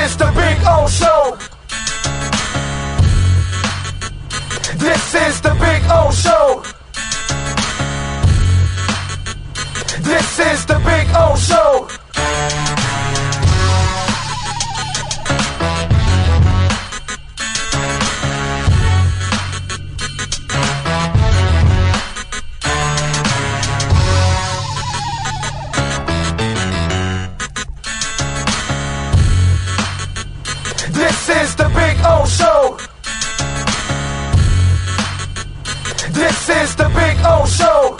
is the Big O Show. This is the Big O Show. This is the Big O Show. This is the Big O Show. This is the Big O Show.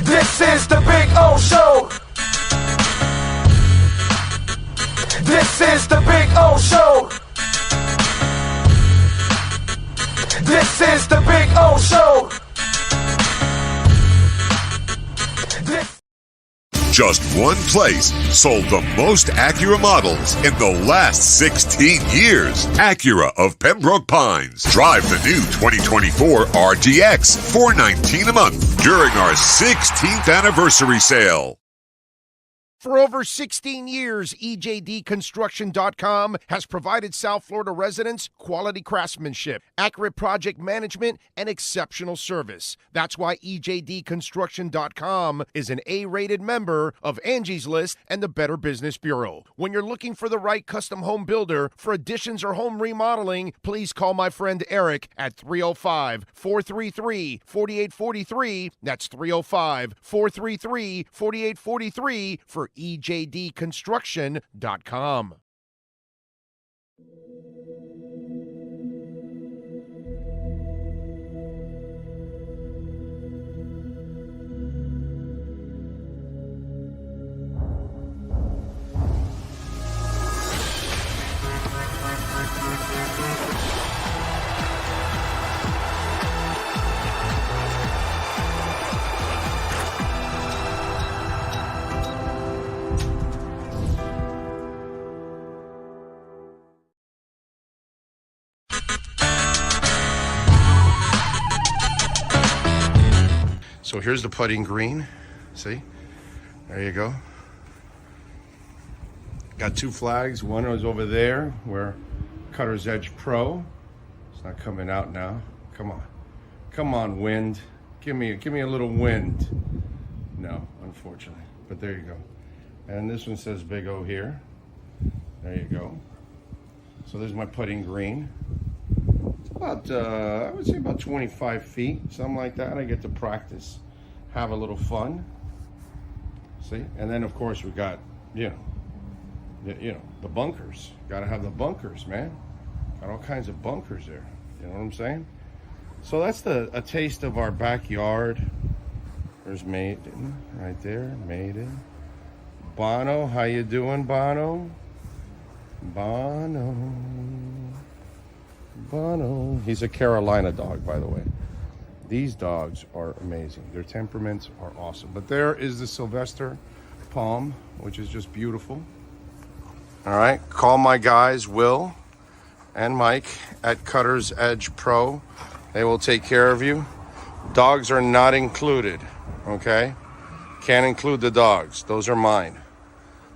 This is the Big O Show. This is the Big O Show. This is the Big O Show. Just one place sold the most Acura models in the last 16 years. Acura of Pembroke Pines. Drive the new 2024 RDX, $419 a month during our 16th anniversary sale. For over 16 years, EJDConstruction.com has provided South Florida residents quality craftsmanship, accurate project management, and exceptional service. That's why EJDConstruction.com is an A-rated member of Angie's List and the Better Business Bureau. When you're looking for the right custom home builder for additions or home remodeling, please call my friend Eric at 305-433-4843. That's 305-433-4843 for EJDConstruction.com. So here's the putting green. See? There you go. Got two flags. One was over there where Cutter's Edge Pro. It's not coming out now. Come on. Come on, wind. Give me a little wind. No, unfortunately. But there you go. And this one says Big O here. There you go. So there's my putting green. About, I would say about 25 feet, something like that. I get to practice, have a little fun. See? And then, of course, we got, the bunkers. Got to have the bunkers, man. Got all kinds of bunkers there. You know what I'm saying? So that's a taste of our backyard. There's Maiden right there. Maiden. Bono, how you doing, Bono? Bono. He's a Carolina dog, by the way. These dogs are amazing. Their temperaments are awesome. But there is the Sylvester Palm, which is just beautiful. All right, call my guys, Will and Mike at Cutter's Edge Pro. They will take care of you. Dogs are not included, okay? Can't include the dogs. Those are mine.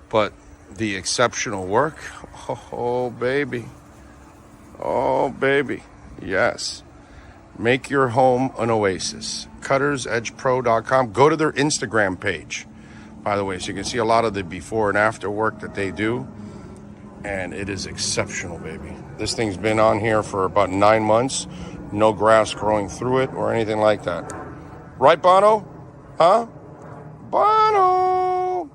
But the exceptional work, oh, baby. Oh, baby. Yes. Make your home an oasis. CuttersEdgePro.com. Go to their Instagram page, by the way, so you can see a lot of the before and after work that they do. And it is exceptional, baby. This thing's been on here for about 9 months. No grass growing through it or anything like that. Right, Bono? Huh? Bono!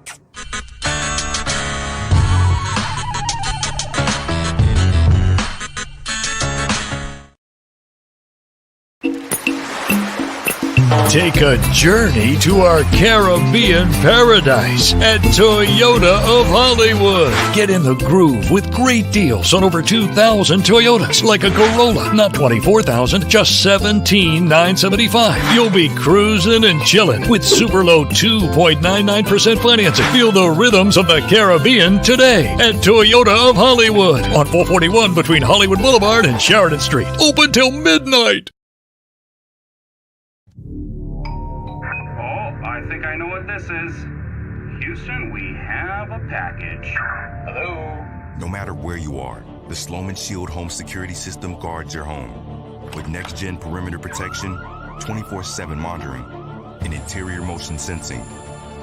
Take a journey to our Caribbean paradise at Toyota of Hollywood. Get in the groove with great deals on over 2,000 Toyotas, like a Corolla, not $24,000, just $17,975. You'll be cruising and chilling with super low 2.99% financing. Feel the rhythms of the Caribbean today at Toyota of Hollywood on 441 between Hollywood Boulevard and Sheridan Street. Open till midnight. I think I know what this is. Houston, we have a package. Hello? No matter where you are, the Sloman Shield home security system guards your home. With next-gen perimeter protection, 24/7 monitoring, and interior motion sensing.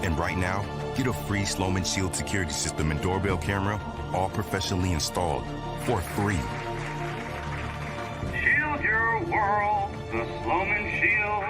And right now, get a free Sloman Shield security system and doorbell camera, all professionally installed, for free. Shield your world, the Sloman Shield.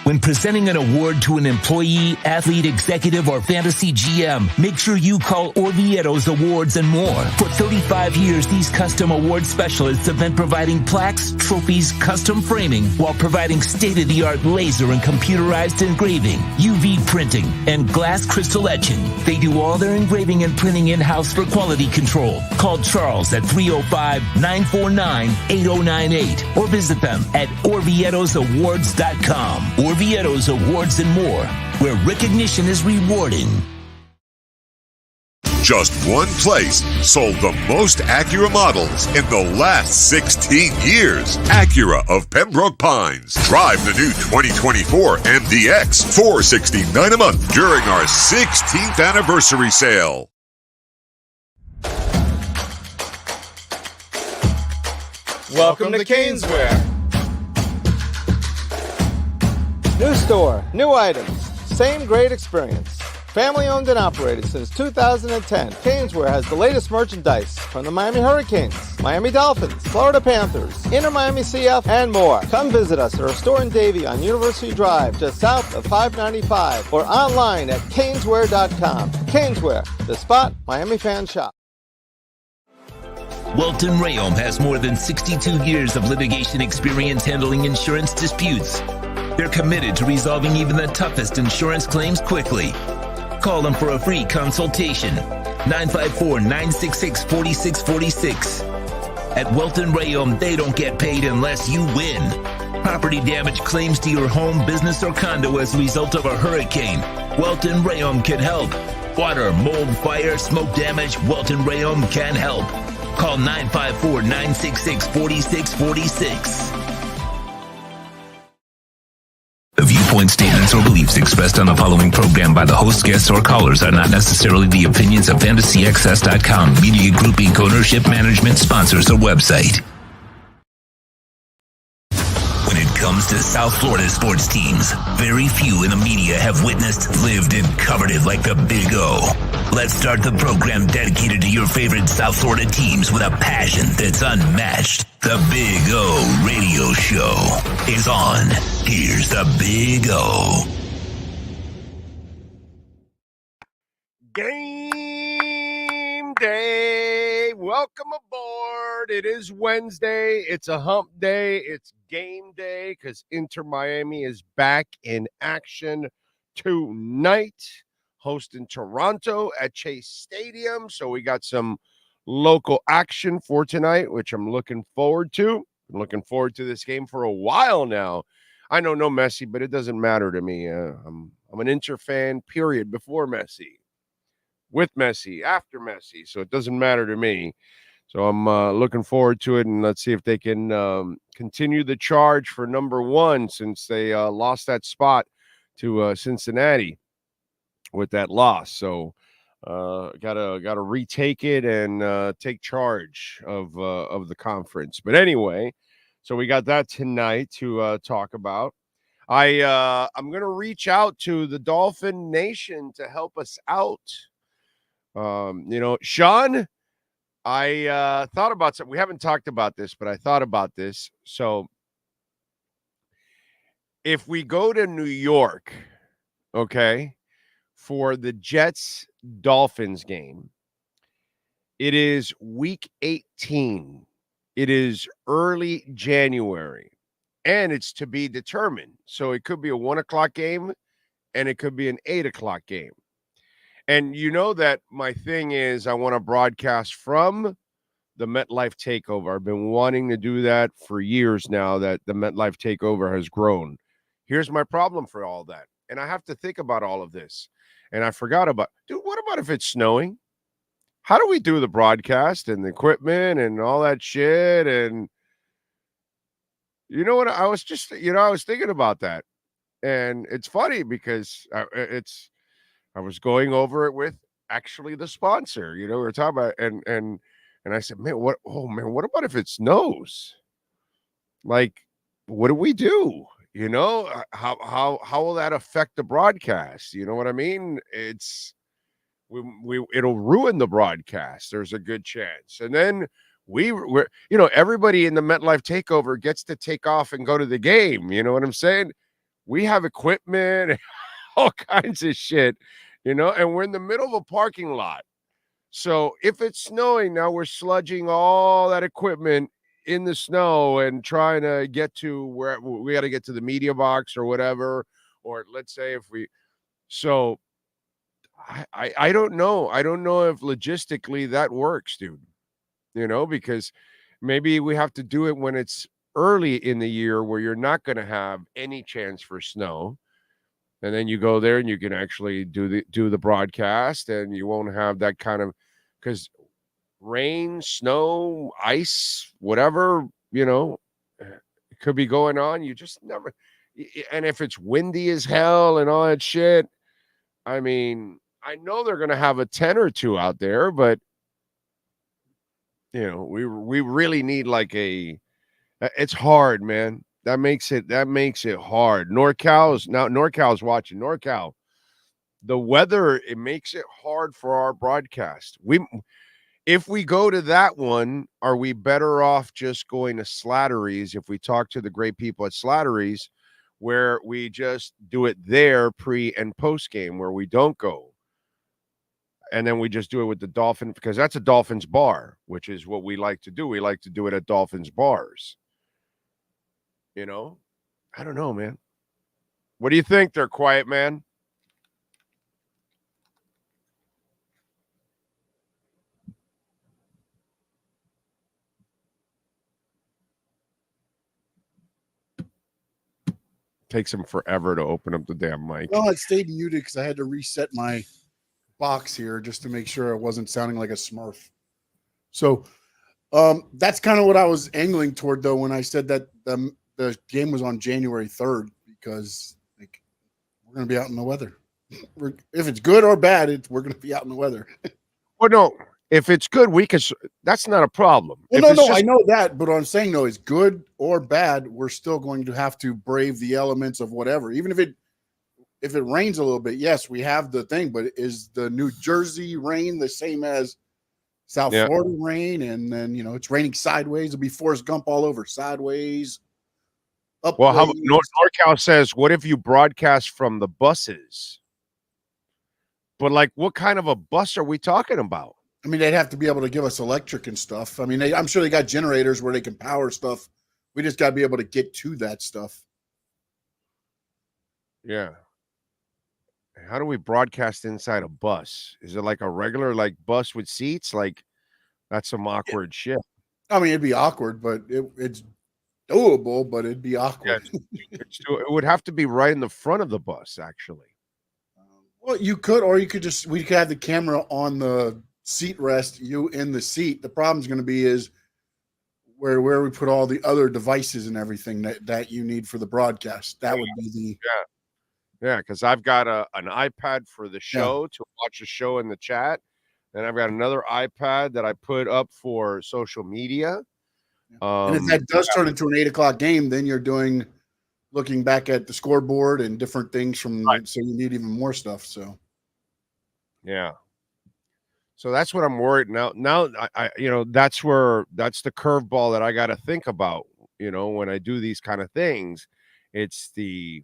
When presenting an award to an employee, athlete, executive, or fantasy GM, make sure you call Orvieto's Awards and More. For 35 years, these custom award specialists have been providing plaques, trophies, custom framing, while providing state-of-the-art laser and computerized engraving, UV printing, and glass crystal etching. They do all their engraving and printing in-house for quality control. Call Charles at 305-949-8098 or visit them at orvietosawards.com. Orvieto's Awards and More, where recognition is rewarding. Just one place sold the most Acura models in the last 16 years. Acura of Pembroke Pines. Drive the new 2024 MDX, $469 a month during our 16th anniversary sale. Welcome to Caneswear. New store, new items, same great experience. Family owned and operated since 2010, Caneswear has the latest merchandise from the Miami Hurricanes, Miami Dolphins, Florida Panthers, InterMiamiCF, and more. Come visit us at our store in Davie on University Drive, just south of 595, or online at caneswear.com. Caneswear, the spot Miami fans shop. Welton Rayom has more than 62 years of litigation experience handling insurance disputes. They're committed to resolving even the toughest insurance claims quickly. Call them for a free consultation. 954-966-4646. At Welton Rayom, they don't get paid unless you win. Property damage claims to your home, business, or condo as a result of a hurricane. Welton Rayom can help. Water, mold, fire, smoke damage, Welton Rayom can help. Call 954-966-4646. The viewpoint, statements, or beliefs expressed on the following program by the host, guests, or callers are not necessarily the opinions of FantasyXS.com, Media Group Inc., ownership, management, sponsors, or website. When it comes to South Florida sports teams, very few in the media have witnessed, lived, and covered it like the Big O. Let's start the program dedicated to your favorite South Florida teams with a passion that's unmatched. The Big O Radio Show is on. Here's the Big O. Game day. Welcome aboard. It is Wednesday. It's a hump day. It's game day because Inter Miami is back in action tonight, hosting Toronto at Chase Stadium. So we got some local action for tonight, which I'm looking forward to. I'm looking forward to this game for a while now. I know no Messi, but it doesn't matter to me. I'm an Inter fan, period, before Messi, with Messi, after Messi. So it doesn't matter to me. So I'm looking forward to it, and let's see if they can continue the charge for number one since they lost that spot to Cincinnati with that loss. So gotta retake it and take charge of the conference. But anyway, so we got that tonight to talk about. I'm gonna reach out to the Dolphin Nation to help us out. Sean, I thought about something. We haven't talked about this, but I thought about this. So if we go to New York, okay, for the Jets-Dolphins game, it is week 18. It is early January. and it's to be determined. So it could be a 1:00 game and it could be an 8:00 game. And you know that my thing is I want to broadcast from the MetLife Takeover. I've been wanting to do that for years now, that the MetLife Takeover has grown. Here's my problem for all that. And I have to think about all of this. And I forgot about, dude, what about if it's snowing? How do we do the broadcast and the equipment and all that shit? And you know what? I was just, I was thinking about that. And it's funny because I was going over it with actually the sponsor, we were talking about, and I said, man, what about if it snows? Like, what do we do? How will that affect the broadcast? You know what I mean? It'll ruin the broadcast. There's a good chance. And then we're everybody in the MetLife Takeover gets to take off and go to the game. You know what I'm saying? We have equipment and all kinds of shit, and we're in the middle of a parking lot. So if it's snowing now, we're sludging all that equipment in the snow and trying to get to where we got to get to the media box or whatever. Or let's say so I don't know. I don't know if logistically that works, dude, because maybe we have to do it when it's early in the year where you're not going to have any chance for snow. And then you go there and you can actually do the broadcast, and you won't have that kind of, because rain, snow, ice, whatever, it could be going on. You just never, and if it's windy as hell and all that shit, I mean, I know they're going to have a 10 or 2 out there, but we really need like it's hard, man. That makes it hard. NorCal's watching. NorCal, the weather, it makes it hard for our broadcast. If we go to that one, are we better off just going to Slattery's? If we talk to the great people at Slattery's, where we just do it there pre and post game, where we don't go, and then we just do it with the Dolphins, because that's a Dolphins bar, which is what we like to do. We like to do it at Dolphins bars. I don't know, man. What do you think? They're quiet, man. Takes them forever to open up the damn mic. Well, it stayed muted because I had to reset my box here just to make sure I wasn't sounding like a Smurf. So that's kind of what I was angling toward, though, when I said that the game was on January 3rd, because we're going to be out in the weather. If it's good or bad, we're going to be out in the weather. Well, no, if it's good, that's not a problem. Well, I know that, but what I'm saying, though, is good or bad, we're still going to have to brave the elements of whatever. Even if it rains a little bit, yes, we have the thing, but is the New Jersey rain the same as South Florida rain? And then, it's raining sideways. It'll be Forrest Gump all over, sideways. Well, how NorCal says, what if you broadcast from the buses? But what kind of a bus are we talking about? I mean, they'd have to be able to give us electric and stuff. I mean, I'm sure they got generators where they can power stuff. We just got to be able to get to that stuff. Yeah. How do we broadcast inside a bus? Is it like a regular bus with seats? That's some awkward shit. I mean, it'd be awkward, but it's doable, but it'd be awkward. Yeah, it would have to be right in the front of the bus, actually. Well, you could, or we could have the camera on the seat rest, you in the seat. The problem's going to be is where we put all the other devices and everything that you need for the broadcast. That would be the because I've got an iPad for the show to watch the show in the chat, and I've got another iPad that I put up for social media. And if that does turn into an 8:00 game, then you're looking back at the scoreboard and different things so you need even more stuff. So, yeah. So that's what I'm worried now. Now, that's the curveball that I got to think about, when I do these kind of things. It's we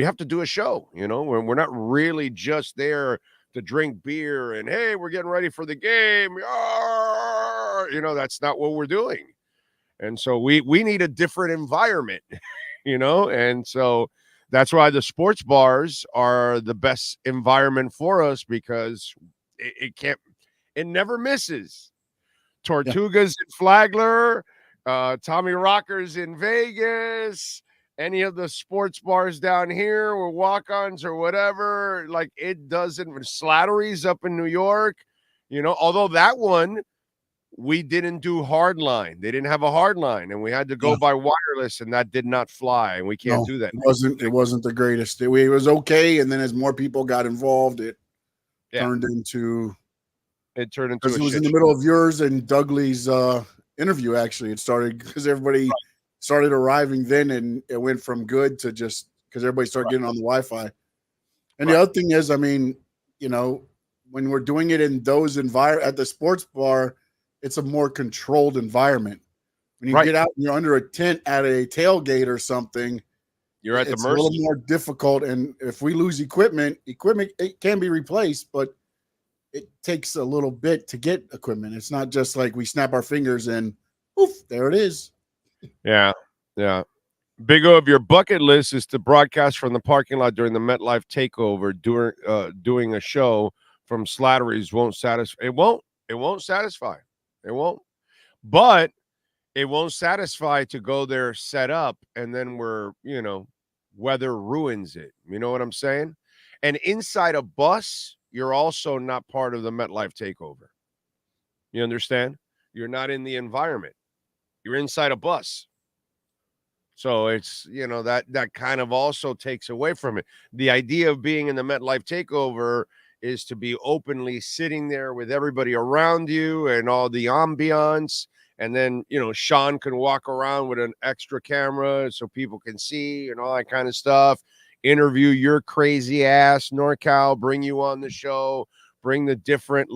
have to do a show, when we're not really just there to drink beer and, hey, we're getting ready for the game. That's not what we're doing. And so we need a different environment, and so that's why the sports bars are the best environment for us, because it never misses. Tortugas in Flagler, Tommy Rockers in Vegas, any of the sports bars down here or walk-ons or whatever, like it doesn't. Slattery's up in New York, although that one we didn't do hard line. They didn't have a hard line, and we had to go by wireless, and that did not fly, and we can't do that. It wasn't the greatest. It was okay, and then as more people got involved, it turned into because it was in the middle of yours and Dougley's interview. Actually, it started because everybody started arriving then, and it went from good to just because everybody started getting on the Wi-Fi. And the other thing is, I mean, when we're doing it in those at the sports bar, it's a more controlled environment. When you get out and you're under a tent at a tailgate or something, you're at the mercy. It's a little more difficult. And if we lose equipment, it can be replaced, but it takes a little bit to get equipment. It's not just like we snap our fingers and poof, there it is. Yeah. Yeah. Big O of your bucket list is to broadcast from the parking lot during the MetLife takeover, doing a show from Slattery's won't satisfy. It won't satisfy. It won't. But it won't satisfy to go there, set up, and then weather ruins it. You know what I'm saying? And inside a bus, you're also not part of the MetLife takeover. You understand? You're not in the environment. You're inside a bus. So it's, that kind of also takes away from it. The idea of being in the MetLife takeover is to be openly sitting there with everybody around you and all the ambiance. And then, Sean can walk around with an extra camera so people can see and all that kind of stuff. Interview your crazy ass, NorCal, bring you on the show, bring the different,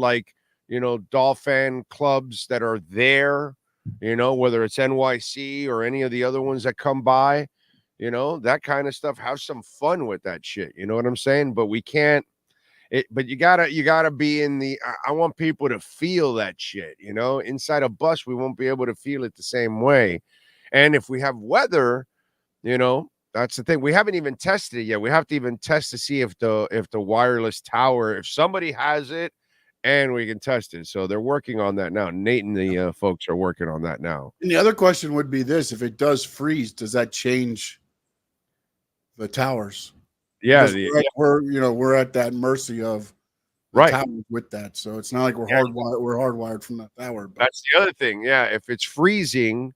Dolphin clubs that are there, whether it's NYC or any of the other ones that come by, that kind of stuff. Have some fun with that shit. You know what I'm saying? But we can't. But you gotta be in the. I want people to feel that shit. Inside a bus, we won't be able to feel it the same way. And if we have weather, that's the thing. We haven't even tested it yet. We have to even test to see if the wireless tower, if somebody has it, and we can test it. So they're working on that now. Nate and the folks are working on that now. And the other question would be this: if it does freeze, does that change the towers? Yeah, we're at that mercy of towers with that. So it's not like we're hardwired from the tower. But. That's the other thing. Yeah, if it's freezing,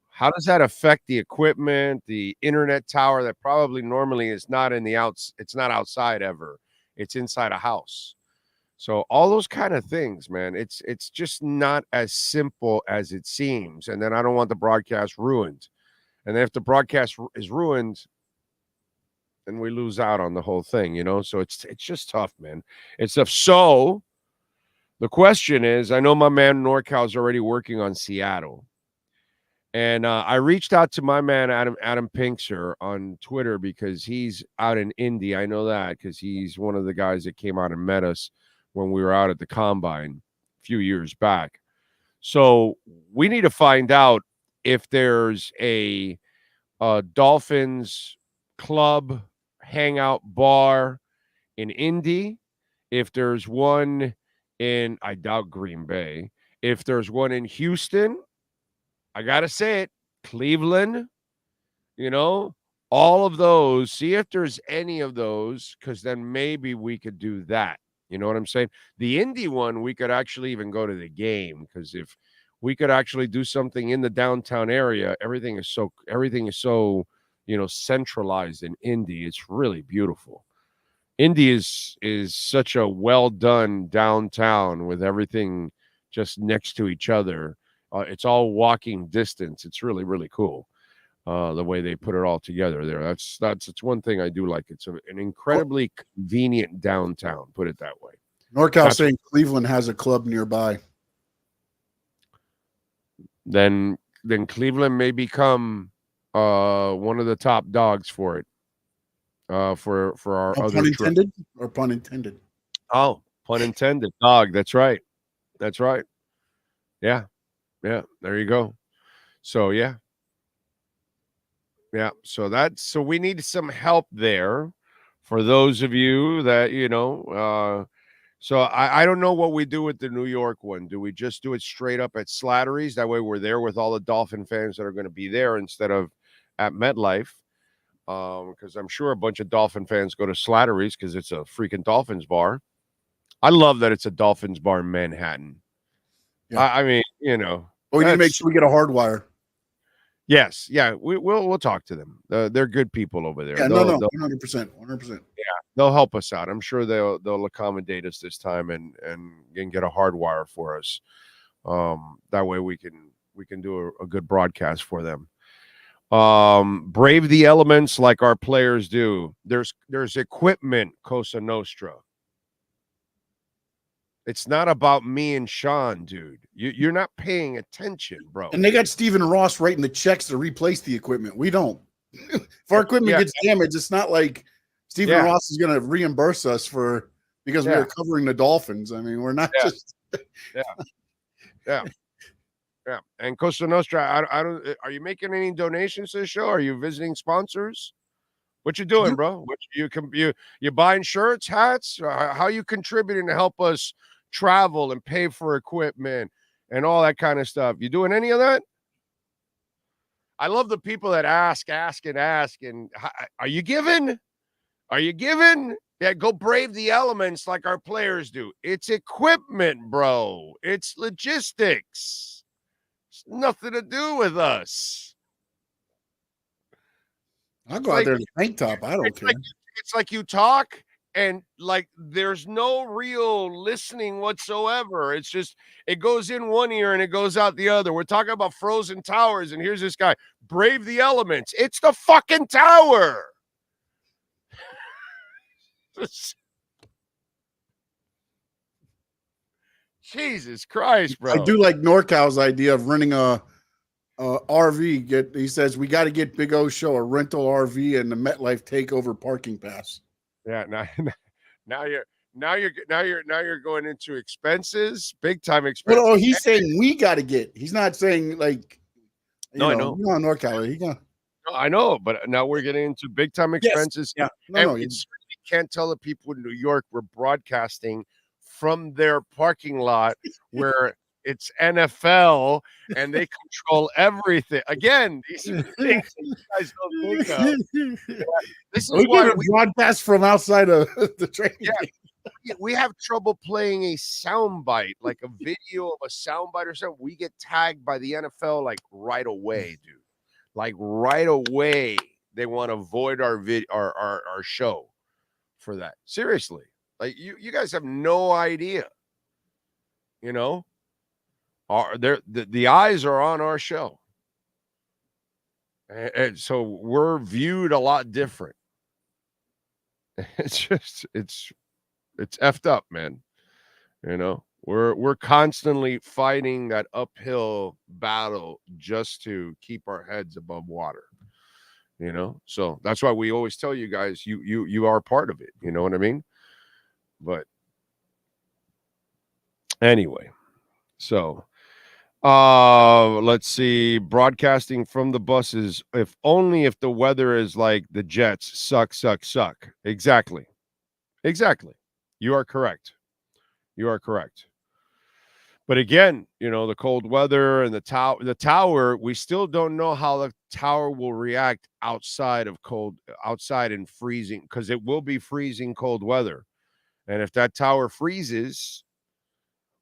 how does that affect the equipment, the internet tower that probably normally is not it's not outside ever. It's inside a house. So all those kind of things, man, it's just not as simple as it seems. And then I don't want the broadcast ruined. And then if the broadcast is ruined, then we lose out on the whole thing, So it's just tough, man. It's tough. So the question is, I know my man NorCal is already working on Seattle. And I reached out to my man, Adam Pinkser, on Twitter because he's out in Indy. I know that because he's one of the guys that came out and met us when we were out at the Combine a few years back. So we need to find out if there's a Dolphins club hangout bar in Indy, if there's one in, I doubt Green Bay, if there's one in Houston, I got to say it, Cleveland, all of those, see if there's any of those, because then maybe we could do that. You know what I'm saying? The Indy one, we could actually even go to the game, because if we could actually do something in the downtown area, everything is so centralized in Indy. It's really beautiful. Indy is such a well done downtown with everything just next to each other. It's all walking distance. It's really, really cool. The way they put it all together there. It's one thing I do like. It's an incredibly convenient downtown, put it that way. NorCal saying Cleveland has a club nearby. Then Cleveland may become one of the top dogs for it. For our other pun intended or pun intended? Oh, pun intended. Dog. That's right. Yeah. There you go. So yeah. So we need some help there for those of you that, so I don't know what we do with the New York one. Do we just do it straight up at Slattery's? That way we're there with all the Dolphin fans that are going to be there instead of at MetLife. Because I'm sure a bunch of Dolphin fans go to Slattery's because it's a freaking Dolphins bar. I love that it's a Dolphins bar in Manhattan. Yeah. I mean, But we need to make sure we get a hard wire. Yes, yeah, we'll talk to them. They're good people over there. Yeah, no, 100%. Yeah, they'll help us out. I'm sure they'll accommodate us this time and get a hard wire for us. That way we can do a good broadcast for them. Brave the elements like our players do. There's equipment, Cosa Nostra. It's not about me and Sean, dude. You're not paying attention, bro. And they got Stephen Ross writing the checks to replace the equipment. We don't. If our equipment gets damaged, it's not like Stephen Ross is going to reimburse us because we're covering the Dolphins. I mean, we're not just. Yeah. And Costa Nostra, I don't. Are you making any donations to the show? Are you visiting sponsors? What you doing, bro? What you buying shirts, hats? How you contributing to help us travel and pay for equipment and all that kind of stuff? You doing any of that? I love the people that ask. And are you giving? Are you giving? Yeah, go brave the elements like our players do. It's equipment, bro. It's logistics. It's nothing to do with us. I'll go out there in a tank top. I don't care. It's like you talk and like there's no real listening whatsoever. It's just it goes in one ear and it goes out the other. We're talking about frozen towers, and here's this guy, brave the elements. It's the fucking tower. Jesus Christ, bro. I do like NorCal's idea of renting a RV. He says we got to get Big O Show a rental RV and the MetLife takeover parking pass. Yeah, now you're going into expenses, big time expenses. Well, he's saying we got to get. He's not saying like. I know. No, NorCal. I know, but now we're getting into big time expenses. Yes. Yeah. No, you can't tell the people in New York we're broadcasting from their parking lot where it's NFL and they control everything. Again, these are things that you guys don't think of. This is why we broadcast from outside of the training. Yeah, we have trouble playing a soundbite, like a video of a soundbite or something. We get tagged by the NFL like right away, dude. Like right away, they want to void our show for that. Seriously, like you guys have no idea. The eyes are on our show, and so we're viewed a lot different. It's just it's effed up, man. We're constantly fighting that uphill battle just to keep our heads above water. So that's why we always tell you guys you are part of it. You know what I mean? But anyway, so let's see. Broadcasting from the buses, if the weather is like the Jets, suck. Exactly. You are correct. But again, the cold weather and the tower, we still don't know how the tower will react outside in freezing, because it will be freezing cold weather. And if that tower freezes,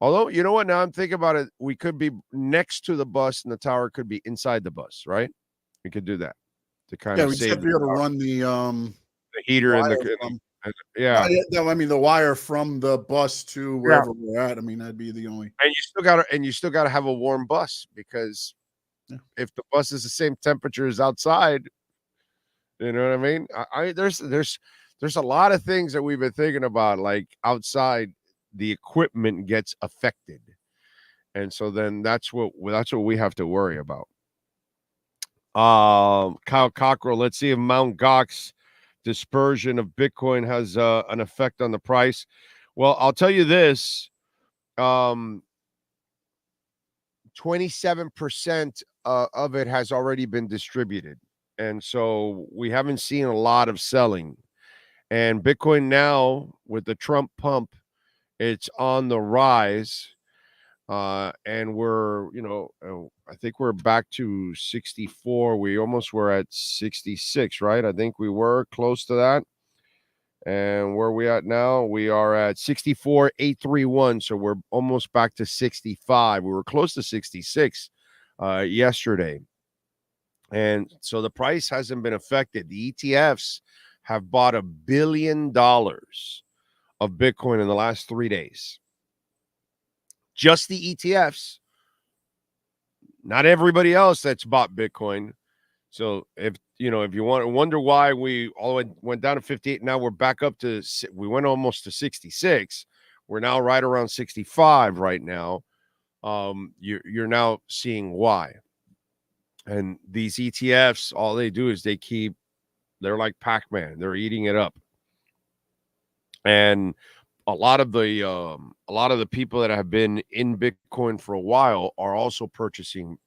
although, you know what, now I'm thinking about it, we could be next to the bus and the tower could be inside the bus, right? We could do that to kind of save. Yeah, we'd be able to run the heater and the wire from the bus to wherever we're at. I mean, that'd be the only. And you still got to have a warm bus, because if the bus is the same temperature as outside, you know what I mean? There's a lot of things that we've been thinking about, like outside the equipment gets affected, and so then that's what we have to worry about. Kyle Cockrell, let's see if Mount Gox dispersion of Bitcoin has an effect on the price. Well, I'll tell you this, 27% of it has already been distributed. And so we haven't seen a lot of selling. And Bitcoin now, with the Trump pump, it's on the rise. And we're, I think we're back to 64. We almost were at 66, right? I think we were close to that. And where are we at now? We are at 64,831. So we're almost back to 65. We were close to 66 yesterday. And so the price hasn't been affected. The ETFs have bought $1 billion of Bitcoin in the last 3 days. Just the ETFs, not everybody else that's bought Bitcoin. So if you want to wonder why we all went down to 58, now we're back up to, we went almost to 66. We're now right around 65 right now. You're now seeing why. And these ETFs, all they do is they're like Pac-Man. They're eating it up. And a lot of the people that have been in Bitcoin for a while are also purchasing.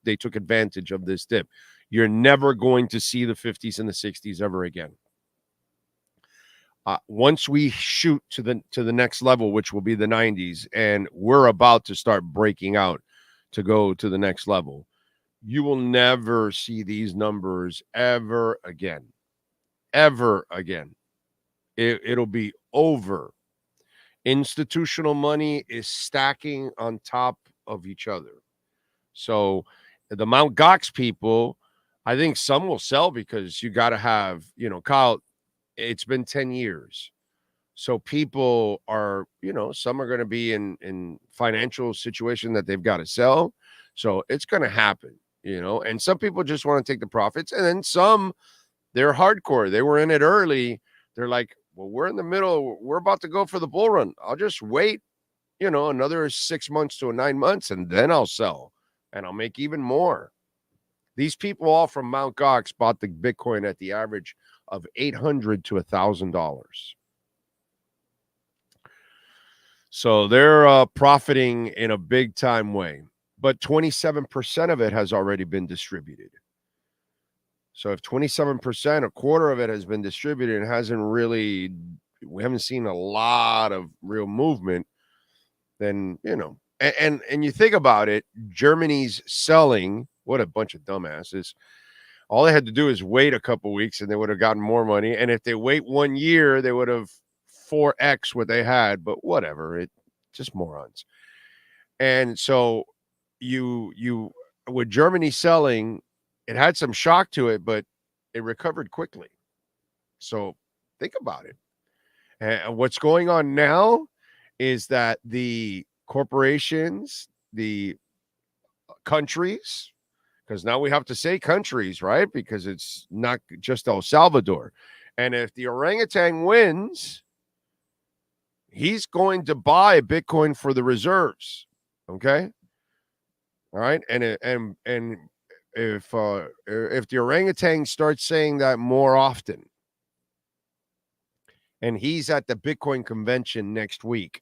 They took advantage of this dip. You're never going to see the 50s and the 60s ever again. Once we shoot to the next level, which will be the 90s, and we're about to start breaking out to go to the next level, you will never see these numbers ever again. Ever again. It'll be over. Institutional money is stacking on top of each other. So the Mt. Gox people, I think some will sell because you got to have, Kyle, it's been 10 years. So people are, some are going to be in financial situation that they've got to sell. So it's going to happen, and some people just want to take the profits. And then some, they're hardcore. They were in it early. They're like, well, we're in the middle. We're about to go for the bull run. I'll just wait, another 6 months to 9 months, and then I'll sell, and I'll make even more. These people all from Mt. Gox bought the Bitcoin at the average of $800 to $1,000. So they're profiting in a big time way, but 27% of it has already been distributed. So if 27%, a quarter of it has been distributed and we haven't seen a lot of real movement, then, and you think about it, Germany's selling, what a bunch of dumbasses. All they had to do is wait a couple weeks and they would have gotten more money. And if they wait 1 year, they would have 4x what they had, but whatever, it just morons. And so you with Germany selling, it had some shock to it, but it recovered quickly. So think about it. And what's going on now is that the corporations, the countries, because now we have to say countries, right? Because it's not just El Salvador. And if the orangutan wins, he's going to buy Bitcoin for the reserves. Okay. All right. And if the orangutan starts saying that more often, and he's at the Bitcoin convention next week,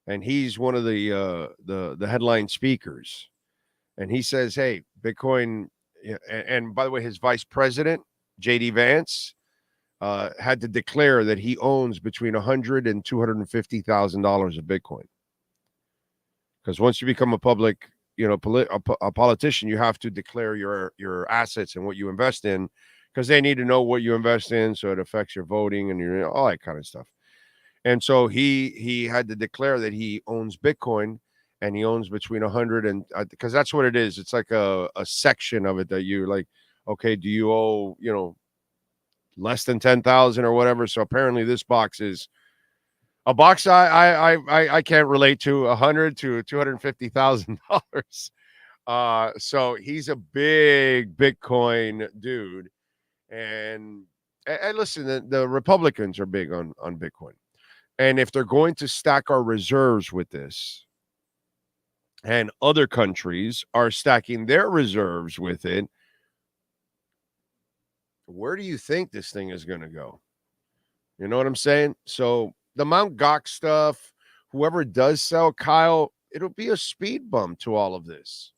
and he's one of the headline speakers, and he says, hey, Bitcoin, and by the way, his vice president, JD Vance, had to declare that he owns between $100,000 and $250,000 of Bitcoin. Because once you become a public, a politician, you have to declare your assets and what you invest in, because they need to know what you invest in, so it affects your voting and all that kind of stuff. And so he had to declare that he owns Bitcoin, and he owns between 100 and, because that's what it is. It's like a section of it that you like, okay, do you owe, less than 10,000 or whatever? So apparently this box is a box I can't relate to, $100,000 to $250,000. So he's a big Bitcoin dude. And listen, the Republicans are big on Bitcoin. And if they're going to stack our reserves with this, and other countries are stacking their reserves with it, where do you think this thing is going to go? You know what I'm saying? So the Mt. Gox stuff, whoever does sell, Kyle, it'll be a speed bump to all of this.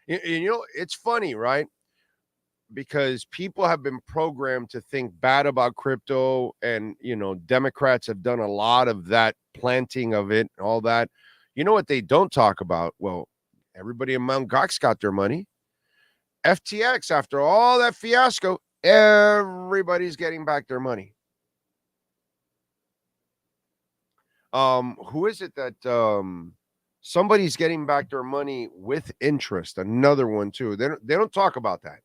You know, it's funny, right? Because people have been programmed to think bad about crypto, and Democrats have done a lot of that planting of it, all that. You know what they don't talk about? Well, everybody in Mount Gox got their money. FTX, after all that fiasco, everybody's getting back their money. Who is it that somebody's getting back their money with interest? Another one too. They don't talk about that.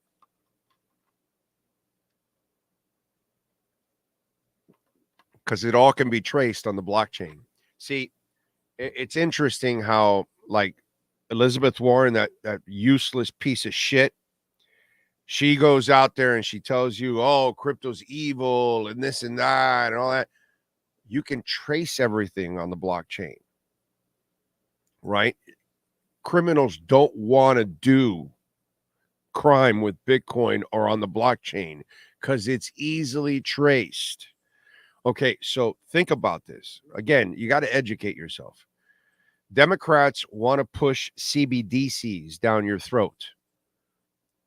Because it all can be traced on the blockchain. See, it's interesting how, like, Elizabeth Warren, that useless piece of shit, she goes out there and she tells you, oh, crypto's evil and this and that and all that. You can trace everything on the blockchain, right? Criminals don't want to do crime with Bitcoin or on the blockchain because it's easily traced. Okay, so think about this. Again, you got to educate yourself. Democrats want to push CBDCs down your throat,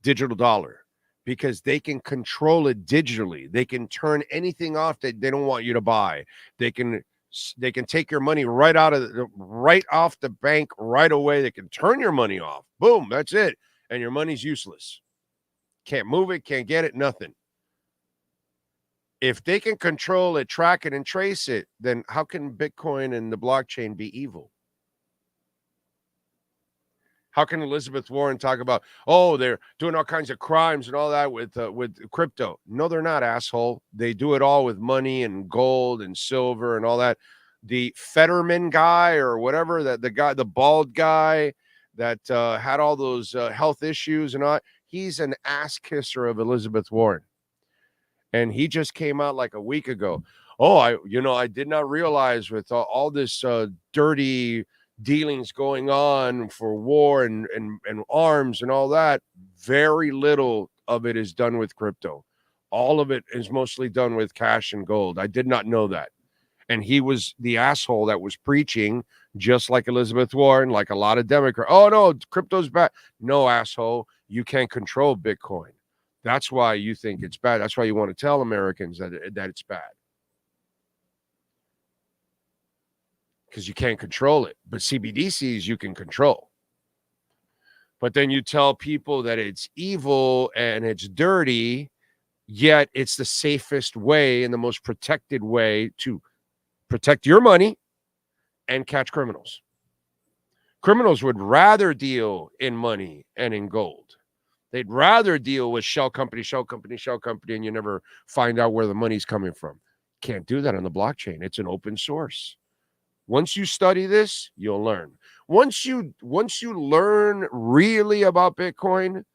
digital dollar, because they can control it digitally. They can turn anything off that they don't want you to buy. They can take your money right off the bank right away. They can turn your money off. Boom, that's it. And your money's useless. Can't move it, can't get it, nothing. If they can control it, track it, and trace it, then how can Bitcoin and the blockchain be evil? How can Elizabeth Warren talk about, oh, they're doing all kinds of crimes and all that with crypto? No, they're not, asshole. They do it all with money and gold and silver and all that. The Fetterman guy or whatever, the bald guy that had all those health issues and all, he's an ass kisser of Elizabeth Warren. And he just came out like a week ago. Oh, I did not realize with all this dirty dealings going on for war and arms and all that, very little of it is done with crypto. All of it is mostly done with cash and gold. I did not know that. And he was the asshole that was preaching, just like Elizabeth Warren, like a lot of Democrats. Oh, no, crypto's bad. No, asshole, you can't control Bitcoin. That's why you think it's bad. That's why you want to tell Americans that it's bad. Because you can't control it. But CBDCs you can control. But then you tell people that it's evil and it's dirty, yet it's the safest way and the most protected way to protect your money and catch criminals. Criminals would rather deal in money and in gold. They'd rather deal with shell company, and you never find out where the money's coming from. Can't do that on the blockchain. It's an open source. Once you study this, you'll learn. Once you learn really about Bitcoin,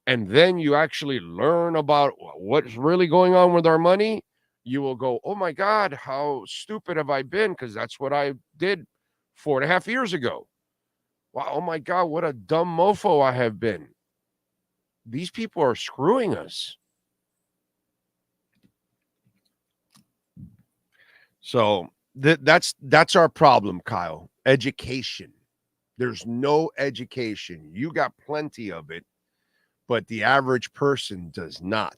and then you actually learn about what's really going on with our money, you will go, oh my God, how stupid have I been? Because that's what I did 4.5 years ago. Wow, oh my God, what a dumb mofo I have been. These people are screwing us. So that's our problem, Kyle. Education. There's no education. You got plenty of it, but the average person does not.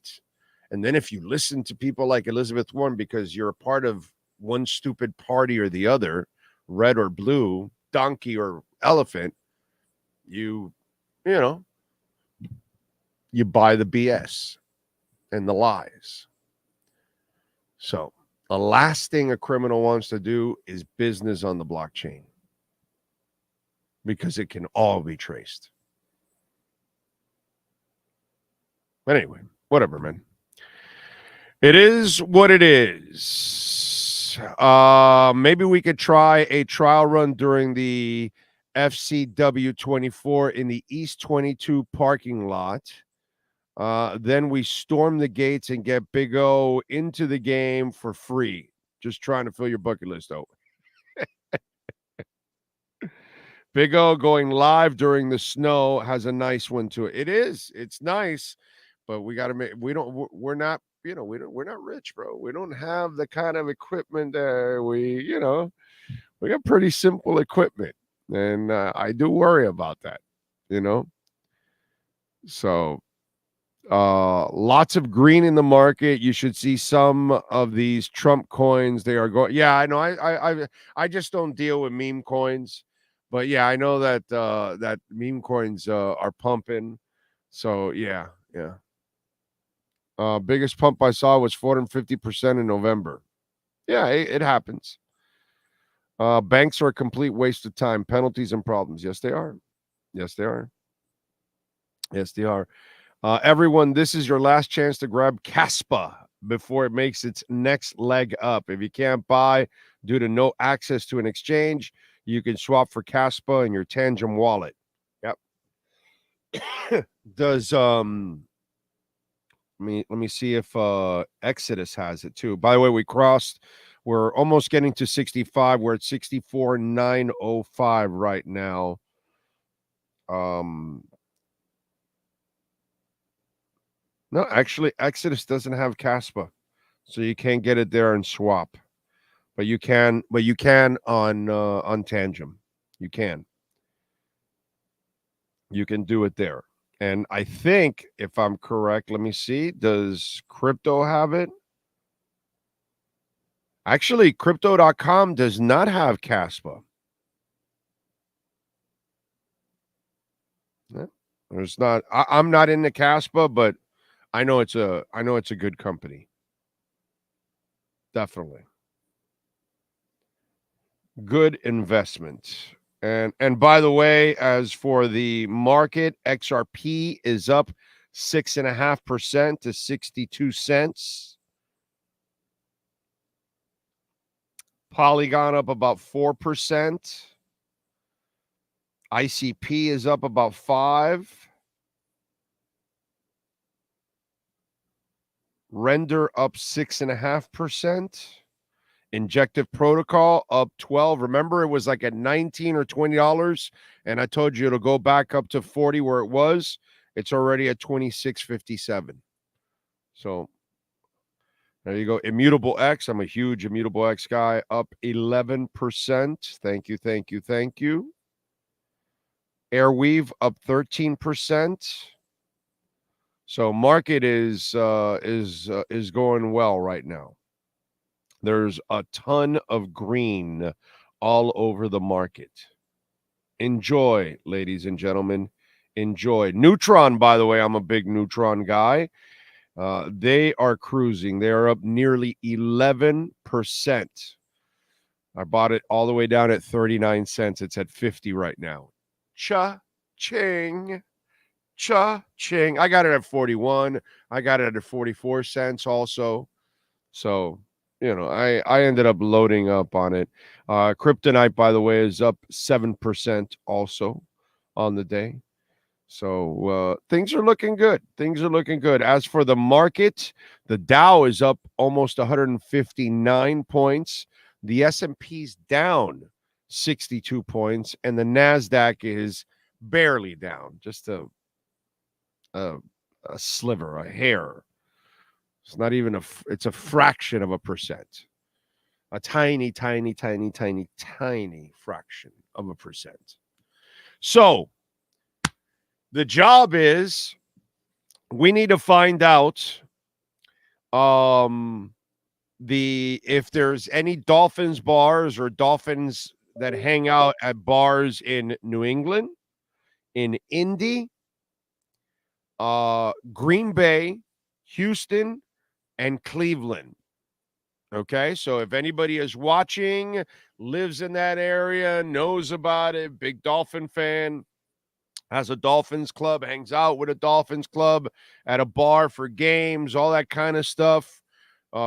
And then if you listen to people like Elizabeth Warren because you're a part of one stupid party or the other, red or blue, donkey or elephant, you buy the BS and the lies. So the last thing a criminal wants to do is business on the blockchain because it can all be traced. But anyway, whatever, man. It is what it is. Maybe we could try a trial run during the FCW 24 in the East 22 parking lot. Then we storm the gates and get Big O into the game for free. Just trying to fill your bucket list, though. Big O going live during the snow has a nice one to it. It is. It's nice, but we got to make. We're not. We're not rich, bro. We don't have the kind of equipment that we got pretty simple equipment, and I do worry about that. So lots of green in the market. You should see some of these Trump coins. They are going. Yeah, I know. I just don't deal with meme coins, but yeah, I know that that meme coins are pumping. So yeah. Biggest pump I saw was 450% in November. Yeah, it happens. Banks are a complete waste of time, penalties and problems. Yes, they are. Yes, they are. Yes, they are. Everyone, this is your last chance to grab Caspa before it makes its next leg up. If you can't buy due to no access to an exchange, you can swap for Caspa in your Tangem wallet. Yep. Does let me see if Exodus has it too. By the way, we're almost getting to 65. We're at 64,905 right now. No, actually, Exodus doesn't have Caspa, so you can't get it there and swap. But you can on Tangem. You can do it there. And I think, if I'm correct, let me see. Does Crypto have it? Actually, Crypto.com does not have Caspa. Yeah, there's not. I'm not into Caspa, but I know it's a good company. Definitely. Good investment. And by the way, as for the market, XRP is up 6.5% to 62 cents. Polygon up about 4%. ICP is up about 5%. Render up 6.5%. Injective Protocol up 12. Remember, it was like at $19 or $20, and I told you it'll go back up to 40 where it was. It's already at 26.57. So there you go. Immutable X. I'm a huge Immutable X guy. Up 11%. Thank you. Airweave up 13%. So market is going well right now. There's a ton of green all over the market. Enjoy, ladies and gentlemen. Enjoy. Neutron, by the way, I'm a big Neutron guy. They are cruising. They are up nearly 11%. I bought it all the way down at 39 cents. It's at 50 right now. Cha-ching. Cha-ching. I got it at 41. I got it at 44 cents also. So, you know, I ended up loading up on it. Kryptonite, by the way, is up 7% also on the day. So things are looking good. As for the market, the Dow is up almost 159 points. The S&P's down 62 points, and the NASDAQ is barely down, just a sliver, a hair. It's not even it's a fraction of a percent. A tiny fraction of a percent. So the job is, we need to find out if there's any Dolphins bars or Dolphins that hang out at bars in New England, in Indy, Green Bay, Houston, and Cleveland. Okay, so if anybody is watching, lives in that area, knows about it, big Dolphin fan, has a Dolphins club, hangs out with a Dolphins club at a bar for games, all that kind of stuff,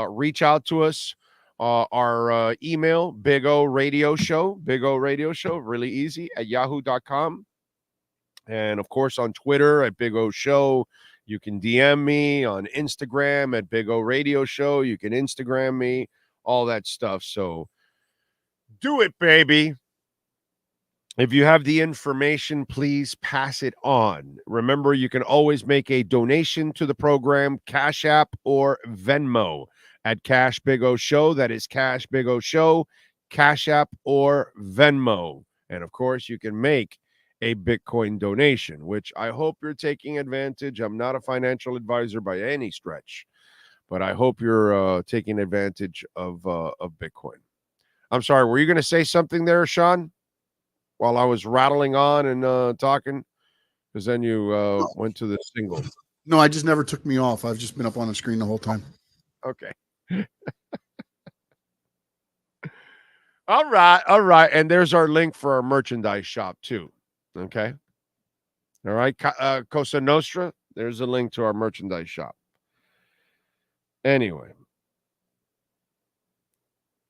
reach out to us. Our email, Big O Radio Show, really easy, at yahoo.com. And, of course, on Twitter at Big O Show. You can DM me on Instagram at Big O Radio Show. You can Instagram me, all that stuff. So do it, baby. If you have the information, please pass it on. Remember, you can always make a donation to the program, Cash App or Venmo at Cash Big O Show. That is Cash Big O Show, Cash App or Venmo. And, of course, you can make a Bitcoin donation, which I hope you're taking advantage. I'm not a financial advisor by any stretch, but I hope you're taking advantage of Bitcoin. I'm sorry, were you going to say something there, Sean, while I was rattling on and talking? Because then you went to the single. No, I just never took me off. I've just been up on the screen the whole time. Okay. All right. And there's our link for our merchandise shop, too. Okay. All right. Cosa Nostra, there's a link to our merchandise shop. Anyway.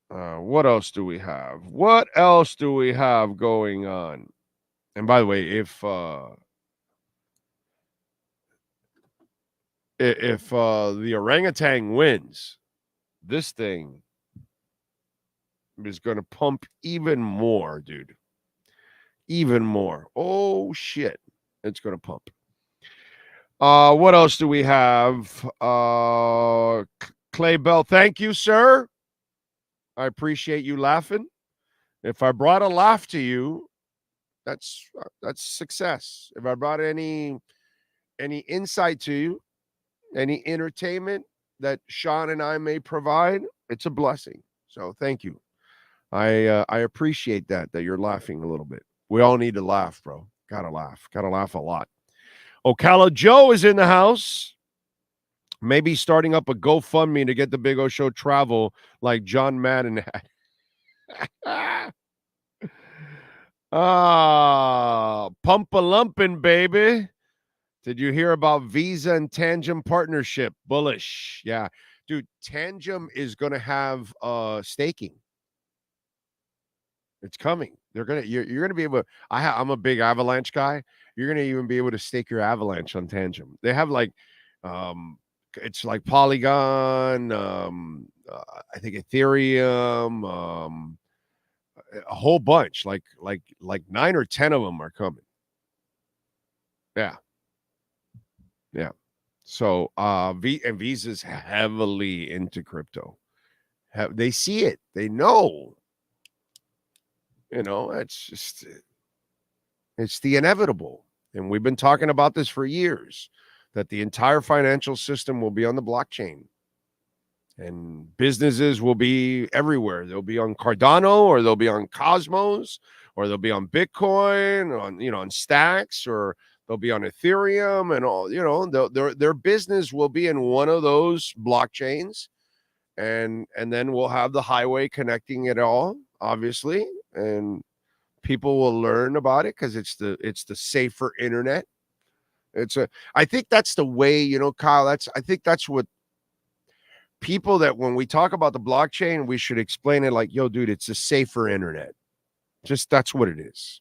What else do we have? What else do we have going on? And by the way, if the orangutan wins, this thing is going to pump even more, dude. Even more. Oh, shit. It's going to pump. What else do we have? Clay Bell, thank you, sir. I appreciate you laughing. If I brought a laugh to you, that's success. If I brought any insight to you, any entertainment that Sean and I may provide, it's a blessing. So thank you. I appreciate that you're laughing a little bit. We all need to laugh, bro. Gotta laugh a lot. Ocala Joe is in the house. Maybe starting up a GoFundMe to get the Big O Show travel like John Madden had. Pump-a-lumpin', baby. Did you hear about Visa and Tangem partnership? Bullish. Yeah. Dude, Tangem is going to have staking. It's coming. You're going to be able to, I'm a big Avalanche guy. You're going to even be able to stake your Avalanche on Tangem. They have like it's like Polygon, I think Ethereum, a whole bunch, like 9 or 10 of them are coming. Yeah. So Visa's heavily into crypto. They see it. They know. It's the inevitable. And we've been talking about this for years, that the entire financial system will be on the blockchain. And businesses will be everywhere. They'll be on Cardano, or they'll be on Cosmos, or they'll be on Bitcoin, on Stacks, or they'll be on Ethereum, and all. Their business will be in one of those blockchains, and then we'll have the highway connecting it all, obviously, and people will learn about it because it's the safer internet. I think that's the way, Kyle. I think that's what people, that when we talk about the blockchain, we should explain it like, yo, dude, it's a safer internet. Just that's what it is.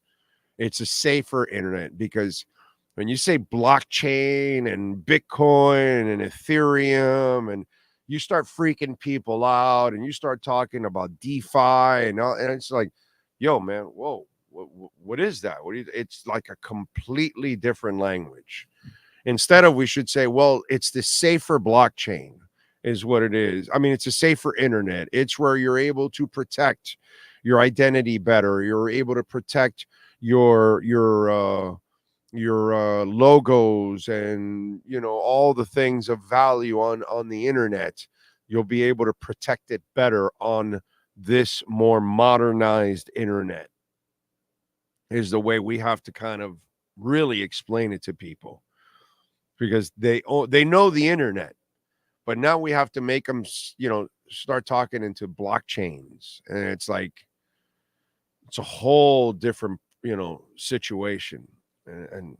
It's a safer internet, because when you say blockchain and Bitcoin and Ethereum, and you start freaking people out and you start talking about DeFi and it's like, yo, man, whoa, what is that? It's like a completely different language. Instead of, we should say, well, it's the safer blockchain is what it is. I mean, it's a safer internet. It's where you're able to protect your identity better. You're able to protect your logos and, all the things of value on the internet. You'll be able to protect it better on this more modernized internet, is the way we have to kind of really explain it to people, because they know the internet, but now we have to make them, start talking into blockchains, and it's like, it's a whole different, situation. And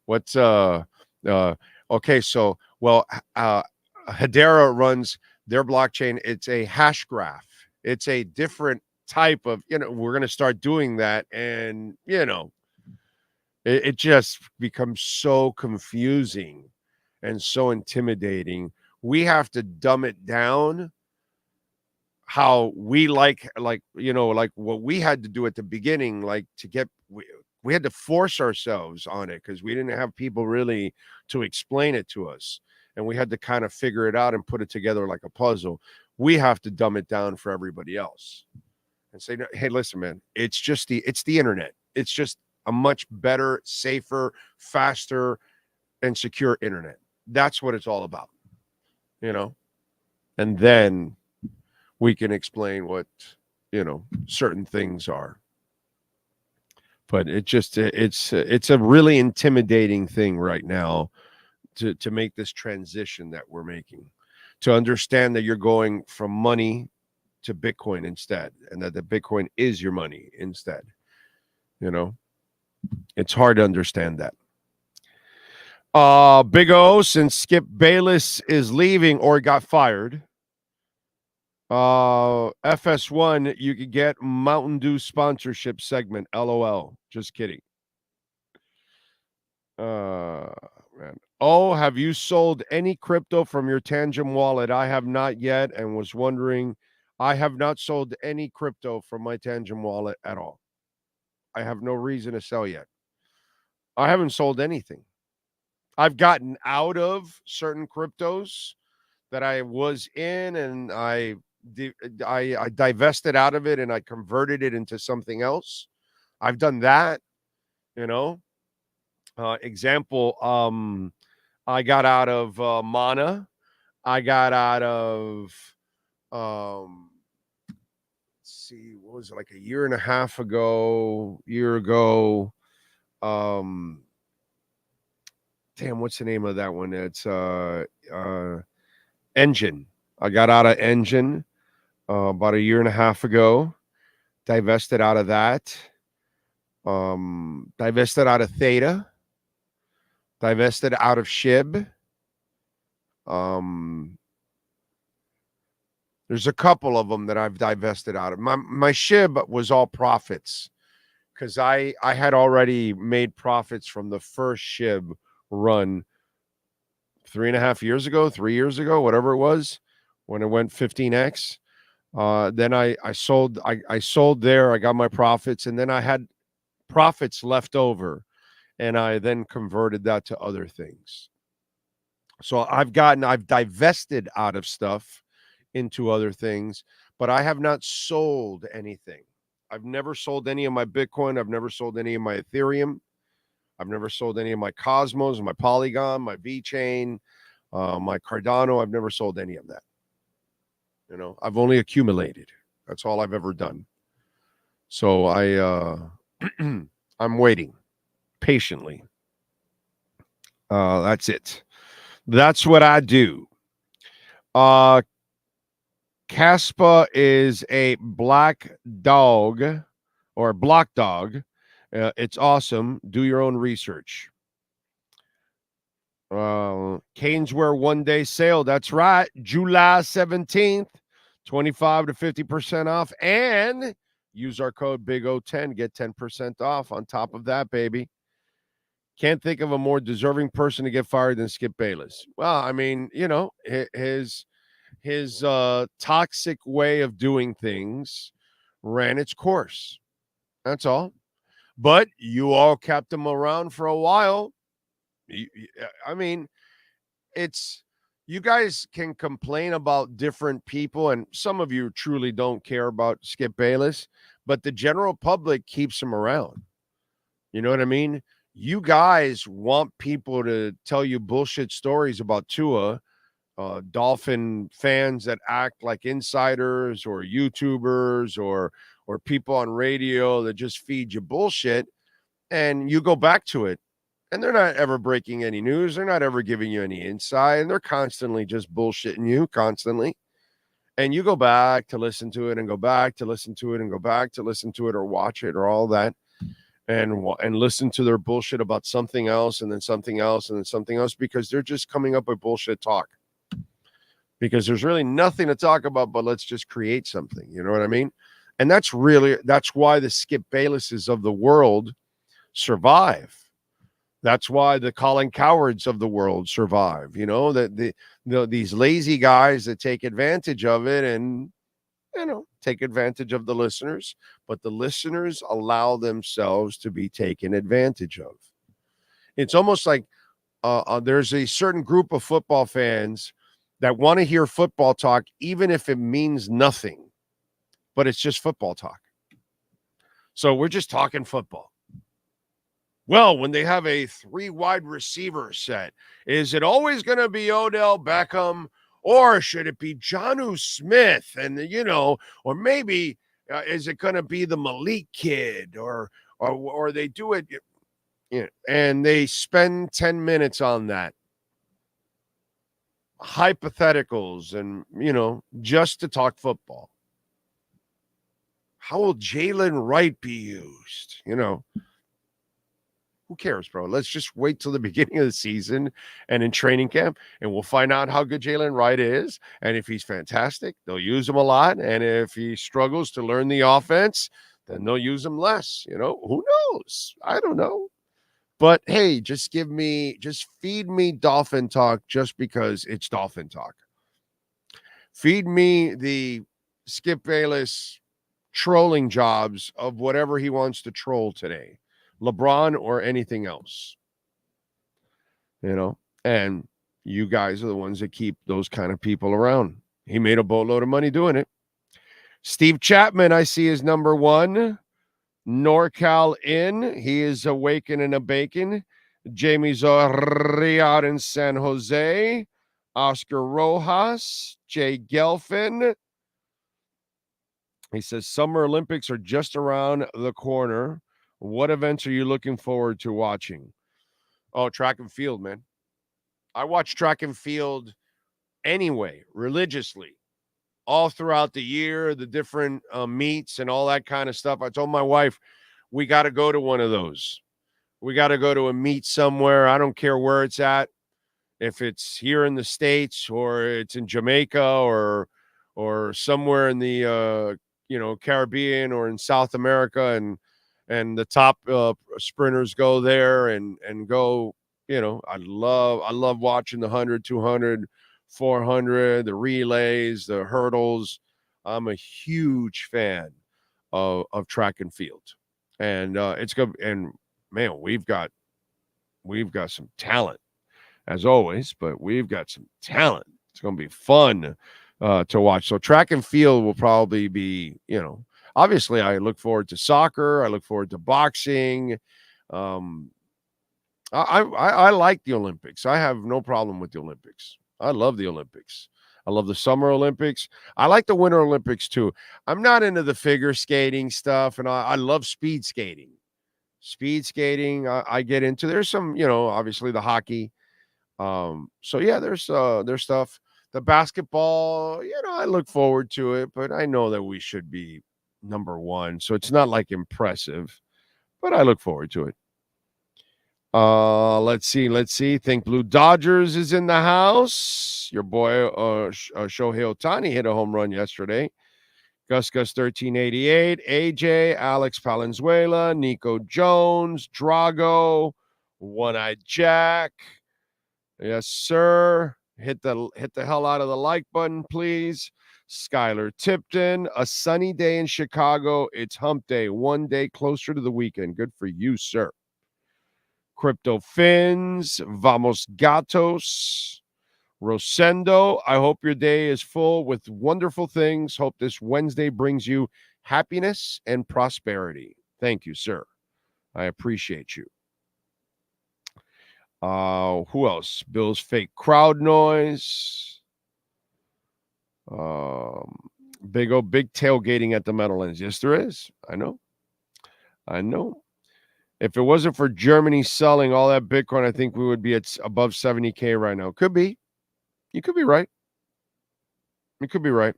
what's okay, so Hedera runs their blockchain. It's a hash graph. It's a different type of, we're going to start doing that, and it just becomes so confusing and so intimidating. We have to dumb it down how we like what we had to do at the beginning, like to get, we had to force ourselves on it because we didn't have people really to explain it to us, and we had to kind of figure it out and put it together like a puzzle. We have to dumb it down for everybody else and say, hey, listen, man, it's the internet. It's just a much better, safer, faster, and secure internet. That's what it's all about, and then we can explain what, certain things are. But it's a really intimidating thing right now to make this transition that we're making, to understand that you're going from money to Bitcoin instead, and that the Bitcoin is your money instead. It's hard to understand that. Big O, since Skip Bayless is leaving or got fired, FS1, you could get Mountain Dew sponsorship segment. LOL. Just kidding. Man. Oh, have you sold any crypto from your Tangent wallet? I have not yet, and was wondering. I have not sold any crypto from my Tangent wallet at all. I have no reason to sell yet. I haven't sold anything. I've gotten out of certain cryptos that I was in, and I divested out of it, and I converted it into something else. I've done that, example, I got out of Mana. I got out of, let's see, what was it, like a year ago. Damn, what's the name of that one? It's Engine. I got out of Engine about a year and a half ago. Divested out of that. Divested out of Theta. Divested out of SHIB. There's a couple of them that I've divested out of. My SHIB was all profits, because I had already made profits from the first SHIB run 3.5 years ago, 3 years ago, whatever it was, when it went 15x. Then I sold there. I got my profits, and then I had profits left over, and I then converted that to other things. So I've divested out of stuff into other things, but I have not sold anything. I've never sold any of my Bitcoin. I've never sold any of my Ethereum. I've never sold any of my Cosmos, my Polygon, my VeChain, my Cardano. I've never sold any of that. I've only accumulated. That's all I've ever done. So I'm waiting patiently. That's it. That's what I do. Caspa is a black dog or block dog. It's awesome. Do your own research. Caneswear one-day sale. That's right. July 17th, 25 to 50% off. And use our code BIG010. Get 10% off on top of that, baby. Can't think of a more deserving person to get fired than Skip Bayless. Well, I mean, his toxic way of doing things ran its course. That's all. But you all kept him around for a while. I mean, you guys can complain about different people, and some of you truly don't care about Skip Bayless, but the general public keeps him around. You know what I mean? You guys want people to tell you bullshit stories about Tua, Dolphin fans that act like insiders or YouTubers or people on radio that just feed you bullshit, and you go back to it, and they're not ever breaking any news. They're not ever giving you any insight, and they're constantly just bullshitting you constantly. And you go back to listen to it and go back to listen to it and go back to listen to it or watch it or all that, and listen to their bullshit about something else and then something else and then something else, because they're just coming up with bullshit talk. Because there's really nothing to talk about, but let's just create something. You know what I mean? And that's why the Skip Baylesses of the world survive. That's why the Colin Cowards of the world survive. These lazy guys that take advantage of it and, take advantage of the listeners, but the listeners allow themselves to be taken advantage of. It's almost like there's a certain group of football fans that want to hear football talk, even if it means nothing, but it's just football talk. So we're just talking football. Well, when they have a 3 wide receiver set, is it always going to be Odell Beckham, or should it be Jonnu Smith? And, or maybe is it going to be the Malik kid, or they do it, and they spend 10 minutes on that. Hypotheticals and, just to talk football. How will Jalen Wright be used? Who cares, bro? Let's just wait till the beginning of the season and in training camp, and we'll find out how good Jalen Wright is. And if he's fantastic, they'll use him a lot. And if he struggles to learn the offense, then they'll use him less. Who knows? I don't know. But hey, just feed me Dolphin talk just because it's Dolphin talk. Feed me the Skip Bayless trolling jobs of whatever he wants to troll today. LeBron or anything else. And you guys are the ones that keep those kind of people around. He made a boatload of money doing it. Steve Chapman, I see, is number 1. NorCal in. He is awakening a bacon. Jamie Zorri out in San Jose. Oscar Rojas. Jay Gelfin. He says, Summer Olympics are just around the corner. What events are you looking forward to watching? Oh, track and field, man. I watch track and field anyway, religiously, all throughout the year, the different meets and all that kind of stuff. I told my wife, we got to go to one of those. We got to go to a meet somewhere. I don't care where it's at. If it's here in the States or it's in Jamaica or somewhere in the, Caribbean or in South America, and the top sprinters go there and go, I love watching the 100, 200, 400, the relays, the hurdles. I'm a huge fan of track and field, and it's good. And man, we've got some talent as always, but we've got some talent. It's going to be fun to watch. So track and field will probably be, obviously I look forward to soccer. I look forward to boxing. I like the Olympics. I have no problem with the Olympics. I love the Olympics. I love the Summer Olympics. I like the Winter Olympics too. I'm not into the figure skating stuff, and I love speed skating. Speed skating, I get into. There's some, obviously the hockey. So yeah, there's stuff. The basketball, I look forward to it, but I know that we should be number 1. So it's not like impressive, but I look forward to it. Let's see. Think Blue Dodgers is in the house. Your boy Shohei Ohtani hit a home run yesterday. Gus 1388, AJ, Alex Valenzuela, Nico Jones, Drago, One-Eyed Jack. Yes, sir. Hit the hell out of the like button, please. Skylar Tipton, a sunny day in Chicago. It's hump day, one day closer to the weekend. Good for you, sir. Crypto Fins, Vamos Gatos, Rosendo. I hope your day is full with wonderful things. Hope this Wednesday brings you happiness and prosperity. Thank you, sir. I appreciate you. Who else? Bill's fake crowd noise. Big tailgating at the Meadowlands. Yes, there is. I know. If it wasn't for Germany selling all that Bitcoin, I think we would be at above 70K right now. Could be. You could be right. You could be right.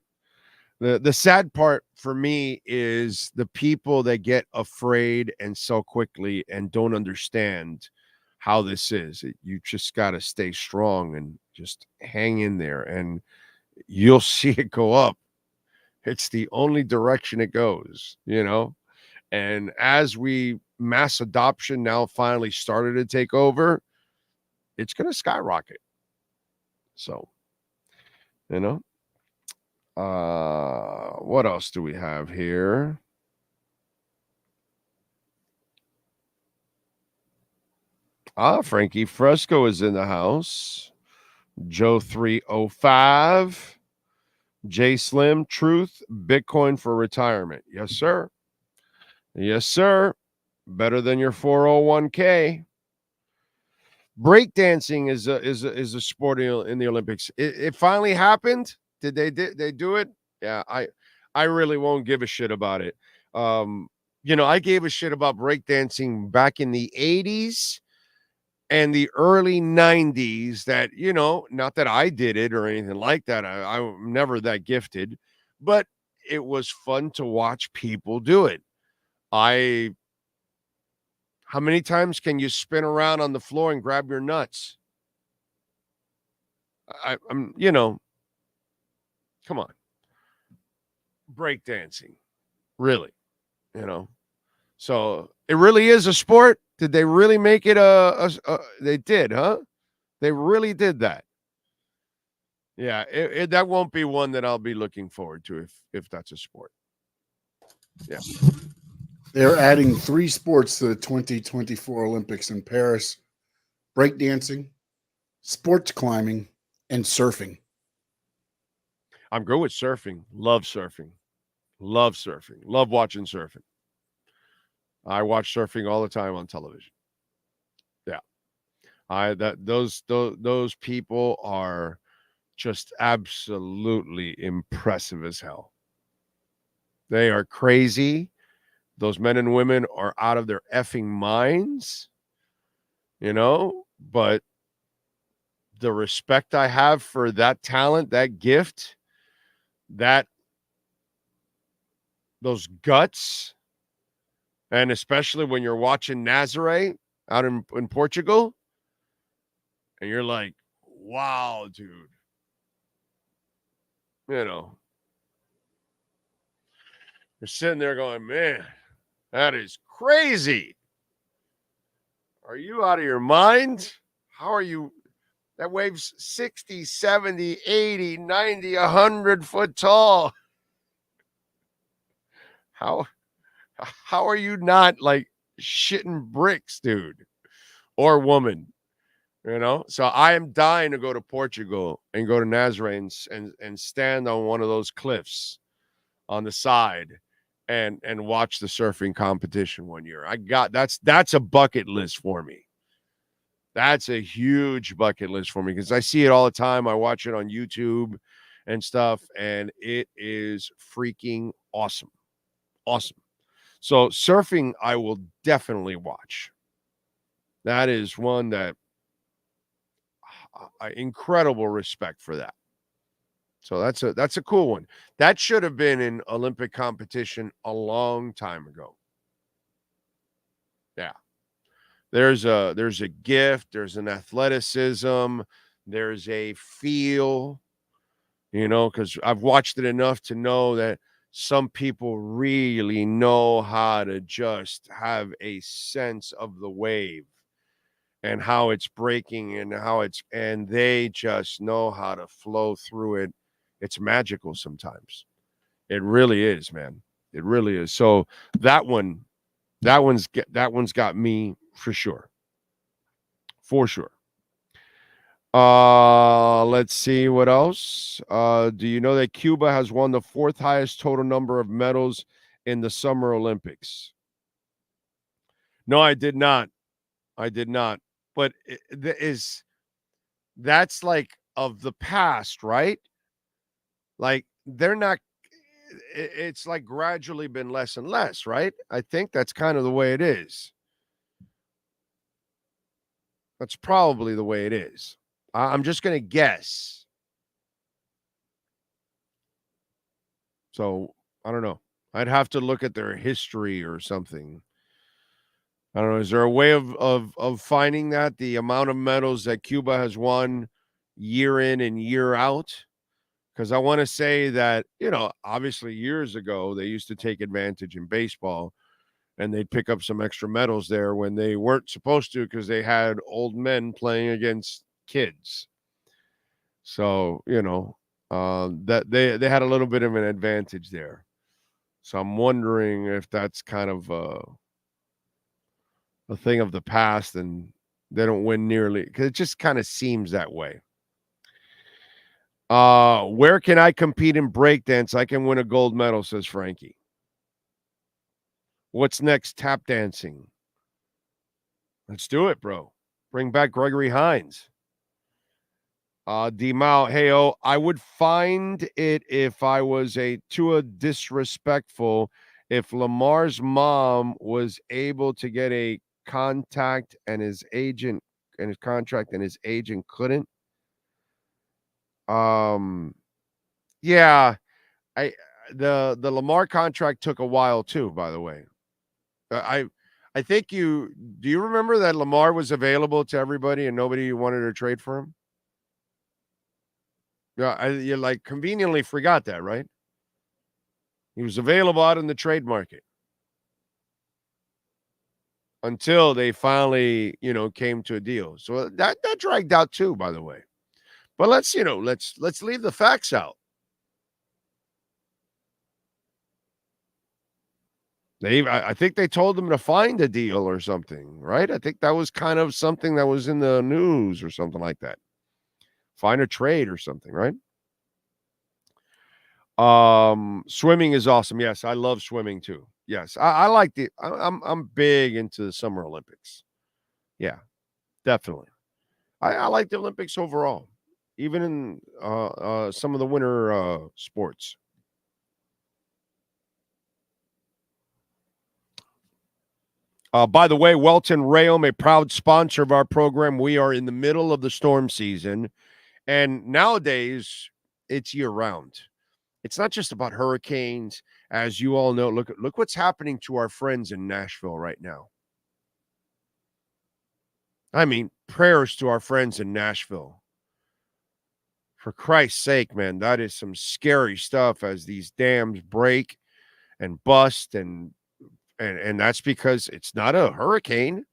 The sad part for me is the people that get afraid and sell quickly and don't understand how this is. You just got to stay strong and just hang in there, and you'll see it go up. It's the only direction it goes, And as mass adoption now finally started to take over, it's going to skyrocket. So, what else do we have here? Frankie Fresco is in the house. Joe 305. J Slim, Truth, Bitcoin for retirement. Yes, sir. Yes, sir. better than your 401k. Breakdancing is a sport in the Olympics. It finally happened. Did they do it? Yeah, I really won't give a shit about it. I gave a shit about breakdancing back in the 80s and the early 90s. That, not that I did it or anything like that. I'm never that gifted, but it was fun to watch people do it. How many times can you spin around on the floor and grab your nuts? I'm, come on. Breakdancing, really, So it really is a sport. Did they really make it they did, huh? They really did that. Yeah, that won't be one that I'll be looking forward to if that's a sport. Yeah. They're adding 3 sports to the 2024 Olympics in Paris: breakdancing, sports climbing, and surfing. I'm good with surfing. Love surfing. Love surfing. Love watching surfing. I watch surfing all the time on television. Yeah. Those people are just absolutely impressive as hell. They are crazy. Those men and women are out of their effing minds, but the respect I have for that talent, that gift, those guts, and especially when you're watching Nazaré out in Portugal, and you're like, wow, dude. You're sitting there going, man, that is crazy. Are you out of your mind? How are you? That wave's 60, 70, 80, 90, 100 foot tall. How are you not like shitting bricks, dude, or woman? So I am dying to go to Portugal and go to Nazaré and stand on one of those cliffs on the side and watch the surfing competition one year. That's a bucket list for me. That's a huge bucket list for me because I see it all the time. I watch it on YouTube and stuff, and it is freaking awesome. Awesome. So surfing, I will definitely watch. That is one that incredible respect for that. So that's a cool one. That should have been in Olympic competition a long time ago. Yeah. There's a gift, there's an athleticism, there's a feel, because I've watched it enough to know that some people really know how to just have a sense of the wave and how it's breaking and they just know how to flow through it. It's magical sometimes. It really is, man. It really is. So that one's got me for sure. For sure. Let's see what else. Do you know that Cuba has won the 4th highest total number of medals in the Summer Olympics? No, I did not. But that's like of the past, right? Like they're not. It's like gradually been less and less, right? I think that's kind of the way it is. That's probably the way it is. I'm just going to guess. So I don't know. I'd have to look at their history or something. I don't know. Is there a way of finding that, the amount of medals that Cuba has won year in and year out? Because I want to say that, obviously years ago, they used to take advantage in baseball and they'd pick up some extra medals there when they weren't supposed to because they had old men playing against kids. So, that they had a little bit of an advantage there. So I'm wondering if that's kind of a thing of the past and they don't win nearly, because it just kind of seems that way. Where can I compete in breakdance? I can win a gold medal, says Frankie. What's next? Tap dancing. Let's do it, bro. Bring back Gregory Hines. D-Mao, hey, I would find it if I was too disrespectful if Lamar's mom was able to get a contact and his agent and his contract and his agent couldn't. Yeah, the Lamar contract took a while too, by the way. I think do you remember that Lamar was available to everybody and nobody wanted to trade for him? Yeah, you like conveniently forgot that, right? He was available out in the trade market until they finally, came to a deal. So that dragged out too, by the way. But let's leave the facts out. I think they told them to find a deal or something, right? I think that was kind of something that was in the news or something like that. Find a trade or something, right? Swimming is awesome. Yes, I love swimming too. Yes, I like I'm big into the Summer Olympics. Yeah, definitely. I like the Olympics overall, even in some of the winter sports. By the way, Welton Rayom, a proud sponsor of our program. We are in the middle of the storm season, and nowadays it's year round. It's not just about hurricanes, as you all know. Look what's happening to our friends in Nashville right now. I mean, prayers to our friends in Nashville. For Christ's sake, man, that is some scary stuff as these dams break and bust, and that's because it's not a hurricane,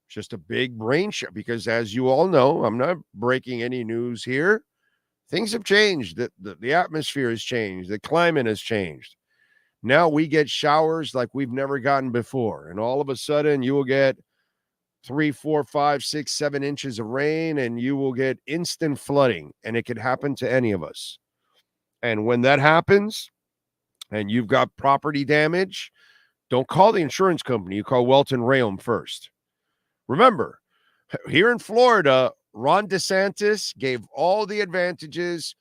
it's just a big rain shower. Because as you all know, I'm not breaking any news here. Things have changed. The atmosphere has changed. The climate has changed. Now we get showers like we've never gotten before. And all of a sudden you will get 3, 4, 5, 6, 7 inches of rain and you will get instant flooding. And it could happen to any of us. And when that happens and you've got property damage, don't call the insurance company. You call Welton Rayom first. Remember, here in Florida, Ron DeSantis gave all the advantages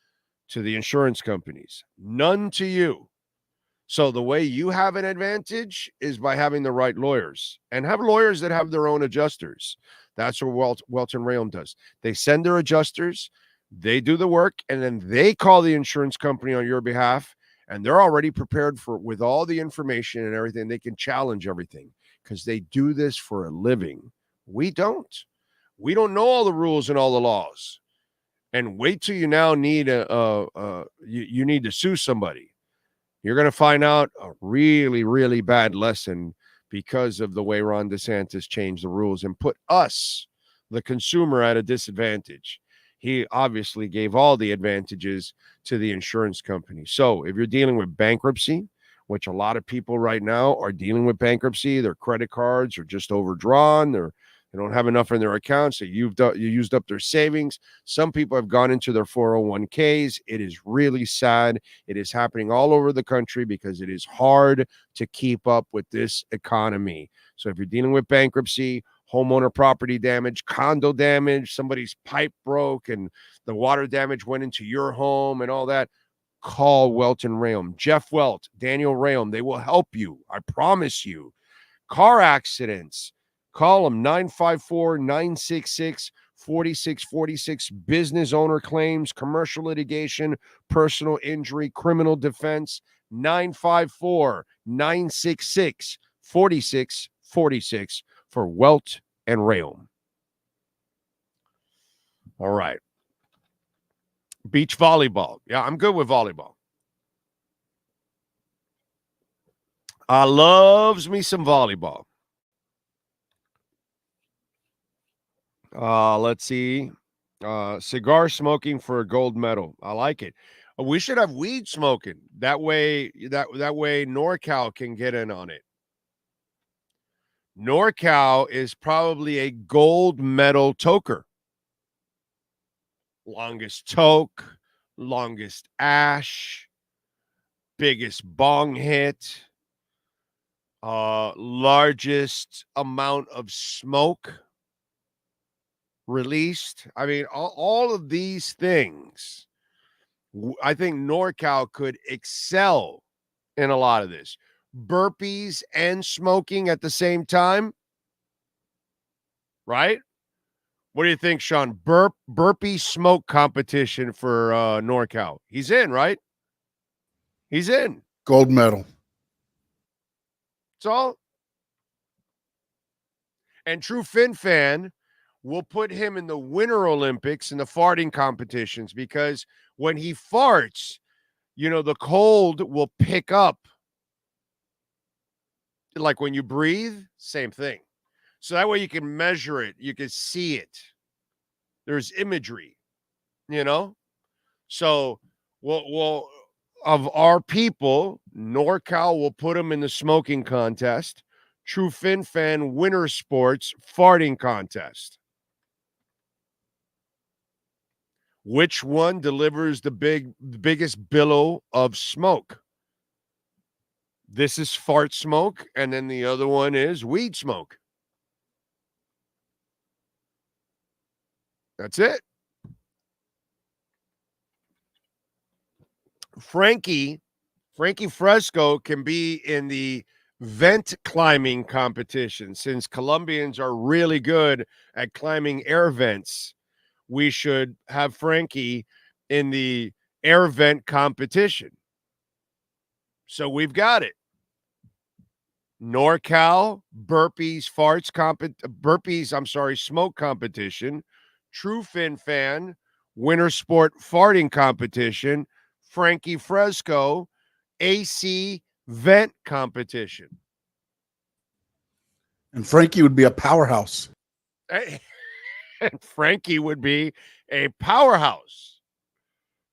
to the insurance companies, none to you. So the way you have an advantage is by having the right lawyers, and have lawyers that have their own adjusters. That's what Welton Rayom does. They send their adjusters, they do the work, and then they call the insurance company on your behalf, and they're already prepared with all the information and everything. They can challenge everything because they do this for a living. We don't. We don't know all the rules and all the laws. And wait till you now need you need to sue somebody. You're going to find out a really, really bad lesson because of the way Ron DeSantis changed the rules and put us, the consumer, at a disadvantage. He obviously gave all the advantages to the insurance company. So if you're dealing with bankruptcy, which a lot of people right now are dealing with bankruptcy, their credit cards are just overdrawn, they don't have enough in their accounts. So you used up their savings. Some people have gone into their 401ks. It is really sad. It is happening all over the country because it is hard to keep up with this economy. So if you're dealing with bankruptcy, homeowner property damage, condo damage, somebody's pipe broke and the water damage went into your home and all that, call Welton Rayom. Jeff Welt, Daniel Rayom. They will help you. I promise you. Car accidents. Call them 954-966-4646. Business owner claims, commercial litigation, personal injury, criminal defense. 954-966-4646 for Welt and Rayom. All right. Beach volleyball. Yeah, I'm good with volleyball. I loves me some volleyball. Let's see. Cigar smoking for a gold medal. I like it. We should have weed smoking. That way NorCal can get in on it. NorCal is probably a gold medal toker. Longest toke, longest ash, biggest bong hit. largest amount of smoke released. I mean, all of these things, I think NorCal could excel in a lot of this. Burpees and smoking at the same time, right? What do you think, Sean? Burpee smoke competition for NorCal. He's in, right? He's in. Gold medal. That's all. And True Fin Fan will put him in the Winter Olympics in the farting competitions because when he farts, the cold will pick up. Like when you breathe, same thing. So that way you can measure it. You can see it. There's imagery, So we'll of our people, NorCal will put them in the smoking contest. True Fin Fan Winter Sports farting contest. Which one delivers the biggest billow of smoke? This is fart smoke, and then the other one is weed smoke. That's it. Frankie Fresco can be in the vent climbing competition. Since Colombians are really good at climbing air vents, we should have Frankie in the air vent competition. So we've got it. NorCal, smoke competition. True Fin Fan, Winter Sport farting competition. Frankie Fresco, AC vent competition. And Frankie would be a powerhouse. And Frankie would be a powerhouse.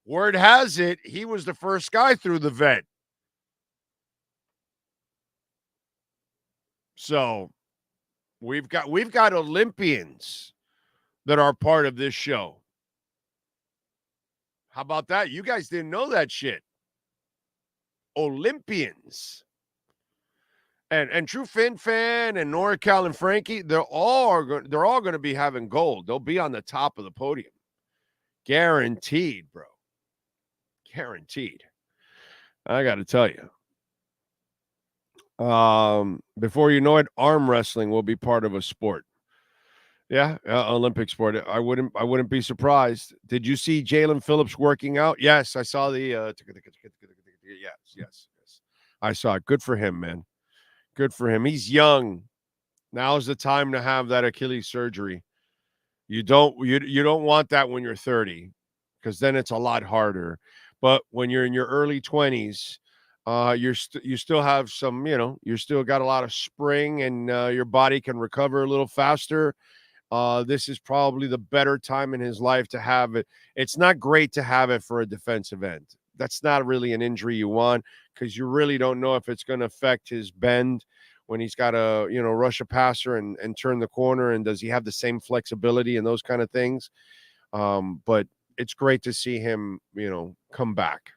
Word has it, he was the first guy through the vent. So we've got Olympians that are part of this show. How about that? You guys didn't know that shit. Olympians. And True Fin Fan and NorCal and Frankie, they're all going to be having gold. They'll be on the top of the podium. Guaranteed, bro. Guaranteed. I got to tell you. Before you know it, arm wrestling will be part of a sport. Yeah, Olympic sport. I wouldn't be surprised. Did you see Jalen Phillips working out? Yes, I saw the yes. I saw it. Good for him, man. Good for him. He's young. Now's the time to have that Achilles surgery. You don't want that when you're 30, because then it's a lot harder. But when you're in your early 20s, you still have some, you still got a lot of spring, and your body can recover a little faster. This is probably the better time in his life to have it. It's not great to have it for a defensive end. That's not really an injury you want, because you really don't know if it's going to affect his bend when he's got to, rush a passer and turn the corner, and does he have the same flexibility and those kind of things. But it's great to see him, come back.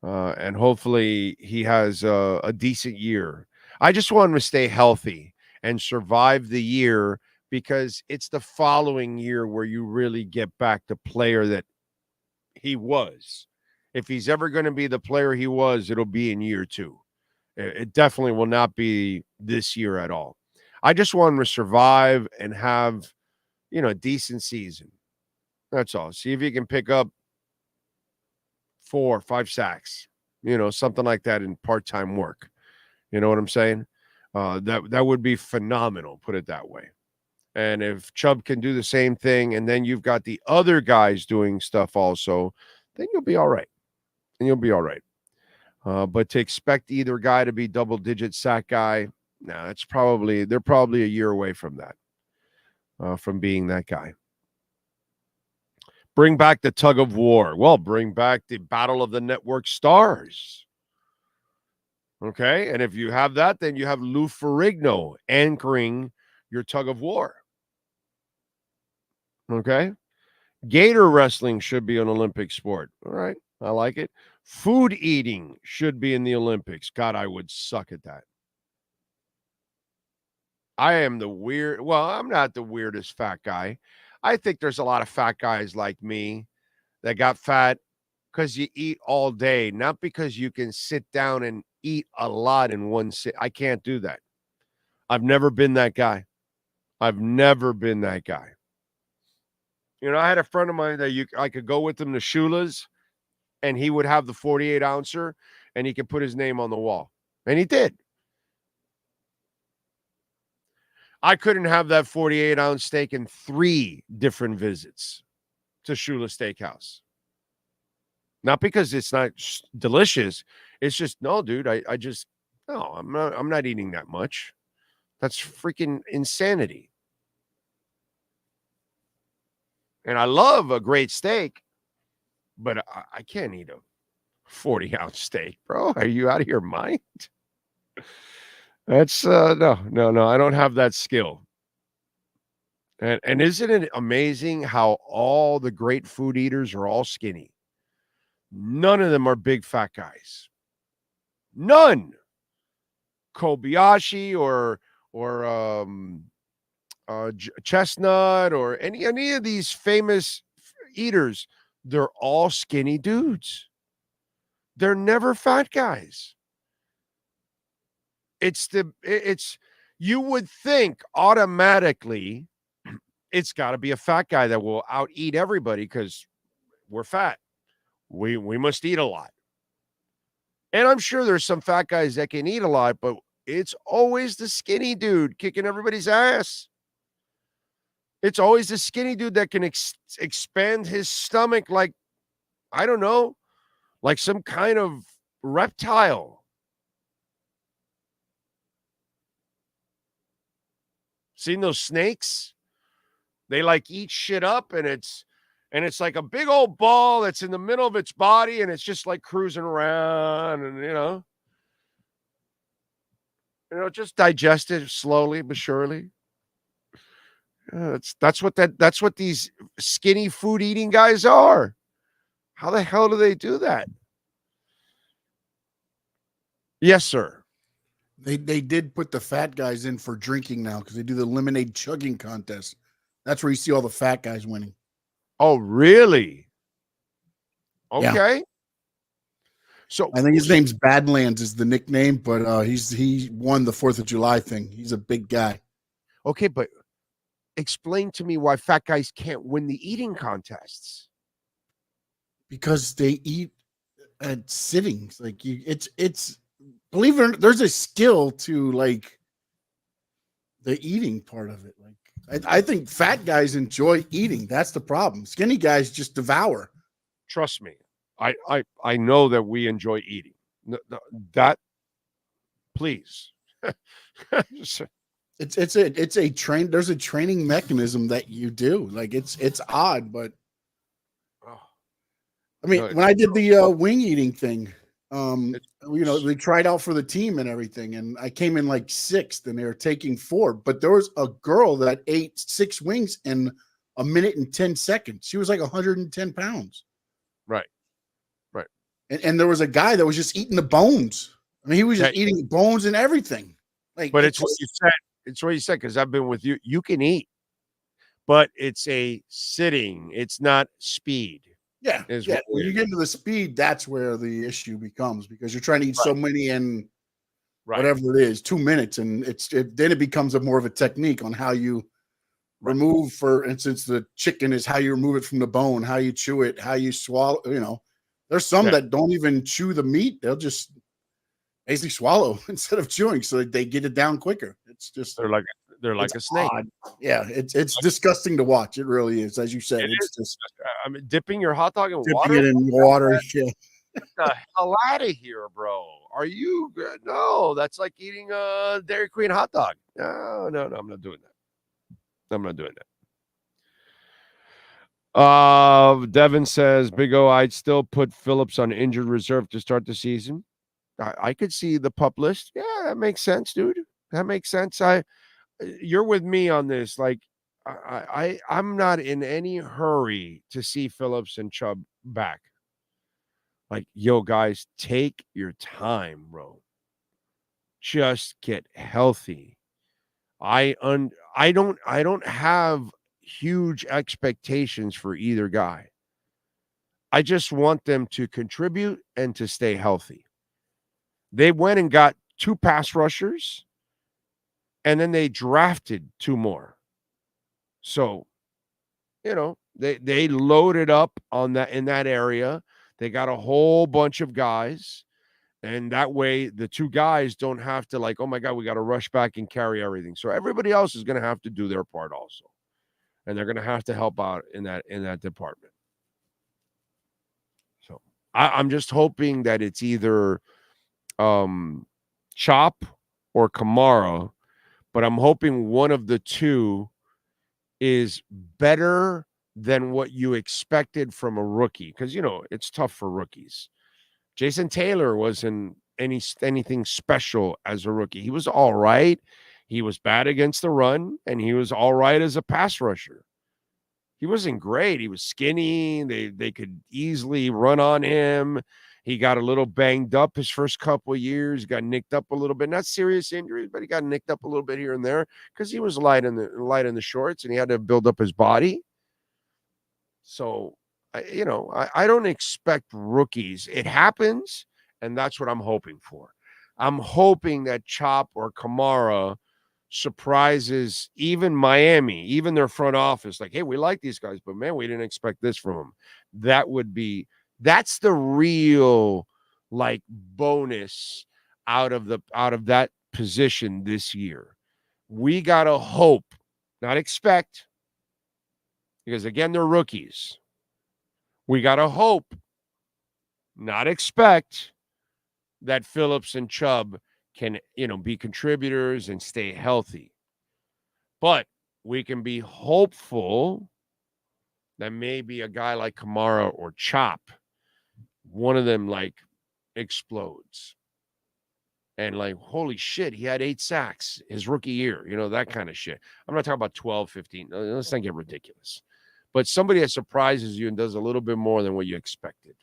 And hopefully he has a decent year. I just want him to stay healthy and survive the year, because it's the following year where you really get back the player that he was. If he's ever going to be the player he was, it'll be in year 2. It definitely will not be this year at all. I just want him to survive and have, a decent season. That's all. See if he can pick up 4 or 5 sacks, something like that in part-time work. You know what I'm saying? That would be phenomenal, put it that way. And if Chubb can do the same thing, and then you've got the other guys doing stuff also, then you'll be all right. But to expect either guy to be double-digit sack guy, they're probably a year away from that, from being that guy. Bring back the tug of war. Well, bring back the Battle of the Network Stars. Okay, and if you have that, then you have Lou Ferrigno anchoring your tug of war. Okay, Gator wrestling should be an Olympic sport. All right, I like it. Food eating should be in the Olympics. God, I would suck at that. I am the weird. Well, I'm not the weirdest fat guy. I think there's a lot of fat guys like me that got fat because you eat all day, not because you can sit down and eat a lot in one sit. I can't do that. I've never been that guy. I've never been that guy. You know, I had a friend of mine that I could go with him to Shula's, and he would have the 48 ouncer, and he could put his name on the wall, and he did. I couldn't have that 48-ounce steak in 3 different visits to Shula Steakhouse. Not because it's not delicious. It's just, no, dude, I just, no, I'm not eating that much. That's freaking insanity. And I love a great steak, but I can't eat a 40-ounce steak, bro. Are you out of your mind? That's no. I don't have that skill. And isn't it amazing how all the great food eaters are all skinny? None of them are big fat guys. None. Kobayashi or Chestnut or any of these famous eaters, they're all skinny dudes. They're never fat guys. You would think automatically it's got to be a fat guy that will out eat everybody because we're fat. We must eat a lot. And I'm sure there's some fat guys that can eat a lot, but it's always the skinny dude kicking everybody's ass. It's always the skinny dude that can expand his stomach like, I don't know, like some kind of reptile. Seen those snakes? They like eat shit up, and it's like a big old ball that's in the middle of its body, and it's just like cruising around, and just digest it slowly but surely. That's what these skinny food eating guys are. How the hell do they do that? Yes, sir. They did put the fat guys in for drinking now because they do the lemonade chugging contest. That's where you see all the fat guys winning. Oh, really? Okay. Yeah. So I think his name's Badlands is the nickname, but he won the 4th of July thing. He's a big guy. Okay, but explain to me why fat guys can't win the eating contests. Because they eat at sittings. Like it's believe it or not, there's a skill to like the eating part of it. Like I think fat guys enjoy eating. That's the problem. Skinny guys just devour. Trust me. I know that we enjoy eating. That please. It's a train. There's a training mechanism that you do. Like it's odd, but I mean, when I did the wing eating thing, they tried out for the team and everything, and I came in like 6th, and they were taking 4. But there was a girl that ate 6 wings in a minute and 10 seconds. She was like 110 pounds. Right. And there was a guy that was just eating the bones. I mean, he was just eating bones and everything. Like, but it's what you said. It's what you said, because I've been with you. You can eat, but it's a sitting. It's not speed. Yeah. When you get into the speed, that's where the issue becomes, because you're trying to eat so many in whatever it is, 2 minutes, and then it becomes more of a technique on how you remove. For instance, the chicken is how you remove it from the bone, how you chew it, how you swallow. There's some that don't even chew the meat; they'll just basically swallow instead of chewing, so that they get it down quicker. It's just they're like a snake. Odd. Yeah, it's disgusting to watch. It really is, as you said. It's just I mean, dipping your hot dog in dipping water. it in water. Yeah. Get the hell out of here, bro. Are you good? No, that's like eating a Dairy Queen hot dog. No, I'm not doing that. I'm not doing that. Devin says, Big O, I'd still put Phillips on injured reserve to start the season. I could see the pup list. Yeah, that makes sense, dude. That makes sense. You're with me on this. Like, I'm not in any hurry to see Phillips and Chubb back. Like, yo, guys, take your time, bro. Just get healthy. I don't have huge expectations for either guy. I just want them to contribute and to stay healthy. They went and got 2 pass rushers, and then they drafted 2 more. So, they loaded up on that in that area. They got a whole bunch of guys, and that way the 2 guys don't have to like, oh my God, we got to rush back and carry everything. So everybody else is going to have to do their part also, and they're going to have to help out in that department. So I'm just hoping that it's either Chop or Kamara, but I'm hoping one of the 2 is better than what you expected from a rookie, because it's tough for rookies. Jason Taylor wasn't anything special as a rookie. He was all right. He was bad against the run, and he was all right as a pass rusher. He wasn't great. He was skinny. They could easily run on him. He got a little banged up his first couple of years, got nicked up a little bit. Not serious injuries, but he got nicked up a little bit here and there because he was light in the shorts, and he had to build up his body. So, I don't expect rookies. It happens, and that's what I'm hoping for. I'm hoping that Chop or Kamara surprises even Miami, even their front office. Like, hey, we like these guys, but man, we didn't expect this from them. That's the real like bonus out of that position this year. We gotta hope, not expect, because again, they're rookies. We gotta hope, not expect, that Phillips and Chubb can, be contributors and stay healthy. But we can be hopeful that maybe a guy like Kamara or Chop, one of them like explodes. And like, holy shit, he had 8 sacks his rookie year, that kind of shit. I'm not talking about 12, 15. Let's not get ridiculous. But somebody that surprises you and does a little bit more than what you expected.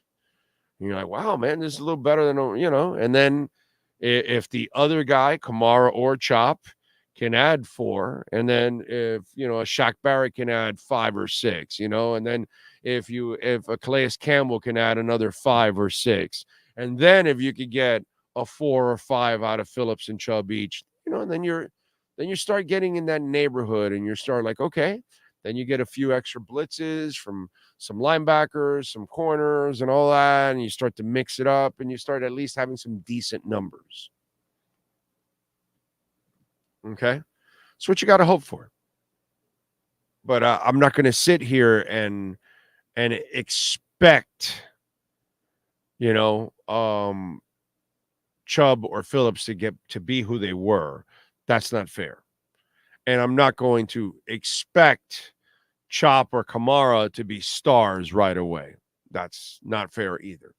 And you're like, wow, man, this is a little better than, And then if the other guy, Kamara or Chop, can add 4, and then if, a Shaq Barrett can add 5 or 6, and then if a Calais Campbell can add another 5 or 6, and then if you could get a 4 or 5 out of Phillips and Chubb each, and then you start getting in that neighborhood, and you start like, okay, then you get a few extra blitzes from some linebackers, some corners, and all that, and you start to mix it up, and you start at least having some decent numbers. Okay? That's what you got to hope for. But I'm not going to sit here and expect, Chubb or Phillips to be who they were. That's not fair. And I'm not going to expect Chop or Kamara to be stars right away. That's not fair either.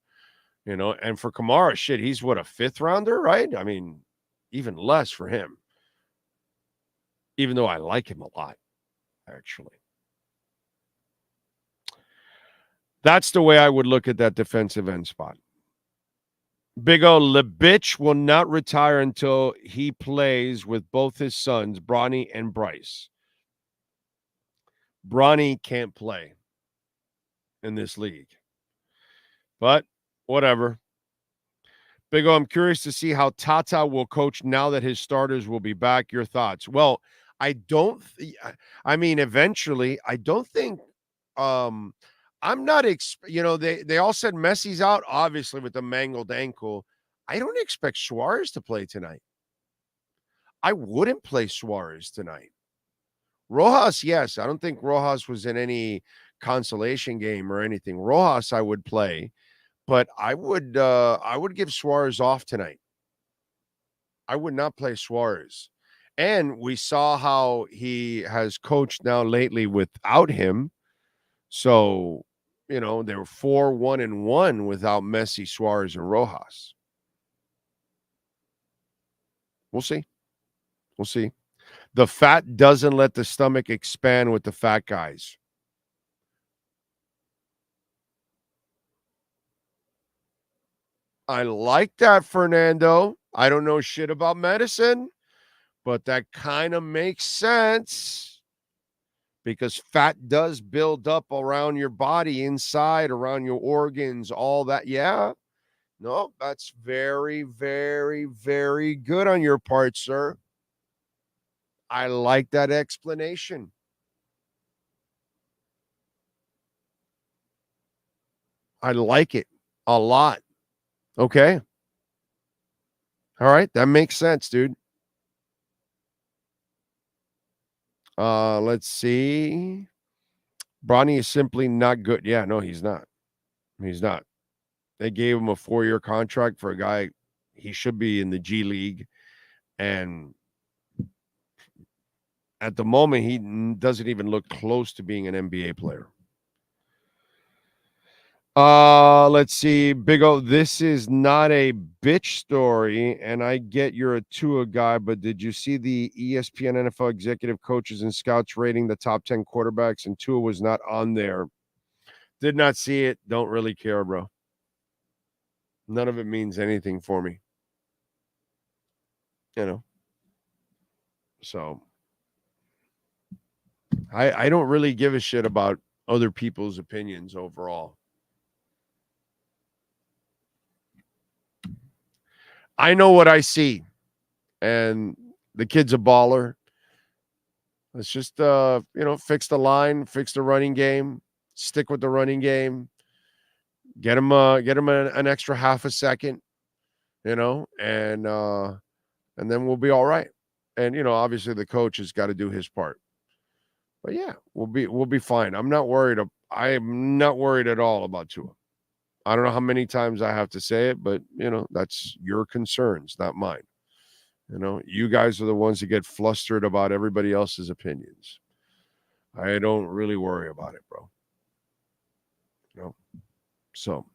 And for Kamara, shit, he's what, a 5th rounder, right? I mean, even less for him. Even though I like him a lot, actually. That's the way I would look at that defensive end spot. Big O, Lebitch will not retire until he plays with both his sons, Bronny and Bryce. Bronny can't play in this league. But whatever. Big O, I'm curious to see how Tata will coach now that his starters will be back. Your thoughts? Well, eventually, I don't think I'm not, they all said Messi's out, obviously, with the mangled ankle. I don't expect Suarez to play tonight. I wouldn't play Suarez tonight. Rojas, yes. I don't think Rojas was in any consolation game or anything. Rojas, I would play, but I would give Suarez off tonight. I would not play Suarez. And we saw how he has coached now lately without him. So, they were 4-1-1 without Messi, Suarez, and Rojas. We'll see. We'll see. The fat doesn't let the stomach expand with the fat guys. I like that, Fernando. I don't know shit about medicine, But that kind of makes sense because fat does build up around your body, inside, around your organs, all that. Yeah. No, that's very, very, very good on your part, sir. I like that explanation. I like it a lot. Okay. All right. That makes sense, dude. Let's see. Bronny is simply not good. Yeah, no, he's not. He's not. They gave him a 4-year contract for a guy. He should be in the G League. And at the moment, he doesn't even look close to being an NBA player. Let's see. Big O, this is not a bitch story, and I get you're a Tua guy, but did you see the ESPN NFL executive coaches and scouts rating the top 10 quarterbacks, and Tua was not on there? Did not see it. Don't really care, bro. None of it means anything for me. You know. So I don't really give a shit about other people's opinions overall. I know what I see, and the kid's a baller. Let's just, fix the line, fix the running game, stick with the running game, get him an extra half a second, and then we'll be all right. And obviously the coach has got to do his part. But yeah, we'll be fine. I'm not worried. I am not worried at all about Tua. I don't know how many times I have to say it, but that's your concerns, not mine. You guys are the ones that get flustered about everybody else's opinions. I don't really worry about it, bro. So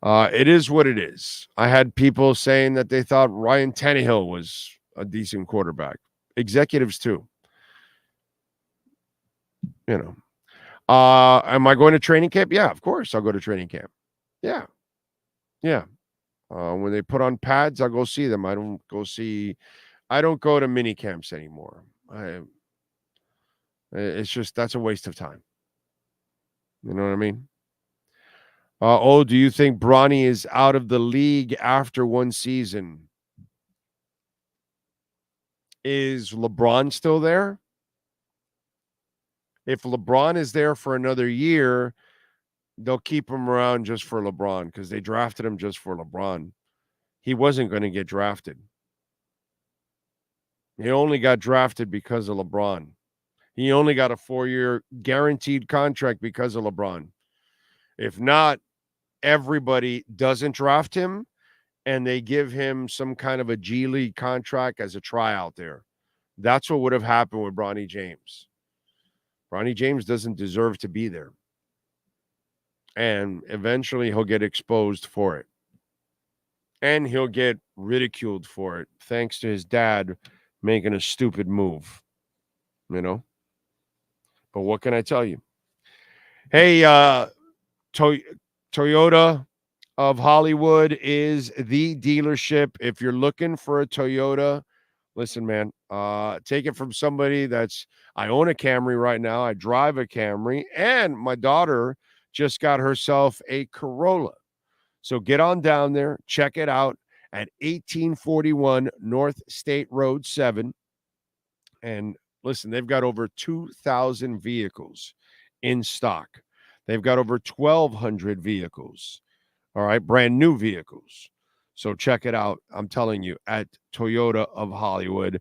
it is what it is. I had people saying that they thought Ryan Tannehill was a decent quarterback. Executives too. Am I going to training camp? Yeah, of course I'll go to training camp. Yeah. When they put on pads, I'll go see them. I don't go to mini camps anymore. It's just, that's a waste of time. You know what I mean? Do you think Bronny is out of the league after one season? Is LeBron still there? If LeBron is there for another year, they'll keep him around just for LeBron because they drafted him just for LeBron. He wasn't going to get drafted. He only got drafted because of LeBron. He only got a 4-year guaranteed contract because of LeBron. If not, everybody doesn't draft him and they give him some kind of a G League contract as a tryout there. That's what would have happened with Bronny James. Bronny James doesn't deserve to be there. And eventually he'll get exposed for it. And he'll get ridiculed for it, thanks to his dad making a stupid move. But what can I tell you? Hey, Toyota of Hollywood is the dealership. If you're looking for a Toyota, listen, man, take it from somebody I own a Camry right now. I drive a Camry, and my daughter just got herself a Corolla. So get on down there, check it out at 1841 North State Road 7. And listen, they've got over 2,000 vehicles in stock. They've got over 1,200 vehicles, all right, brand new vehicles. So check it out, I'm telling you, at Toyota of Hollywood.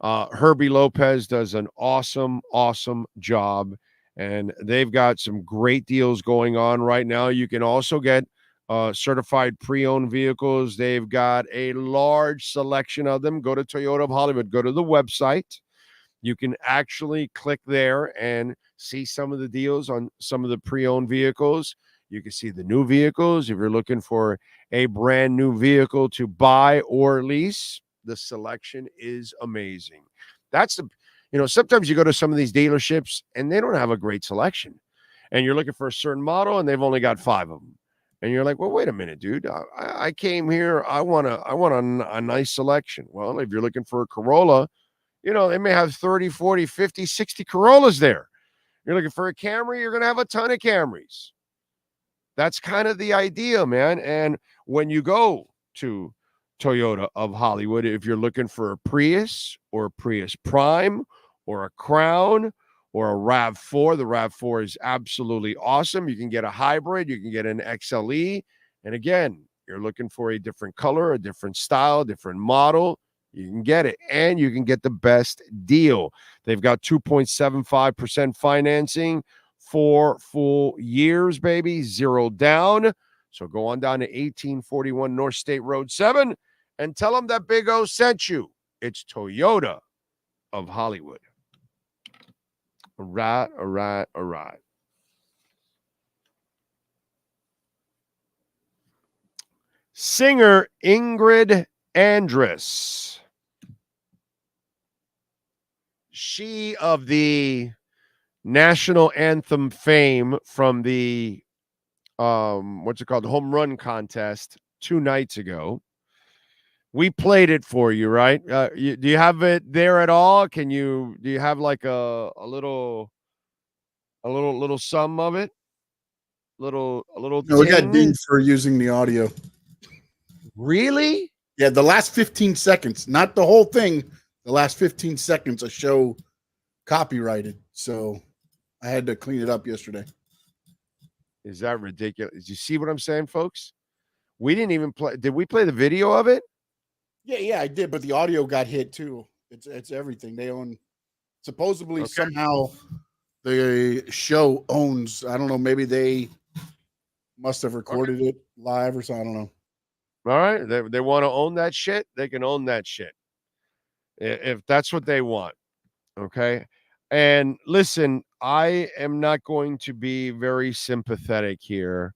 Herbie Lopez does an awesome, awesome job, and they've got some great deals going on right now. You can also get certified pre-owned vehicles. They've got a large selection of them. Go to Toyota of Hollywood. Go to the website. You can actually click there and see some of the deals on some of the pre-owned vehicles. You can see the new vehicles. If you're looking for a brand new vehicle to buy or lease, the selection is amazing. That's sometimes you go to some of these dealerships and they don't have a great selection. And you're looking for a certain model and they've only got 5 of them. And you're like, well, wait a minute, dude. I came here. I want a nice selection. Well, if you're looking for a Corolla, They may have 30, 40, 50, 60 Corollas there. You're looking for a Camry, you're going to have a ton of Camrys. That's kind of the idea, man. And when you go to Toyota of Hollywood, if you're looking for a Prius or a Prius Prime or a Crown or a RAV4, the RAV4 is absolutely awesome. You can get a hybrid, you can get an XLE. And again, you're looking for a different color, a different style, different model, you can get it. And you can get the best deal. They've got 2.75% financing, 4 full years, baby, 0 down. So go on down to 1841 North State Road 7 and tell them that Big O sent you. It's Toyota of Hollywood. All right. Singer Ingrid Andress. She of the national anthem fame from the what's it called, the home run contest 2 nights ago. We played it for you, right? Do you have it there at all? Do you have like a little sum of it? A little No, we got dinged for using the audio. Really? Yeah, the last 15 seconds, not the whole thing. The last 15 seconds, a show copyrighted. So I had to clean it up yesterday. Is that ridiculous? You see what I'm saying, folks? We didn't even play. Did we play the video of it? Yeah, I did, but the audio got hit too. It's everything. They own, supposedly somehow the show owns, I don't know, maybe they must have recorded it live or something. I don't know. All right. They want to own that shit. They can own that shit. If that's what they want. Okay. And listen, I am not going to be very sympathetic here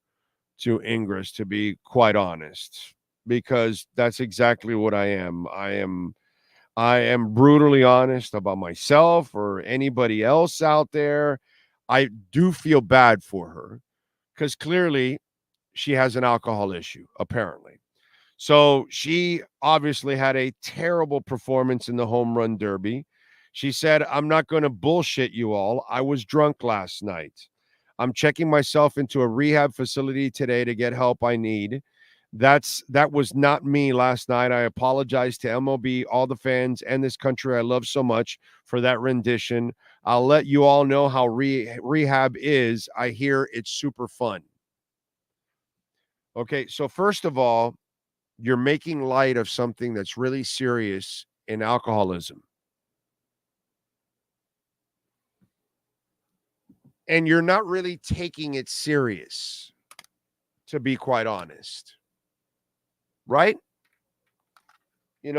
to Ingrid, to be quite honest, because that's exactly what I am. I am brutally honest about myself or anybody else out there. I do feel bad for her because clearly she has an alcohol issue, apparently. So she obviously had a terrible performance in the home run derby. She said, "I'm not going to bullshit you all. I was drunk last night. I'm checking myself into a rehab facility today to get help I need. That was not me last night. I apologize to MLB, all the fans, and this country I love so much for that rendition. I'll let you all know how rehab is. I hear it's super fun." Okay, so first of all, you're making light of something that's really serious in alcoholism. And you're not really taking it serious, to be quite honest. Right? I'm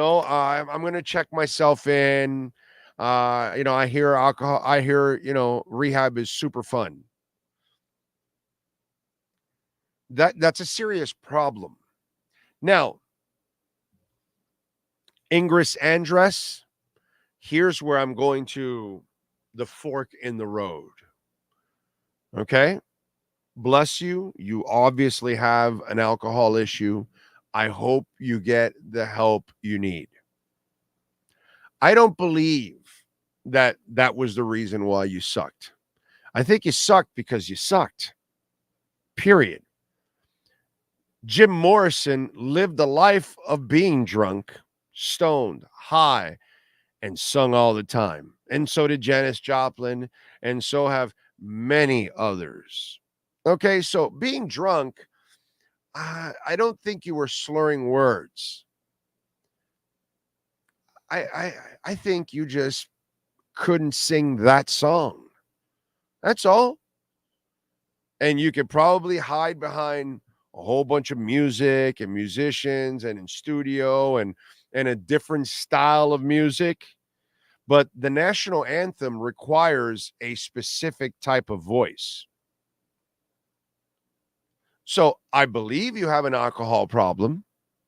going to check myself in. I hear alcohol. I hear, rehab is super fun. That's a serious problem. Now, Ingrid Andress, here's where I'm going to the fork in the road. Okay? Bless you. You obviously have an alcohol issue. I hope you get the help you need. I don't believe that was the reason why you sucked. I think you sucked because you sucked. Period. Jim Morrison lived a life of being drunk, stoned, high, and sung all the time. And so did Janis Joplin, and so have many others. Okay, so being drunk, I don't think you were slurring words. I think you just couldn't sing that song. That's all. And you could probably hide behind a whole bunch of music and musicians and in studio and a different style of music. But the national anthem requires a specific type of voice. So I believe you have an alcohol problem,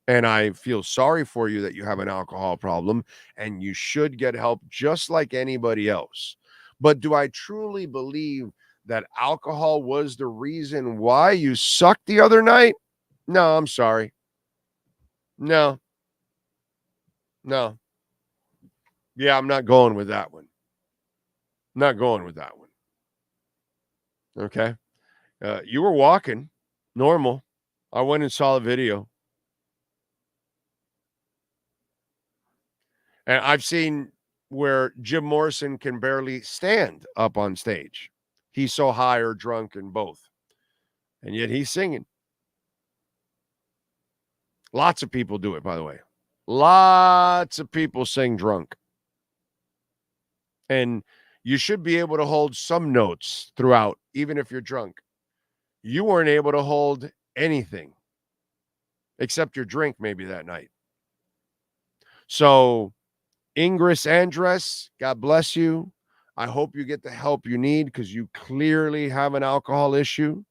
and I feel sorry for you that you have an alcohol problem, and you should get help just like anybody else. But do I truly believe that alcohol was the reason why you sucked the other night? No, I'm sorry. No. Yeah, I'm not going with that one. Not going with that one. Okay. You were walking normal. I went and saw the video. And I've seen where Jim Morrison can barely stand up on stage. He's so high or drunk in both. And yet he's singing. Lots of people do it, by the way. Lots of people sing drunk. And you should be able to hold some notes throughout, even if you're drunk. You weren't able to hold anything except your drink maybe that night. So, Ingris Andress, God bless you. I hope you get the help you need because you clearly have an alcohol issue.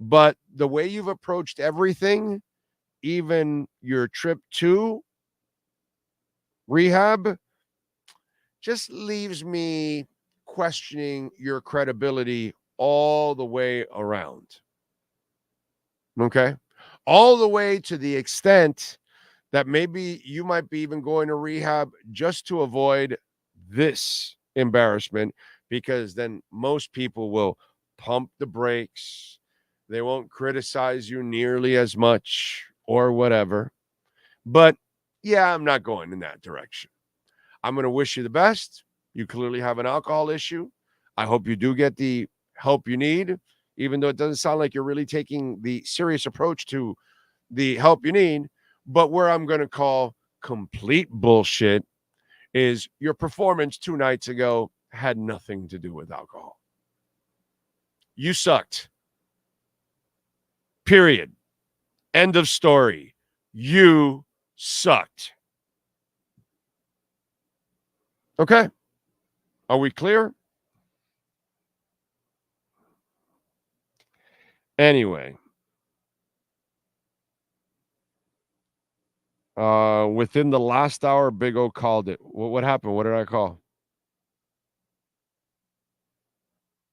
But the way you've approached everything, even your trip to rehab, just leaves me questioning your credibility all the way around. Okay? All the way to the extent that maybe you might be even going to rehab just to avoid this embarrassment, because then most people will pump the brakes. They won't criticize you nearly as much or whatever. But yeah, I'm not going in that direction. I'm going to wish you the best. You clearly have an alcohol issue. I hope you do get the help you need, even though it doesn't sound like you're really taking the serious approach to the help you need. But where I'm going to call complete bullshit is your performance 2 nights ago had nothing to do with alcohol. You sucked. Period. End of story. You sucked. Okay. Are we clear? Anyway. Within the last hour, Big O called it. What happened? What did I call?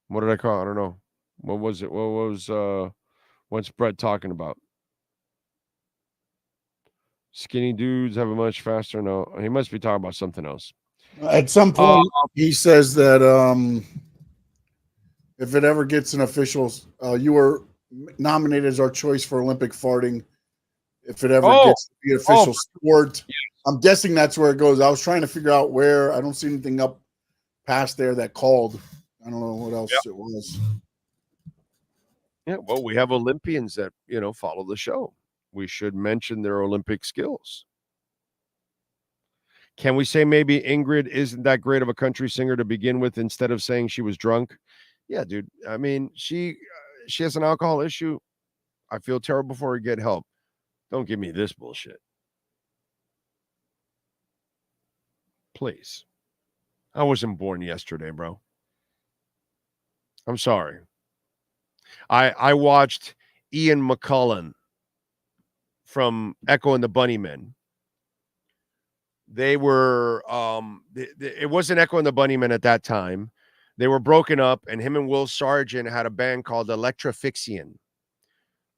What did I call? I don't know. What was it? What's Brett talking about? Skinny dudes have a much faster. No, he must be talking about something else. At some point, he says that if it ever gets an official, you were nominated as our choice for Olympic farting. If it ever gets to be an official sport, I'm guessing that's where it goes. I was trying to figure out where. I don't see anything up past there that called. I don't know what else it was. Yeah, well, we have Olympians that, follow the show. We should mention their Olympic skills. Can we say maybe Ingrid isn't that great of a country singer to begin with instead of saying she was drunk? Yeah, dude. I mean, she has an alcohol issue. I feel terrible for her. Get help. Don't give me this bullshit. Please. I wasn't born yesterday, bro. I'm sorry. I watched Ian McCullen from Echo and the Bunnymen. They were it wasn't Echo and the Bunnymen at that time. They were broken up, and him and Will Sargent had a band called Electrofixian.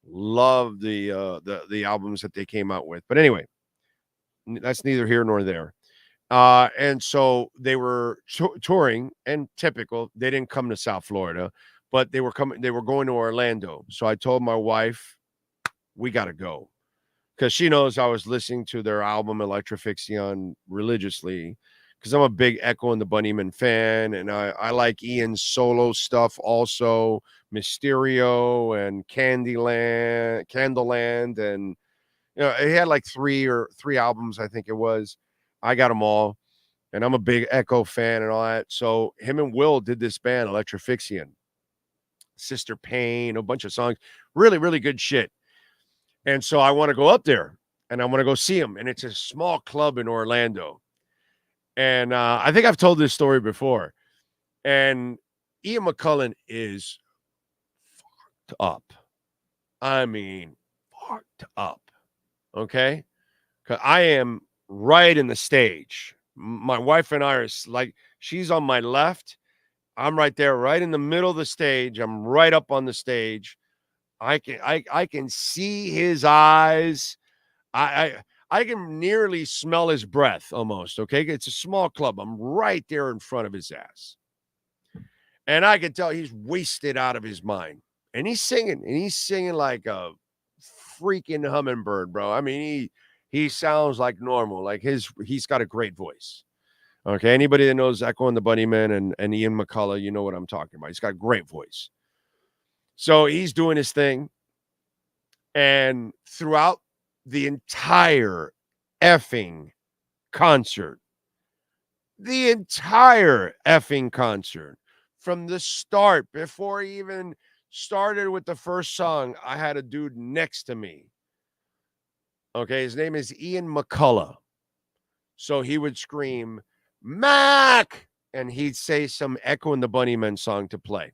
Love the albums that they came out with. But anyway, that's neither here nor there. And so they were touring, and typical, they didn't come to South Florida, but they were going to Orlando. So I told my wife, we got to go, because she knows I was listening to their album Electrofixion religiously, because I'm a big Echo and the Bunnymen fan, and I like Ian's solo stuff also, Mysterio and Candleland, and he had like three albums, I think it was. I got them all, and I'm a big Echo fan and all that. So him and Will did this band, Electrofixion, Sister Pain, a bunch of songs, really, really good shit. And so I want to go up there, and I want to go see him, and it's a small club in Orlando. And I think I've told this story before. And Ian McCullen is fucked up. I mean, fucked up. Okay? Because I am right in the stage. My wife and I are like, she's on my left. I'm right there, right in the middle of the stage. I'm right up on the stage. I can see his eyes. I I can nearly smell his breath almost, okay? It's a small club. I'm right there in front of his ass. And I can tell he's wasted out of his mind. And he's singing like a freaking hummingbird, bro. I mean, he sounds like normal. Like he's got a great voice. Okay, anybody that knows Echo and the Bunnymen and Ian McCullough, you know what I'm talking about. He's got a great voice. So he's doing his thing. And throughout the entire effing concert, from the start, before he even started with the first song, I had a dude next to me. Okay, his name is Ian McCullough. So he would scream, Mac! And he'd say some Echo and the Bunnymen song to play.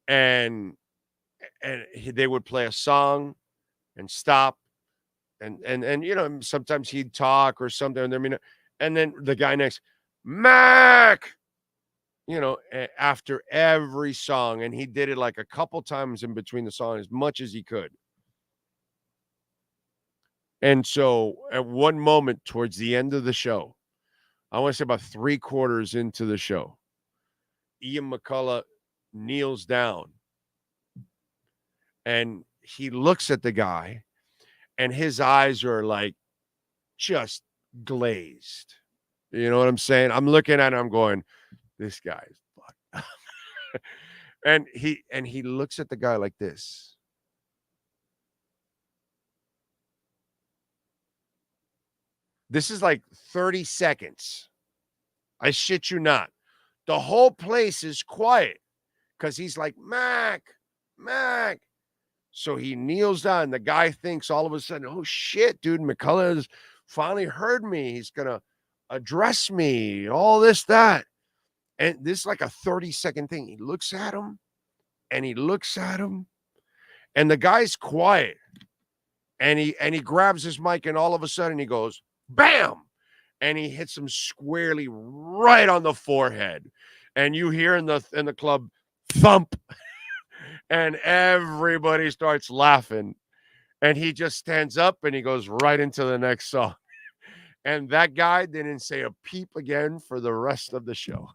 And they would play a song and stop. And you know, sometimes he'd talk or something. And then the guy next, Mac! You know, after every song. And he did it like a couple times in between the song, as much as he could. And so at one moment towards the end of the show, I want to say about 3/4 into the show, Ian McCullough kneels down and he looks at the guy and his eyes are like just glazed. You know what I'm saying? I'm looking at him, I'm going, this guy's fucked. and he looks at the guy like this. This is like 30 seconds. I shit you not. The whole place is quiet because he's like, Mac. So he kneels down. The guy thinks all of a sudden, oh shit, dude, McCullough has finally heard me. He's going to address me, all this, that. And this is like a 30-second thing. He looks at him and he looks at him and the guy's quiet. And he grabs his mic and all of a sudden he goes, bam! And he hits him squarely right on the forehead. And you hear in the club, thump. And everybody starts laughing. And he just stands up and he goes right into the next song. And that guy didn't say a peep again for the rest of the show.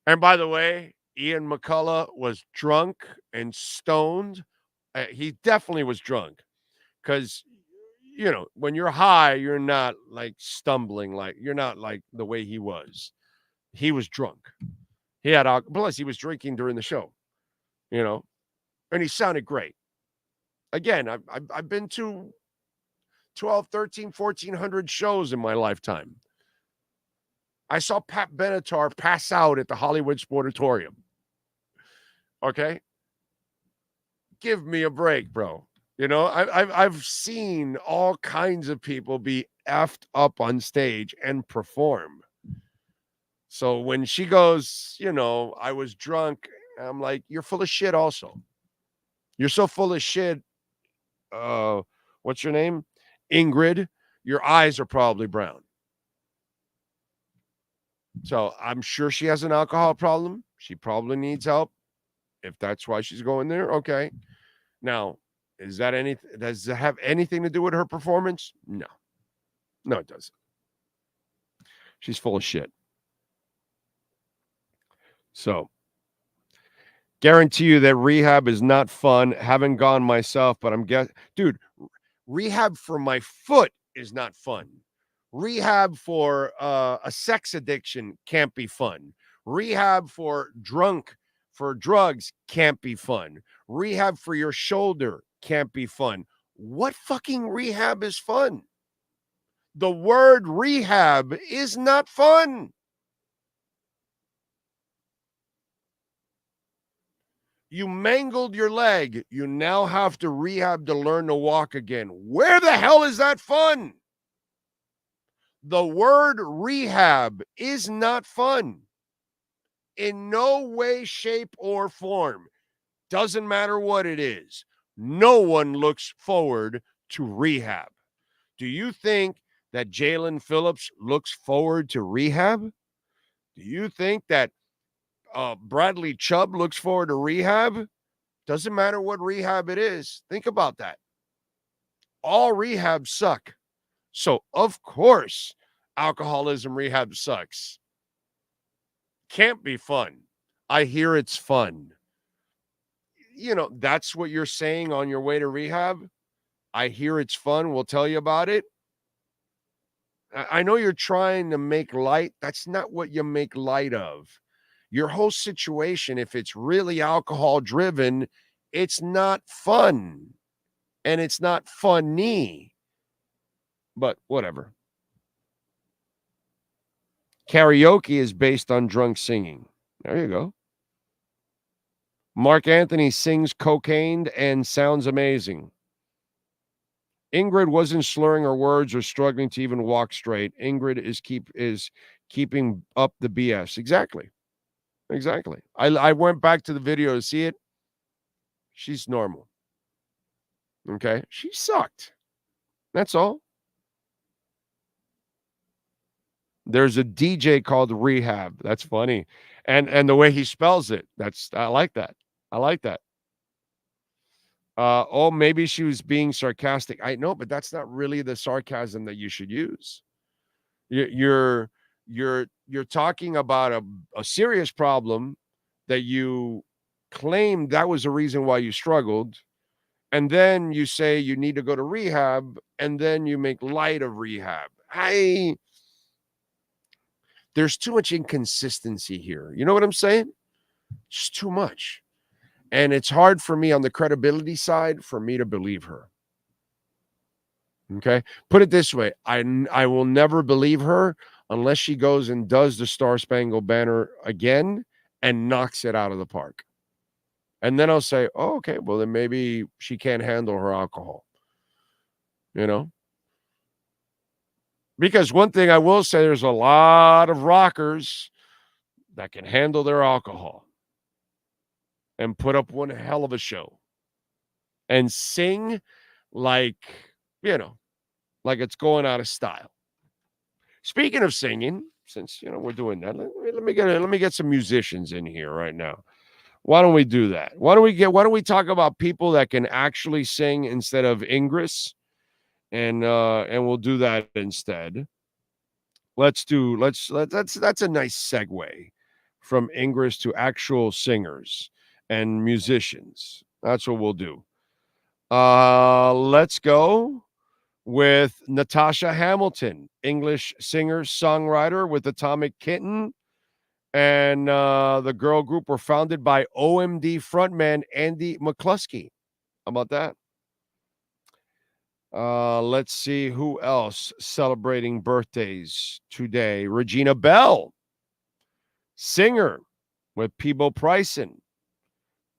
And by the way, Ian McCullough was drunk and stoned. He definitely was drunk. Because, you know, when you're high, you're not like stumbling, like you're not like the way he was. He was drunk. He had alcohol. Plus, he was drinking during the show, you know, and he sounded great. Again, I've been to 12, 13, 1,400 shows in my lifetime. I saw Pat Benatar pass out at the Hollywood Sportatorium. Okay? Give me a break, bro. You know, I've seen all kinds of people be effed up on stage and perform. So when she goes, you know, I was drunk, I'm like, you're full of shit also. You're so full of shit. What's your name? Ingrid. Your eyes are probably brown. So I'm sure she has an alcohol problem. She probably needs help. If that's why she's going there, okay. Now, does it have anything to do with her performance? No, it doesn't. She's full of shit. So, guarantee you that rehab is not fun. Haven't gone myself, but dude, rehab for my foot is not fun. Rehab for a sex addiction can't be fun. Rehab for drugs can't be fun. Rehab for your shoulder can't be fun. What fucking rehab is fun? The word rehab is not fun. You mangled your leg. You now have to rehab to learn to walk again. Where the hell is that fun? The word rehab is not fun. In no way, shape, or form. Doesn't matter what it is. No one looks forward to rehab. Do you think that Jalen Phillips looks forward to rehab? Do you think that Bradley Chubb looks forward to rehab? Doesn't matter what rehab it is. Think about that. All rehabs suck. So, of course, alcoholism rehab sucks. Can't be fun. I hear it's fun. You know, that's what you're saying on your way to rehab. I hear it's fun. We'll tell you about it. I know you're trying to make light. That's not what you make light of. Your whole situation, if it's really alcohol driven, it's not fun. And it's not funny. But whatever. Karaoke is based on drunk singing. There you go. Mark Anthony sings cocaine and sounds amazing. Ingrid wasn't slurring her words or struggling to even walk straight. Ingrid is keeping up the BS. Exactly. I went back to the video to see it. She's normal. Okay? She sucked. That's all. There's a DJ called Rehab. That's funny. And the way he spells it, I like that. Oh, maybe she was being sarcastic. I know, but that's not really the sarcasm that you should use. You're talking about a serious problem that you claim that was the reason why you struggled, and then you say you need to go to rehab, and then you make light of rehab. There's too much inconsistency here. You know what I'm saying? Just too much. And it's hard for me on the credibility side for me to believe her. Okay? Put it this way. I will never believe her unless she goes and does the Star Spangled Banner again and knocks it out of the park. And then I'll say, oh, okay, well, then maybe she can't handle her alcohol. You know? Because one thing I will say, there's a lot of rockers that can handle their alcohol and put up one hell of a show and sing like it's going out of style. Speaking of singing, since we're doing that, let me get some musicians in here right now. Why don't we do that? Why don't we talk about people that can actually sing instead of Ingress? And we'll do that instead. That's a nice segue from Ingress to actual singers and musicians. That's what we'll do. Let's go with Natasha Hamilton, English singer, songwriter with Atomic Kitten. And the girl group were founded by OMD frontman Andy McCluskey. How about that? Let's see who else celebrating birthdays today. Regina Bell, singer with Peabo Bryson,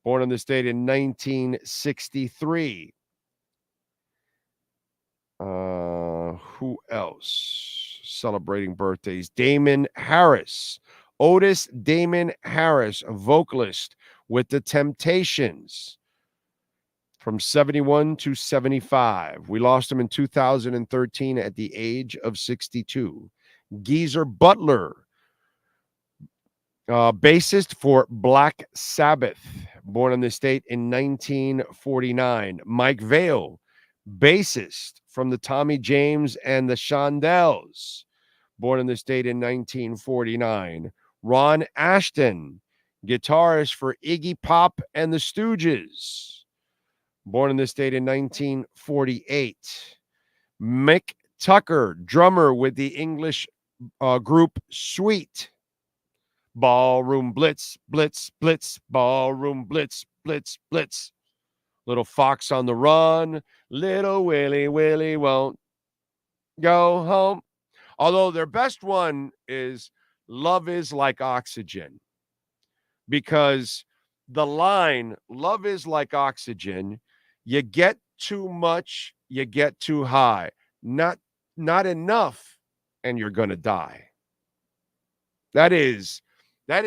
born in this date in 1963. Who else celebrating birthdays? Damon Harris, Otis Damon Harris, a vocalist with the Temptations. From 71 to 75. We lost him in 2013 at the age of 62. Geezer Butler, bassist for Black Sabbath, born in this state in 1949. Mike Vale, bassist from the Tommy James and the Shondells, born in this state in 1949. Ron Ashton, guitarist for Iggy Pop and the Stooges, born in this state in 1948. Mick Tucker, drummer with the English group Sweet. Ballroom Blitz, Blitz, Blitz, Ballroom Blitz, Blitz, Blitz. Little Fox on the Run, Little Willie, Willie won't go home. Although their best one is Love is Like Oxygen. Because the line, love is like oxygen, you get too much, you get too high. Not enough, and you're going to die. That is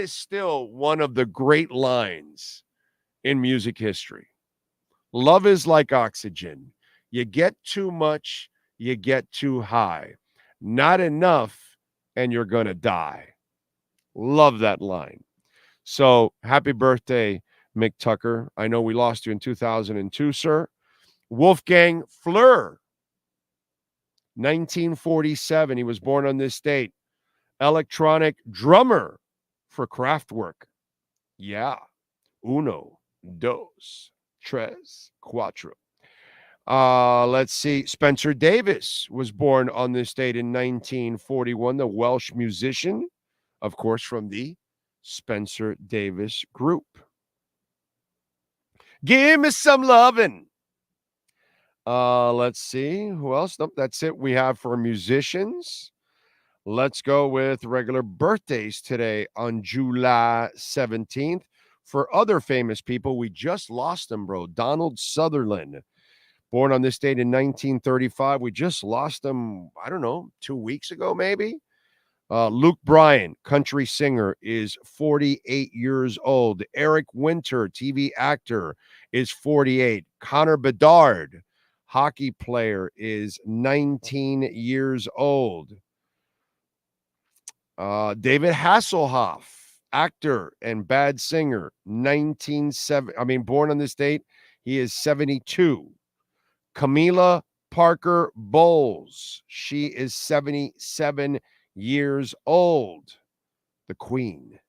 still one of the great lines in music history. Love is like oxygen. You get too much, you get too high. Not enough, and you're going to die. Love that line. So happy birthday, Mick Tucker. I know we lost you in 2002, sir. Wolfgang Fleur, 1947. He was born on this date. Electronic drummer for Kraftwerk. Yeah. Uno, dos, tres, cuatro. Let's see. Spencer Davis was born on this date in 1941, the Welsh musician, of course, from the Spencer Davis Group. Give me some lovin'. Let's see. Who else? Nope, that's it we have for musicians. Let's go with regular birthdays today on July 17th. For other famous people, we just lost them, bro. Donald Sutherland, born on this date in 1935. We just lost him, I don't know, 2 weeks ago, maybe. Luke Bryan, country singer, is 48 years old. Eric Winter, TV actor, is 48. Connor Bedard, hockey player, is 19 years old. David Hasselhoff, actor and bad singer, born on this date, he is 72. Camila Parker Bowles, she is 77 years old. The Queen.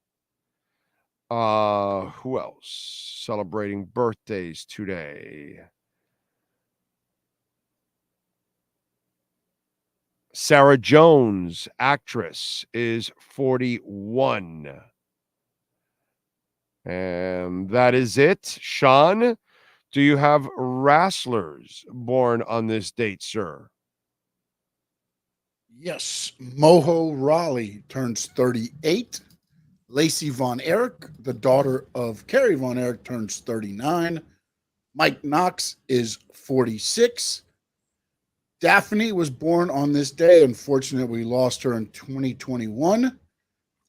Who else celebrating birthdays today? Sarah Jones, actress, is 41. And that is it. Sean, do you have wrestlers born on this date, sir? Yes. Moho Rawley turns 38. Lacey Von Erich, the daughter of Kerry Von Erich, turns 39. Mike Knox is 46. Daphne was born on this day. Unfortunately, we lost her in 2021.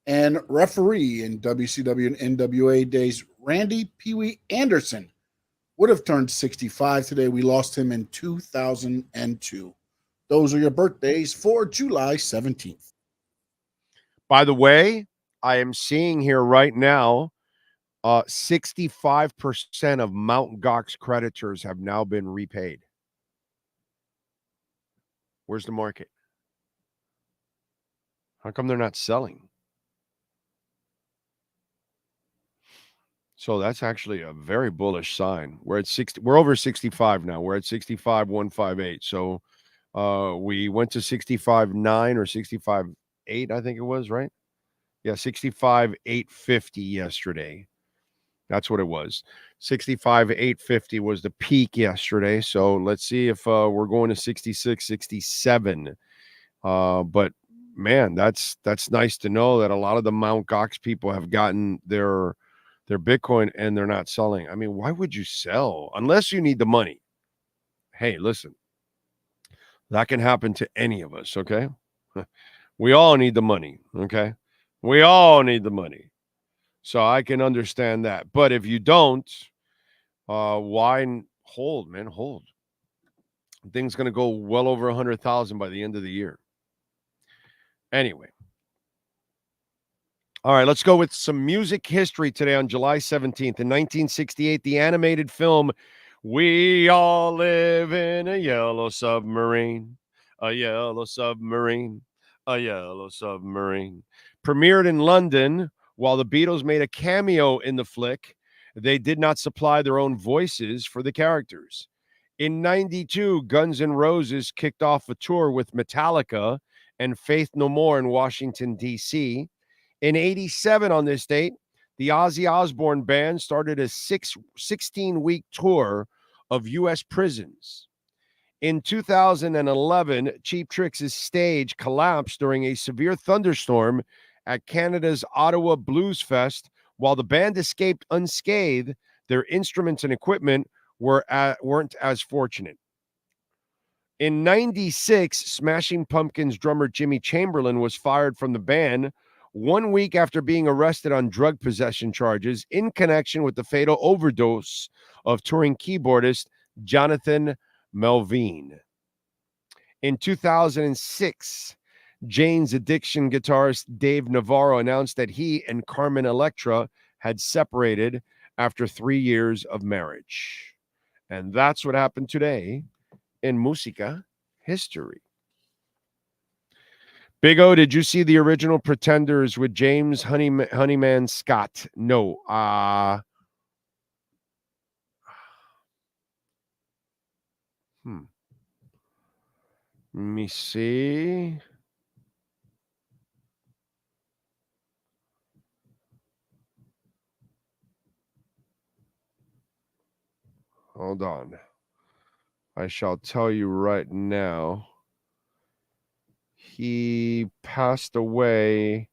And referee in WCW and NWA days, Randy Pee-wee Anderson, would have turned 65 today. We lost him in 2002. Those are your birthdays for July 17th. By the way, I am seeing here right now, 65% of Mt. Gox creditors have now been repaid. Where's the market? How come they're not selling? So that's actually a very bullish sign. We're at 60. We're over 65 now. We're at 65,158. So we went to 65.9 or 65.8, I think it was, right? Yeah, 65,850 yesterday. That's what it was. 65,850 was the peak yesterday. So let's see if we're going to 66, 67. But man, that's nice to know that a lot of the Mt. Gox people have gotten their Bitcoin and they're not selling. I mean, why would you sell unless you need the money? Hey, listen, that can happen to any of us. Okay. We all need the money. Okay. We all need the money. So I can understand that. But if you don't, why hold, man? Hold. Thing's going to go well over 100,000 by the end of the year. Anyway. All right, let's go with some music history today on July 17th. In 1968, the animated film We All Live in a Yellow Submarine, a yellow submarine, a yellow submarine, premiered in London. While the Beatles made a cameo in the flick, they did not supply their own voices for the characters. In 92, Guns N' Roses kicked off a tour with Metallica and Faith No More in Washington, D.C. In 87, on this date, the Ozzy Osbourne band started a 16-week tour of U.S. prisons. In 2011, Cheap Trick's stage collapsed during a severe thunderstorm at Canada's Ottawa Blues Fest. While the band escaped unscathed, their instruments and equipment weren't as fortunate. In 96, Smashing Pumpkins drummer Jimmy Chamberlain was fired from the band 1 week after being arrested on drug possession charges in connection with the fatal overdose of touring keyboardist Jonathan Melvin. In 2006, Jane's Addiction guitarist Dave Navarro announced that he and Carmen Electra had separated after 3 years of marriage. And that's what happened today in Musica history. Big O, did you see the original Pretenders with James Honeyman Scott? No. Let me see. Hold on. I shall tell you right now. He passed away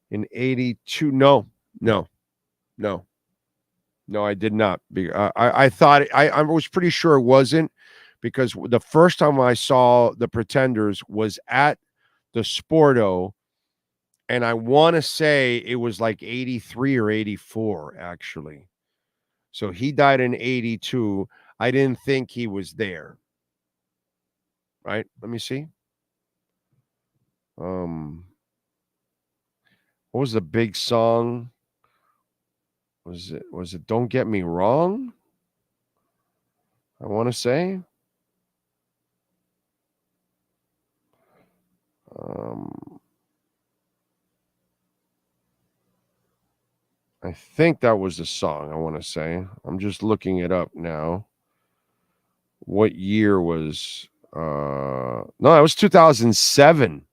in 82. No, I did not. I thought I was pretty sure it wasn't, because the first time I saw the Pretenders was at the Sporto, and I want to say it was like 83 or 84, actually. So he died in 82. I didn't think he was there. Right? Let me see. What was the big song? Was it Don't Get Me Wrong? I want to say. I think that was the song, I want to say. I'm just looking it up now. What year was no, it was 2007.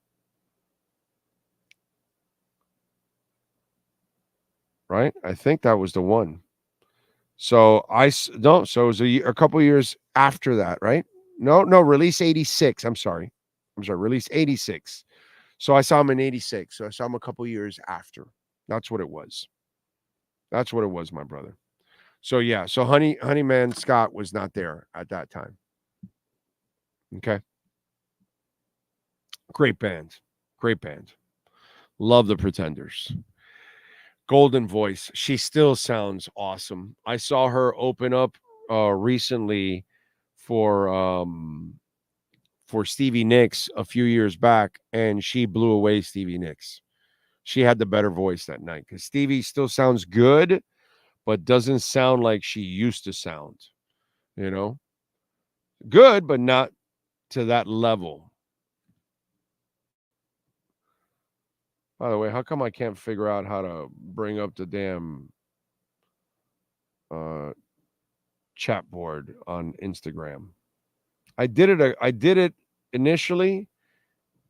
Right? I think that was the one. So so it was a couple years after that, right? No, release 86. I'm sorry, release 86. So I saw him in 86. So I saw him a couple years after. That's what it was. That's what it was, my brother. So yeah, so Honeyman Scott was not there at that time. Okay. Great band. Love the Pretenders. Golden voice. She still sounds awesome. I saw her open up recently for Stevie Nicks a few years back, and she blew away Stevie Nicks. She had the better voice that night, because Stevie still sounds good, but doesn't sound like she used to sound. You know? Good, but not to that level. By the way, how come I can't figure out how to bring up the damn chat board on Instagram? I did it initially,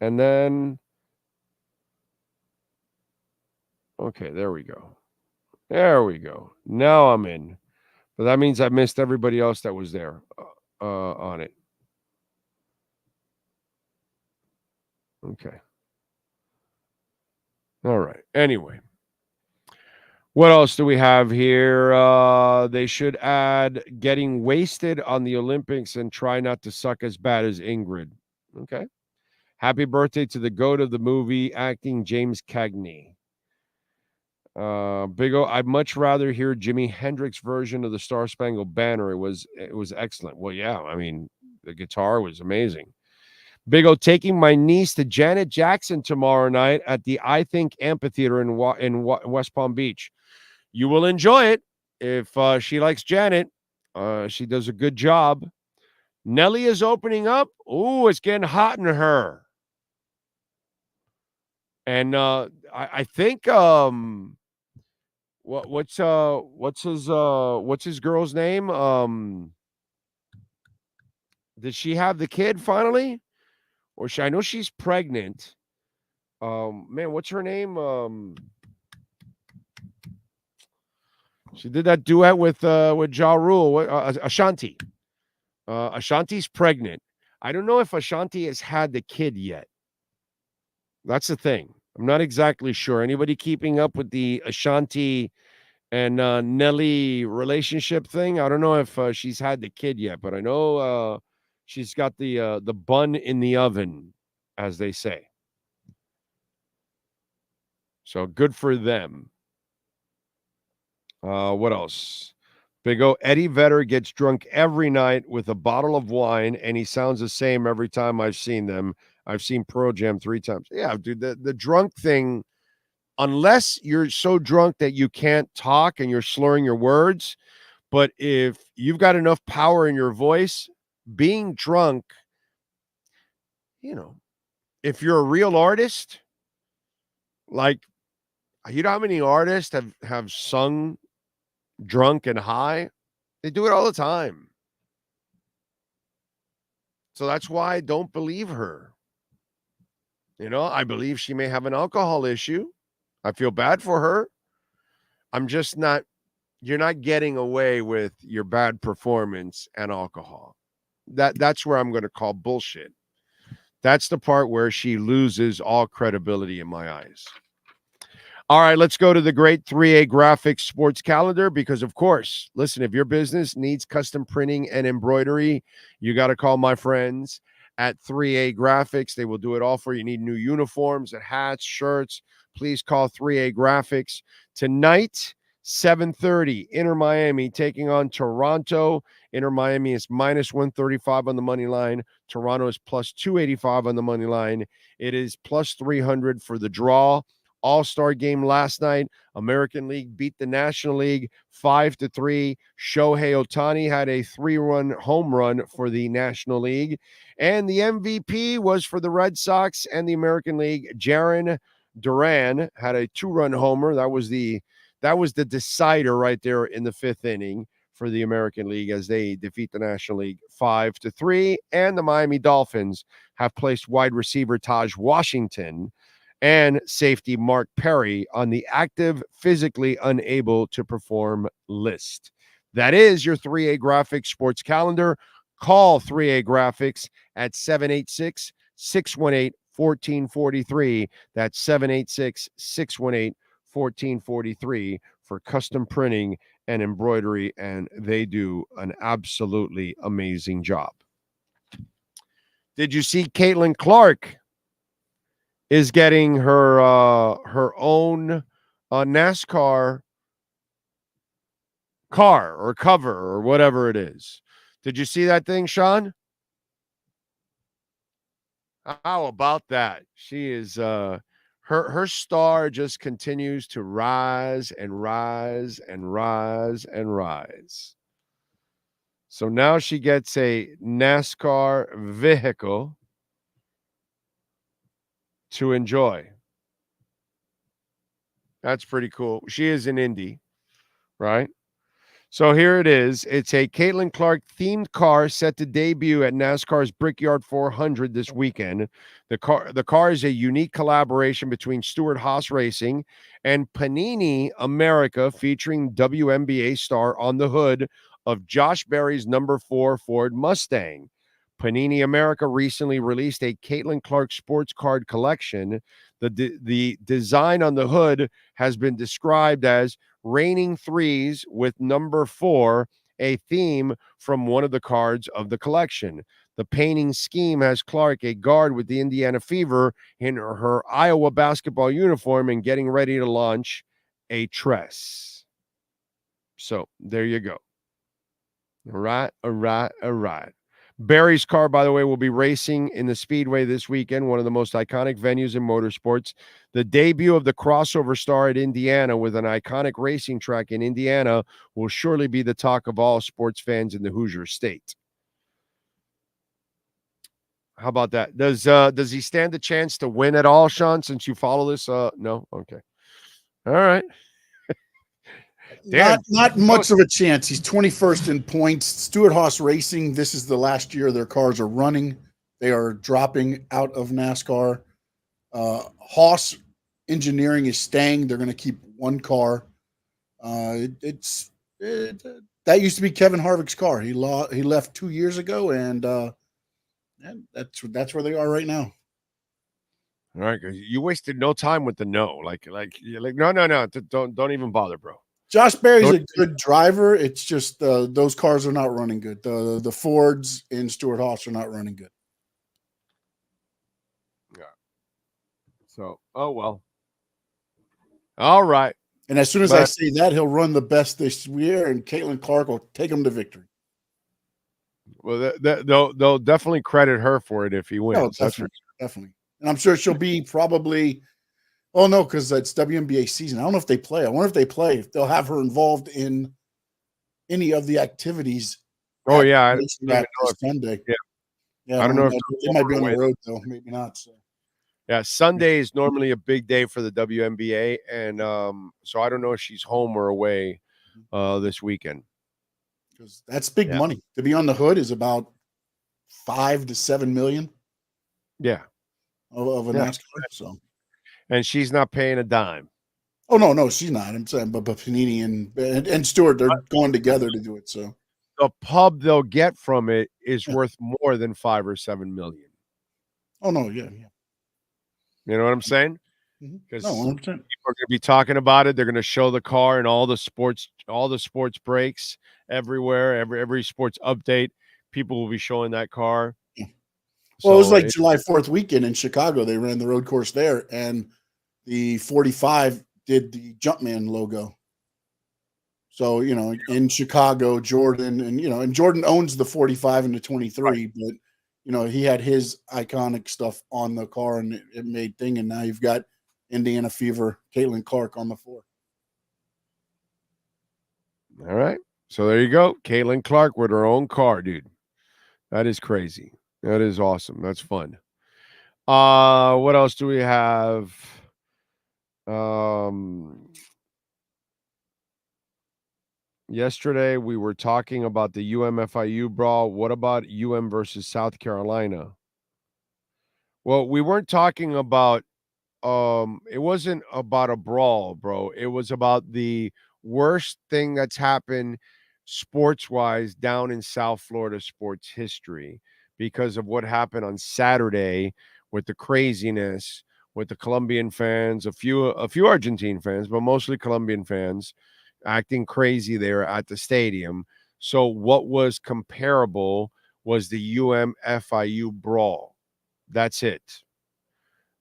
and then okay, there we go. Now I'm in. But that means I missed everybody else that was there on it. Okay. All right. Anyway, what else do we have here? They should add getting wasted on the Olympics and try not to suck as bad as Ingrid. Okay. Happy birthday to the GOAT of the movie acting, James Cagney. Big O, I'd much rather hear Jimi Hendrix version of the Star Spangled Banner. It was excellent. Well, yeah, I mean, the guitar was amazing. Big O, taking my niece to Janet Jackson tomorrow night at the I Think Amphitheater in West Palm Beach. You will enjoy it if she likes Janet. She does a good job. Nelly is opening up. Ooh, it's getting hot in her. And I think what's his girl's name? Did she have the kid finally? Or I know she's pregnant. Man, what's her name? She did that duet with Ja Rule. Ashanti. Ashanti's pregnant. I don't know if Ashanti has had the kid yet. That's the thing. I'm not exactly sure. Anybody keeping up with the Ashanti and Nelly relationship thing? I don't know if she's had the kid yet, but I know she's got the bun in the oven, as they say. So good for them. What else? Big O, Eddie Vedder gets drunk every night with a bottle of wine, and he sounds the same every time I've seen them. I've seen Pearl Jam 3 times. Yeah, dude, the drunk thing unless you're so drunk that you can't talk and you're slurring your words. But if you've got enough power in your voice, being drunk, if you're a real artist, like, you know how many artists have sung drunk and high? They do it all the time. So that's why I don't believe her. I believe she may have an alcohol issue. I feel bad for her. I'm just not, you're not getting away with your bad performance and alcohol. That's where I'm going to call bullshit. That's the part where she loses all credibility in my eyes. All right, let's go to the great 3A Graphics sports calendar because, of course, listen, if your business needs custom printing and embroidery, you got to call my friends at 3A Graphics. They will do it all for you. You need new uniforms and hats, shirts. Please call 3A Graphics. Tonight, 7:30, Inter Miami taking on Toronto. Inter Miami is minus 135 on the money line. Toronto is plus 285 on the money line. It is plus 300 for the draw. All-Star game last night. American League beat the National League 5-3. Shohei Ohtani had a 3-run home run for the National League. And the MVP was for the Red Sox and the American League. Jarren Duran had a 2-run homer. That was the decider right there in the 5th inning for the American League as they defeat the National League 5-3. And the Miami Dolphins have placed wide receiver Tahj Washington and safety Mark Perry on the active, physically unable to perform list. That is your 3A Graphics sports calendar. Call 3A Graphics at 786-618-1443. That's 786-618-1443 for custom printing and embroidery, and they do an absolutely amazing job. Did you see Caitlin Clark is getting her own NASCAR car or cover or whatever it is? Did you see that thing, Sean? How about that? She is her star just continues to rise and rise and rise and rise. So now she gets a NASCAR vehicle to enjoy. That's pretty cool. She is in Indy, right? So here it is. It's a Caitlin Clark themed car set to debut at NASCAR's Brickyard 400 this weekend. The car is a unique collaboration between Stewart-Haas Racing and Panini America, featuring WNBA star on the hood of Josh Berry's number 4 Ford Mustang. Panini America recently released a Caitlin Clark sports card collection. The design on the hood has been described as raining threes with number 4, a theme from one of the cards of the collection. The painting scheme has Clark, a guard with the Indiana Fever, in her Iowa basketball uniform and getting ready to launch a tress. So there you go. All right. Barry's car, by the way, will be racing in the Speedway this weekend, one of the most iconic venues in motorsports. The debut of the crossover star at Indiana with an iconic racing track in Indiana will surely be the talk of all sports fans in the Hoosier state. How about that? Does he stand a chance to win at all, Sean, since you follow this? No? Okay. All right. Not much of a chance. He's 21st in points. Stewart-Haas Racing, this is the last year their cars are running. They are dropping out of NASCAR. Haas Engineering is staying. They're going to keep one car. That used to be Kevin Harvick's car. He left 2 years ago, and that's where they are right now. All right, you wasted no time with the no. Like no, don't even bother, bro. Josh Berry's a good driver. It's just those cars are not running good. The Fords in Stewart-Haas are not running good. Yeah. So, oh well. All right. And as soon as I say that, he'll run the best this year, and Caitlin Clark will take him to victory. Well, they'll definitely credit her for it if he wins. No, definitely. And I'm sure she'll be probably. Oh no, because it's WNBA season. I don't know if they play. I wonder if they play. If they'll have her involved in any of the activities. Oh yeah, I don't this even know if, Sunday. yeah. Yeah, I don't know if they might be on the road though. Maybe not. So. Yeah, Sunday is normally a big day for the WNBA, and so I don't know if she's home or away this weekend. Because that's big money. To be on the hood is about 5 to 7 million. Yeah, of a NASCAR. So, and she's not paying a dime. Oh no, she's not. I'm saying, but Panini and Stewart, they're going together to do it. So the pub they'll get from it is worth more than 5 or 7 million. Oh no, yeah. You know what I'm saying? Because people are going to be talking about it. They're going to show the car and all the sports breaks everywhere. Every sports update, people will be showing that car. Yeah. Well, it was like July 4th weekend in Chicago. They ran the road course there, and the 45 did the Jumpman logo. So, in Chicago, Jordan, and Jordan owns the 45 and the 23, but he had his iconic stuff on the car, and it made thing. And now you've got Indiana Fever, Caitlin Clark on the 4. All right. So there you go. Caitlin Clark with her own car, dude. That is crazy. That is awesome. That's fun. What else do we have? Yesterday we were talking about the UM-FIU brawl. What about UM versus South Carolina? Well, we weren't talking about it wasn't about a brawl, bro. It was about the worst thing that's happened sports-wise down in South Florida sports history because of what happened on Saturday with the craziness with the Colombian fans, a few Argentine fans, but mostly Colombian fans acting crazy there at the stadium. So what was comparable was the UM-FIU brawl. That's it.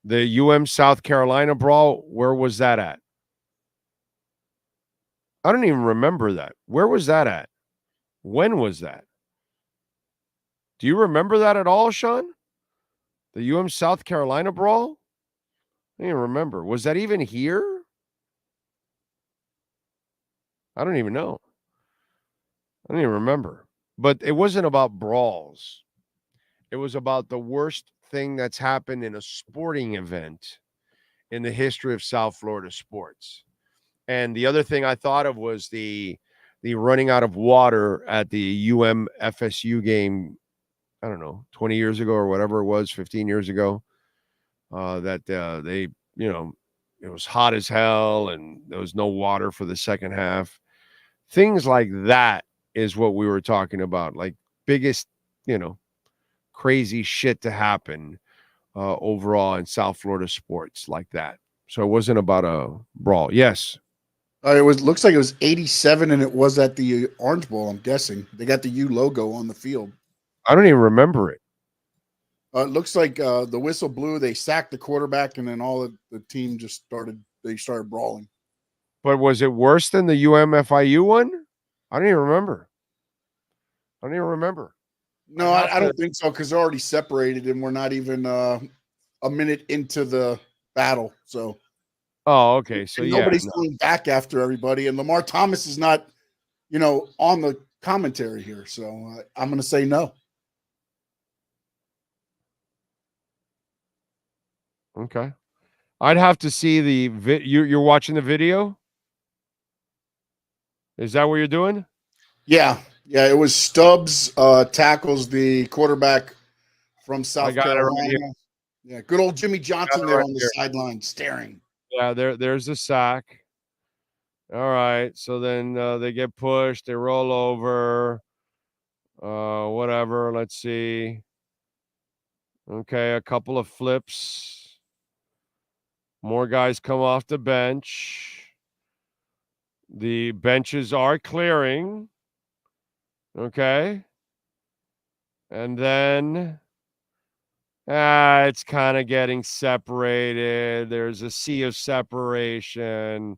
The UM South Carolina brawl, where was that at? I don't even remember that. Where was that at? When was that? Do you remember that at all, Sean? The UM South Carolina brawl? I don't even remember. Was that even here? I don't even know. I don't even remember. But it wasn't about brawls. It was about the worst thing that's happened in a sporting event in the history of South Florida sports. And the other thing I thought of was the running out of water at the UM FSU game, I don't know, 20 years ago or whatever it was, 15 years ago, that they, it was hot as hell and there was no water for the second half. Things like that is what we were talking about, like biggest, crazy shit to happen overall in South Florida sports like that. So it wasn't about a brawl. Yes. Looks like it was 87, and it was at the Orange Bowl, I'm guessing. They got the U logo on the field. I don't even remember it. It looks like the whistle blew, they sacked the quarterback, and then all of the team just started brawling. But was it worse than the UM-FIU one? I don't even remember. No, I don't think so, because they're already separated, and we're not even a minute into the battle. So, okay. So nobody's going back after everybody, and Lamar Thomas is not, on the commentary here. So I'm going to say no. Okay, I'd have to see the You're watching the video. Is that what you're doing? Yeah. It was Stubbs tackles the quarterback from South Carolina. Right, yeah, good old Jimmy Johnson there on the sideline staring. Yeah, there's a sack. All right, so then they get pushed, they roll over. Whatever. Let's see. Okay, a couple of flips. More guys come off the bench. The benches are clearing. Okay. And then it's kind of getting separated. There's a sea of separation.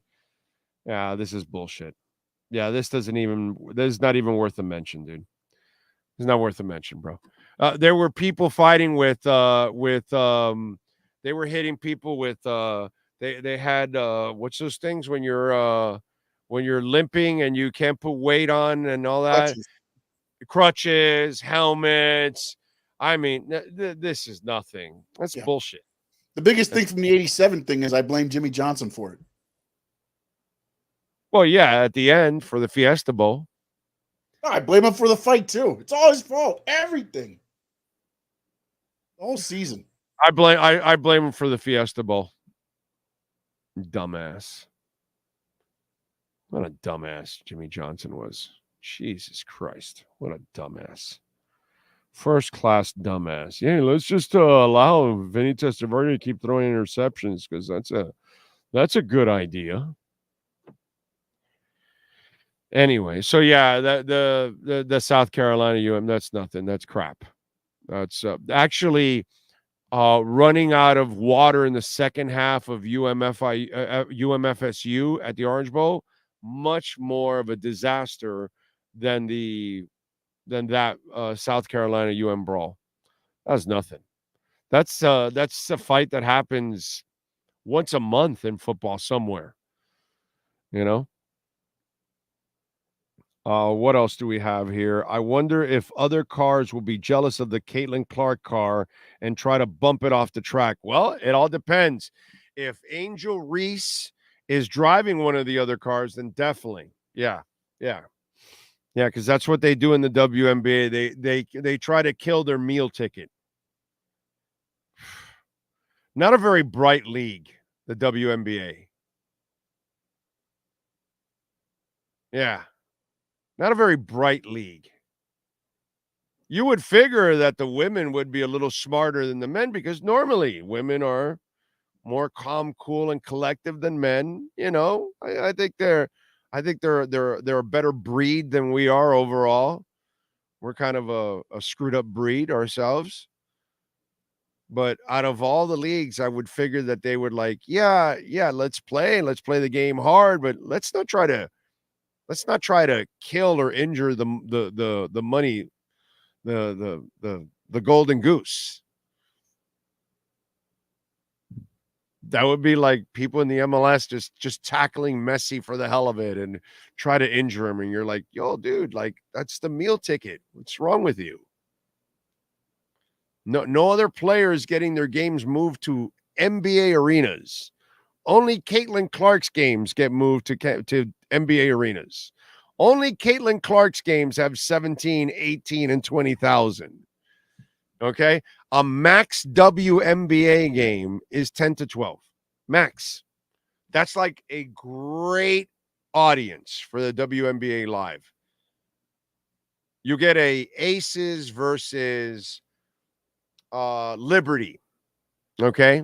Yeah, this is bullshit. Yeah, this is not even worth a mention, dude. It's not worth a mention, bro. There were people fighting with they were hitting people with They had what's those things when you're limping and you can't put weight on and all that? Crutches, helmets. I mean, this is nothing. That's bullshit. The biggest thing from the 87 thing is I blame Jimmy Johnson for it. Well, yeah, at the end for the Fiesta Bowl. I blame him for the fight, too. It's all his fault. Everything. The whole season. I blame him for the Fiesta Bowl. Dumbass. What a dumbass Jimmy Johnson was. Jesus Christ. What a dumbass. First class dumbass. Yeah, let's just allow Vinny Testaverde to keep throwing interceptions because that's a good idea. Anyway, so yeah, the South Carolina UM, that's nothing. That's crap. That's actually running out of water in the second half of UMFSU at the Orange Bowl, much more of a disaster than that South Carolina UM brawl. That was nothing. That's a fight that happens once a month in football somewhere. You know? What else do we have here? I wonder if other cars will be jealous of the Caitlin Clark car and try to bump it off the track. Well, it all depends. If Angel Reese is driving one of the other cars, then definitely. Yeah, because that's what they do in the WNBA. They try to kill their meal ticket. Not a very bright league, the WNBA. Yeah. Not a very bright league. You would figure that the women would be a little smarter than the men because normally women are more calm, cool, and collective than men. You know, I think they're a better breed than we are overall. We're kind of a screwed up breed ourselves. But out of all the leagues, I would figure that they would let's play the game hard, but let's not try to kill or injure the money, the golden goose. That would be like people in the MLS just tackling Messi for the hell of it and try to injure him. And you're like, yo, dude, like that's the meal ticket. What's wrong with you? No other players getting their games moved to NBA arenas. Only Caitlin Clark's games get moved to NBA arenas. Only Caitlin Clark's games have 17, 18, and 20,000. Okay? A max WNBA game is 10 to 12. Max. That's like a great audience for the WNBA live. You get a Aces versus Liberty. Okay?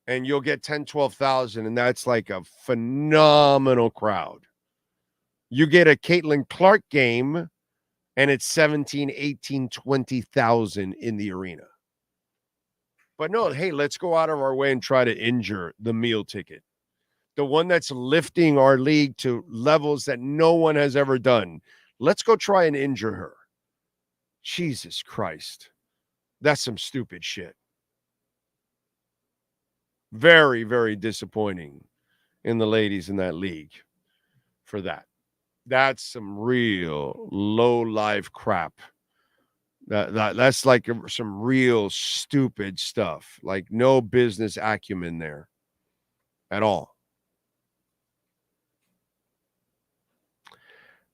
And you'll get 10, 12,000, and that's like a phenomenal crowd. You get a Caitlin Clark game, and it's 17, 18, 20,000 in the arena. But no, hey, let's go out of our way and try to injure the meal ticket. The one that's lifting our league to levels that no one has ever done. Let's go try and injure her. Jesus Christ. That's some stupid shit. Very, very disappointing in the ladies in that league for that. That's some real low life crap. That's like some real stupid stuff. Like no business acumen there at all.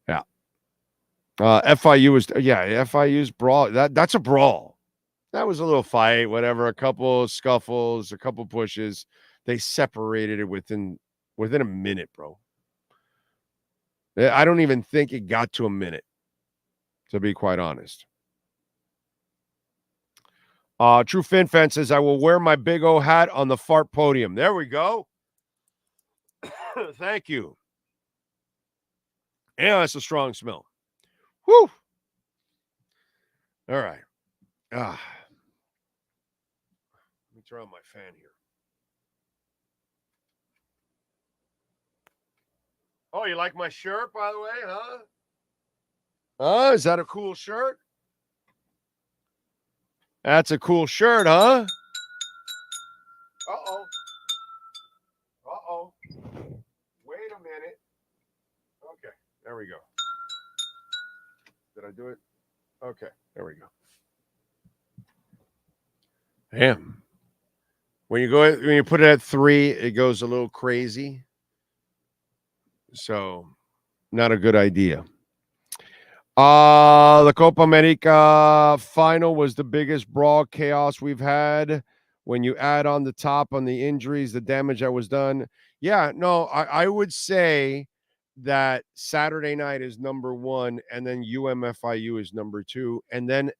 Yeah. FIU's brawl. That's a brawl. That was a little fight, whatever, a couple scuffles, a couple pushes. They separated it within a minute, bro. I don't even think it got to a minute, to be quite honest. True Fin Fan says, I will wear my big O hat on the fart podium. There we go. Thank you. Yeah, that's a strong smell. Whew. All right. Let me turn on my fan here. Oh, you like my shirt, by the way, huh? Is that a cool shirt? That's a cool shirt, huh? Uh-oh. There we go. Did I do it? Okay, there we go. Damn. When you put it at 3, it goes a little crazy. So, not a good idea. The Copa America final was the biggest brawl chaos we've had. When you add on the top on the injuries, the damage that was done. Yeah, no, I would say that Saturday night is number 1, and then UMFIU is number 2, and then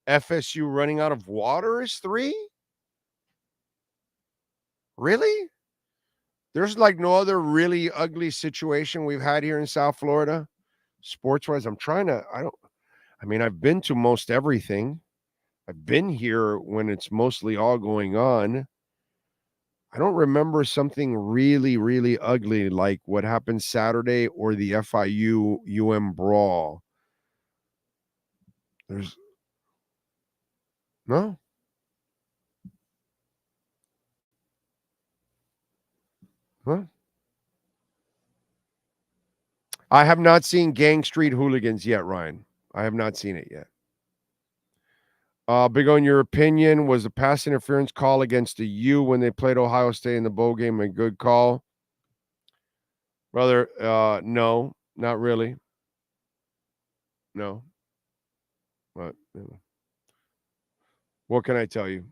FSU running out of water is 3? Really? There's like no other really ugly situation we've had here in South Florida, sports-wise. I've been to most everything. I've been here when it's mostly all going on. I don't remember something really, really ugly like what happened Saturday or the FIU UM brawl. There's no. Huh? I have not seen Gang Street Hooligans yet, Ryan. I have not seen it yet. Big O, in your opinion, was the pass interference call against the U when they played Ohio State in the bowl game a good call? Brother, no, not really. No. But what can I tell you?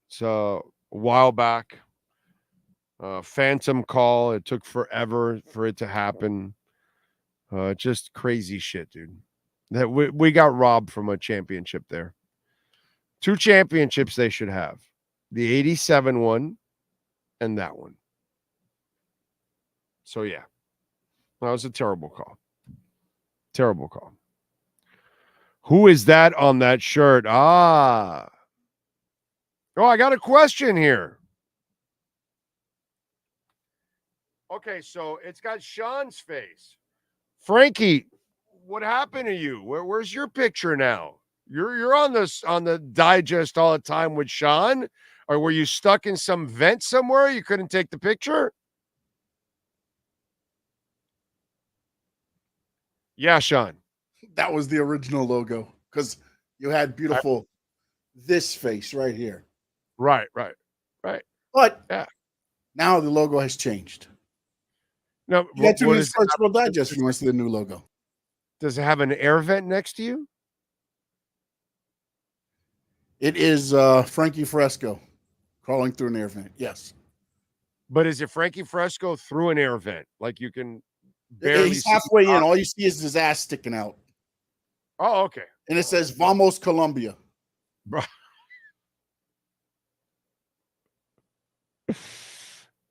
So a while back, phantom call. It took forever for it to happen. Just crazy shit, dude. That we got robbed from a championship there. 2 championships they should have. The 87 one and that one. So, yeah. That was a terrible call. Terrible call. Who is that on that shirt? Oh, I got a question here. Okay, so it's got Sean's face. Frankie, what happened to you? Where's your picture now? You're on the digest all the time with Sean, or were you stuck in some vent somewhere you couldn't take the picture? Yeah, Sean. That was the original logo because you had beautiful this face right here. Right. But yeah, now the logo has changed. No, you got to use Sportsable Digest if you want to see the new logo. Does it have an air vent next to you? It is Frankie Fresco crawling through an air vent. Yes. But is it Frankie Fresco through an air vent? Like you can barely He's halfway in. All you see is his ass sticking out. Oh, okay. And it says Vamos Colombia. Bro.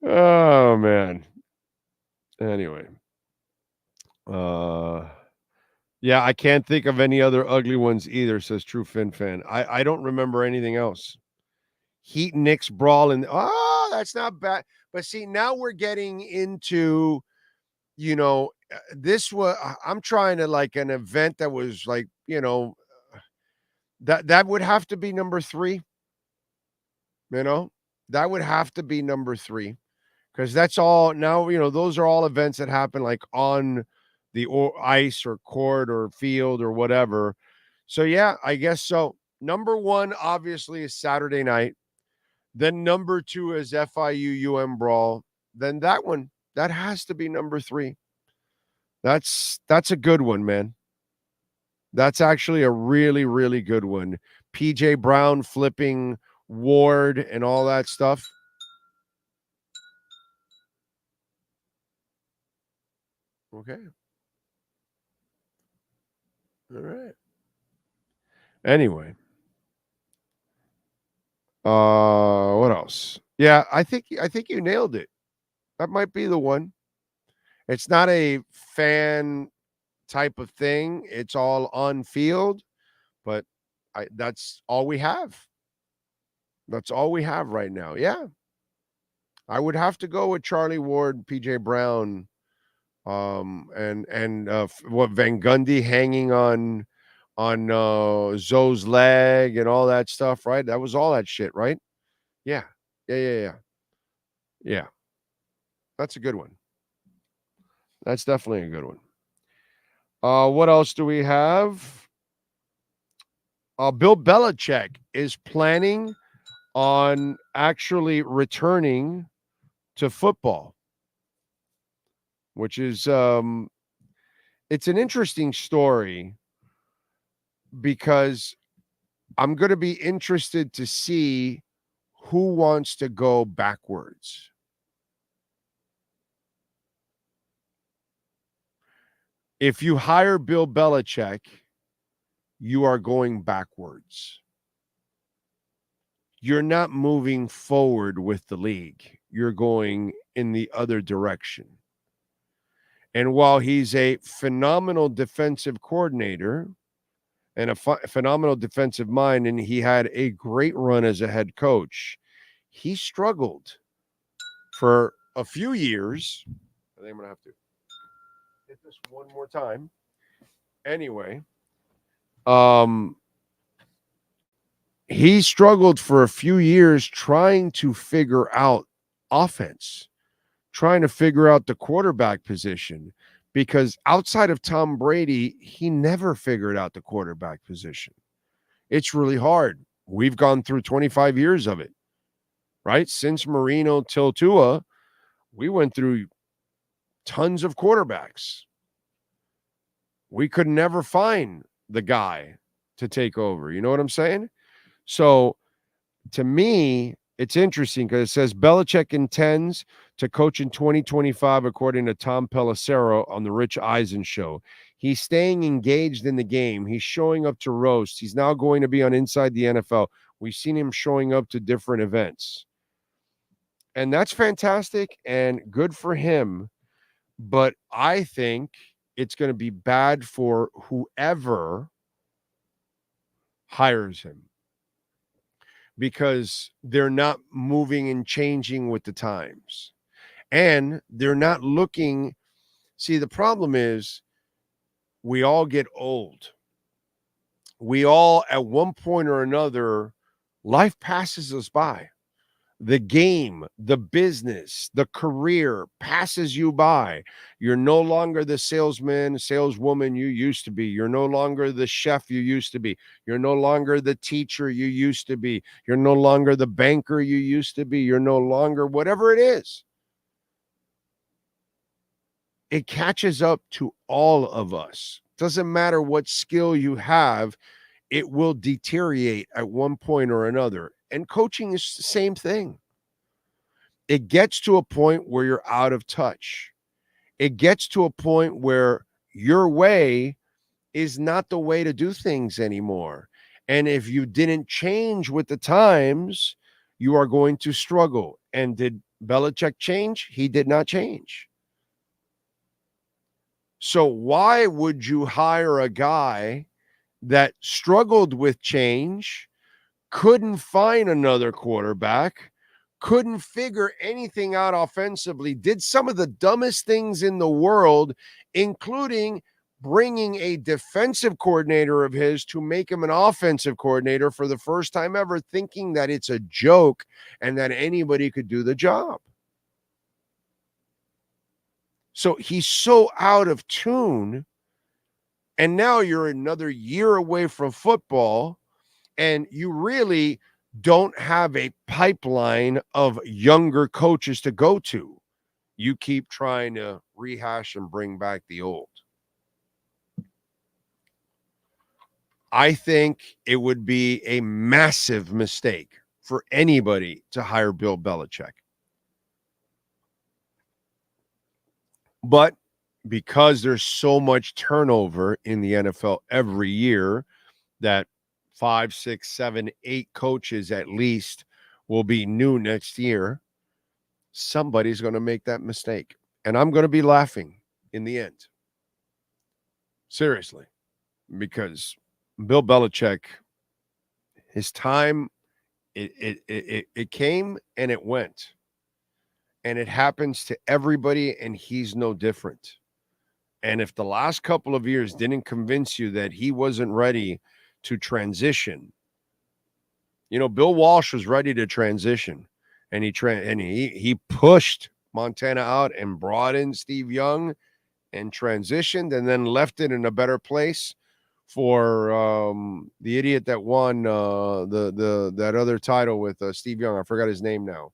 Oh, man. Anyway. Yeah, I can't think of any other ugly ones either, says True Fin Fan. I don't remember anything else. Heat Knicks brawl and that's not bad. But see, now we're getting into, this was, I'm trying to like an event that was like, that would have to be number 3. That would have to be number 3 because that's all now, those are all events that happen like on the ice or court or field or whatever. So, yeah, I guess so. Number 1, obviously, is Saturday night. Then number 2 is FIU UM brawl. Then that one, that has to be number 3. That's a good one, man. That's actually a really, really good one. PJ Brown flipping Ward and all that stuff. Okay. All right. Anyway. What else? Yeah, I think you nailed it. That might be the one. It's not a fan type of thing. It's all on field, but that's all we have. That's all we have right now. Yeah. I would have to go with Charlie Ward, PJ Brown, and what Van Gundy hanging on Zoe's leg and all that stuff, right? That was all that shit, right? Yeah. Yeah. That's a good one. That's definitely a good one. What else do we have? Bill Belichick is planning on actually returning to football, which is it's an interesting story because I'm going to be interested to see who wants to go backwards. If you hire Bill Belichick, you are going backwards. You're not moving forward with the league. You're going in the other direction. And while he's a phenomenal defensive coordinator and a phenomenal defensive mind, and he had a great run as a head coach, he struggled for a few years. I think I'm going to have to hit this one more time. Anyway, he struggled for a few years trying to figure out offense, trying to figure out the quarterback position, because outside of Tom Brady, he never figured out the quarterback position. It's really hard. We've gone through 25 years of it, right? Since Marino till Tua, we went through tons of quarterbacks. We could never find the guy to take over. You know what I'm saying? So to me, it's interesting because it says Belichick intends to coach in 2025, according to Tom Pelissero on the Rich Eisen show. He's staying engaged in the game. He's showing up to roasts. He's now going to be on Inside the NFL. We've seen him showing up to different events. And that's fantastic and good for him. But I think it's going to be bad for whoever hires him, because they're not moving and changing with the times. And they're not looking. See, the problem is we all get old. We all, at one point or another, life passes us by. The game, the business, the career passes you by. You're no longer the salesman, saleswoman you used to be. You're no longer the chef you used to be. You're no longer the teacher you used to be. You're no longer the banker you used to be. You're no longer whatever it is. It catches up to all of us. Doesn't matter what skill you have, it will deteriorate at one point or another. And coaching is the same thing. It gets to a point where you're out of touch. It gets to a point where your way is not the way to do things anymore. And if you didn't change with the times, you are going to struggle. And did Belichick change? He did not change. So why would you hire a guy that struggled with change, couldn't find another quarterback, couldn't figure anything out offensively, did some of the dumbest things in the world, including bringing a defensive coordinator of his to make him an offensive coordinator for the first time ever, thinking that it's a joke and that anybody could do the job? So he's so out of tune. And now you're another year away from football, and you really don't have a pipeline of younger coaches to go to. You keep trying to rehash and bring back the old. I think it would be a massive mistake for anybody to hire Bill Belichick. But because there's so much turnover in the NFL every year, that 5, 6, 7, 8 coaches at least will be new next year, somebody's going to make that mistake. And I'm going to be laughing in the end. Seriously. Because Bill Belichick, his time, it came and it went. And it happens to everybody, and he's no different. And if the last couple of years didn't convince you that he wasn't ready to transition, you know, Bill Walsh was ready to transition, and he pushed Montana out and brought in Steve Young, and transitioned and then left it in a better place for the idiot that won that other title with Steve Young. I forgot his name now.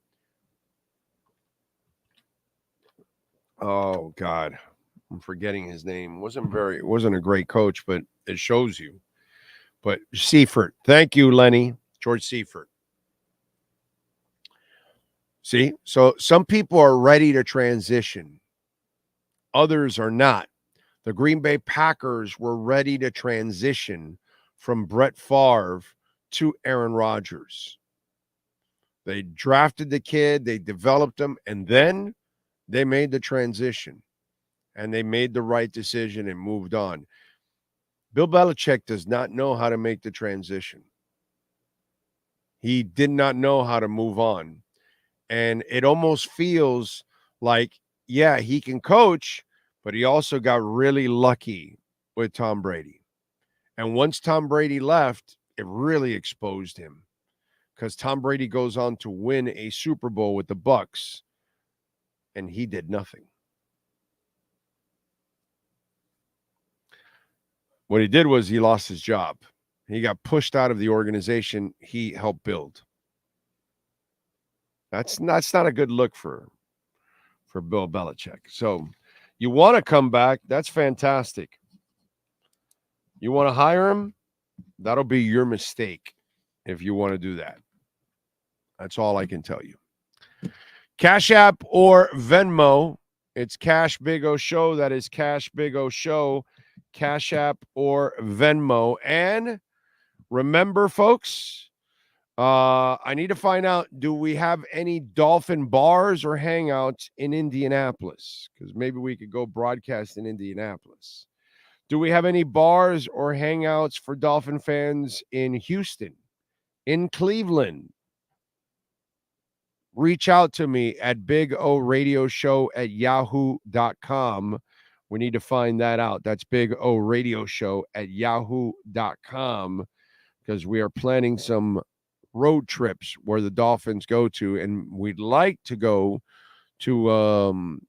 Oh God, I'm forgetting his name. Wasn't a great coach, but it shows you. But Seifert, thank you, Lenny. George Seifert. See, so some people are ready to transition. Others are not. The Green Bay Packers were ready to transition from Brett Favre to Aaron Rodgers. They drafted the kid, they developed him, and then they made the transition. And they made the right decision and moved on. Bill Belichick does not know how to make the transition. He did not know how to move on. And it almost feels like, yeah, he can coach, but he also got really lucky with Tom Brady. And once Tom Brady left, it really exposed him because Tom Brady goes on to win a Super Bowl with the Bucs, and he did nothing. What he did was he lost his job. He got pushed out of the organization he helped build. That's not a good look for Bill Belichick. So you want to come back, that's fantastic. You want to hire him, that'll be your mistake if you want to do that. That's all I can tell you. Cash App or Venmo, it's Cash Big O Show. That is Cash Big O Show. Cash App or Venmo. And remember, folks, I need to find out, do we have any Dolphin bars or hangouts in Indianapolis? Because maybe we could go broadcast in Indianapolis. Do we have any bars or hangouts for Dolphin fans in Houston, in Cleveland? Reach out to me at bigoradioshow@yahoo.com. We need to find that out. That's bigoradioshow@yahoo.com because we are planning some road trips where the Dolphins go to, and we'd like to go to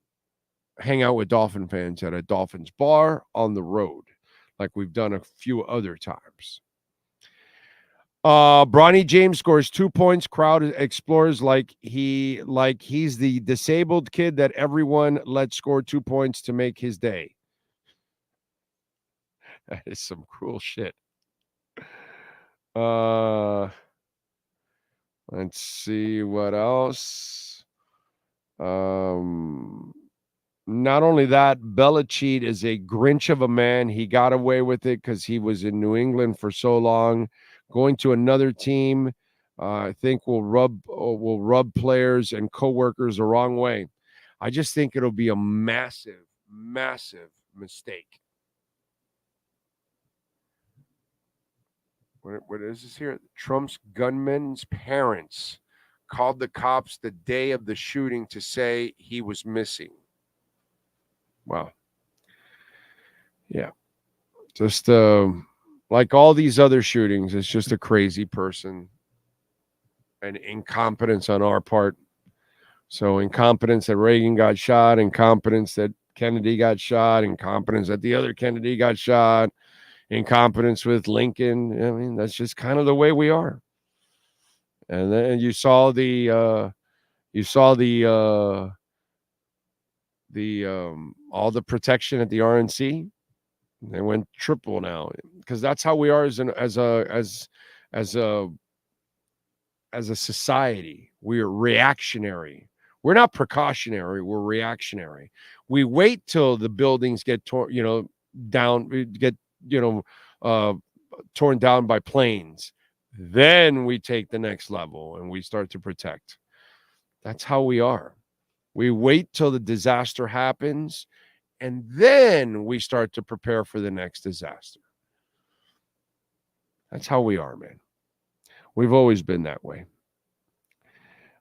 hang out with Dolphin fans at a Dolphins bar on the road, like we've done a few other times. Bronny James scores 2 points. Crowd explores like he's the disabled kid that everyone let score 2 points to make his day. That is some cruel shit. Let's see what else. Not only that, Belichick is a Grinch of a man. He got away with it because he was in New England for so long. Going to another team, I think will rub players and coworkers the wrong way. I just think it'll be a massive, massive mistake. What is this here? Trump's gunman's parents called the cops the day of the shooting to say he was missing. Wow. Yeah. Just like all these other shootings, it's just a crazy person and incompetence on our part. So incompetence that Reagan got shot, incompetence that Kennedy got shot, incompetence that the other Kennedy got shot, incompetence with Lincoln. I mean, that's just kind of the way we are. And then you saw all the protection at the RNC. They went triple now because that's how we are as a society. We are reactionary. We're not precautionary. We're reactionary. We wait till the buildings get torn down by planes. Then we take the next level and we start to protect. That's how we are. We wait till the disaster happens, and then we start to prepare for the next disaster. That's how we are, man. We've always been that way.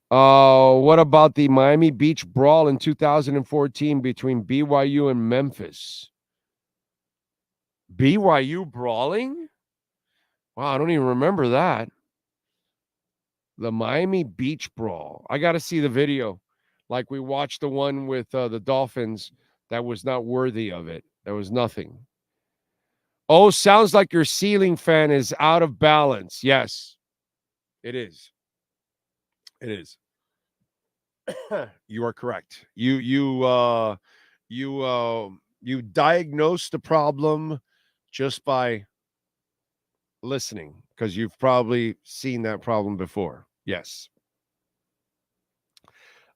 What about the Miami Beach brawl in 2014 between BYU and Memphis? BYU brawling? Wow, I don't even remember that. The Miami Beach brawl. I got to see the video. Like we watched the one with the Dolphins. That was not worthy of it. There was nothing. Oh, sounds like your ceiling fan is out of balance. Yes, it is. It is. You are correct. You diagnosed the problem just by listening, because you've probably seen that problem before. Yes.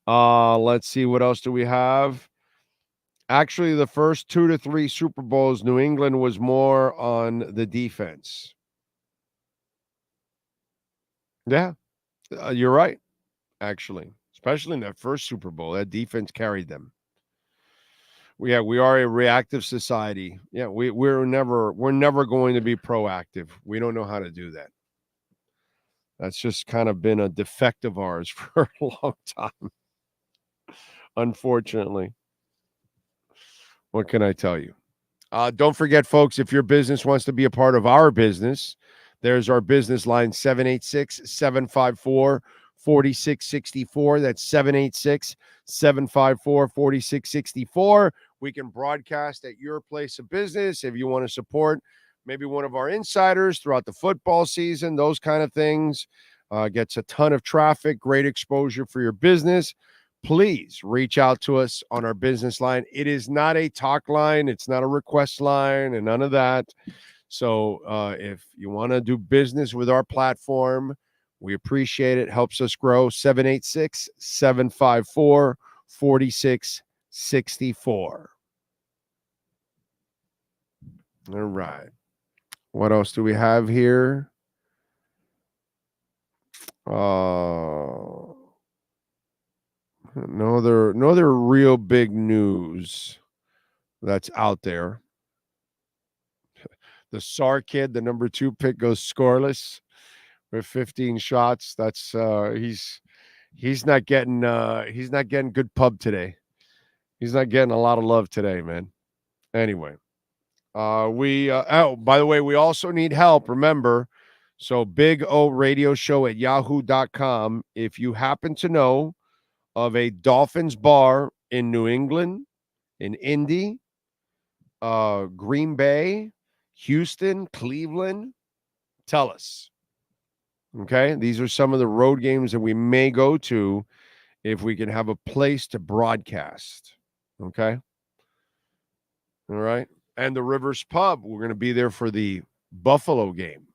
Let's see, what else do we have? Actually, the first 2 to 3 Super Bowls, New England was more on the defense. Yeah, you're right, actually. Especially in that first Super Bowl, that defense carried them. We are a reactive society. Yeah, we're never going to be proactive. We don't know how to do that. That's just kind of been a defect of ours for a long time, unfortunately. What can I tell you? Don't forget, folks, if your business wants to be a part of our business, there's our business line, 786-754-4664. That's 786-754-4664. We can broadcast at your place of business if you want to support maybe one of our insiders throughout the football season, those kind of things. Gets a ton of traffic, great exposure for your business. Please reach out to us on our business line. It is not a talk line. It's not a request line and none of that. So if you want to do business with our platform, we appreciate it. Helps us grow. 786-754-4664. All right. What else do we have here? No other real big news that's out there. The SAR kid, the number 2 pick, goes scoreless with 15 shots. That's he's not getting good pub today. He's not getting a lot of love today, man. Anyway, by the way, we also need help. Remember, so Big O Radio Show at yahoo.com. If you happen to know of a Dolphins bar in New England, in Indy, Green Bay, Houston, Cleveland, tell us. Okay, these are some of the road games that we may go to if we can have a place to broadcast. Okay, all right. And the Rivers Pub, we're going to be there for the Buffalo game.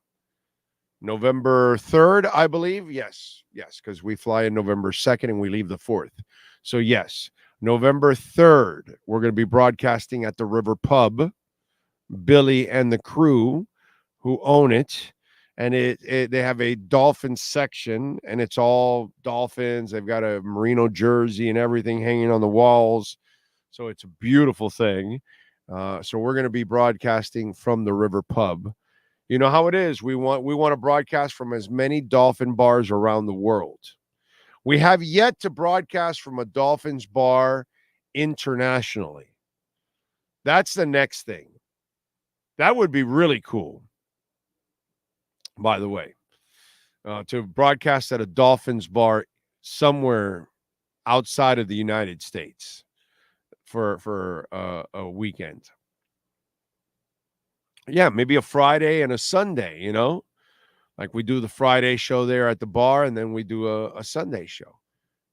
November 3rd, I believe. Yes, because we fly in November 2nd and we leave the 4th. So, yes, November 3rd, we're going to be broadcasting at the River Pub. Billy and the crew who own it, and they have a Dolphins section, and it's all Dolphins. They've got a merino jersey and everything hanging on the walls. So it's a beautiful thing. So we're going to be broadcasting from the River Pub. You know how it is. We want to broadcast from as many Dolphin bars around the world. We have yet to broadcast from a Dolphins bar internationally. That's the next thing. That would be really cool, by the way, to broadcast at a Dolphins bar somewhere outside of the United States for a weekend. Yeah, maybe a Friday and a Sunday, you know, like we do the Friday show there at the bar, and then we do a Sunday show,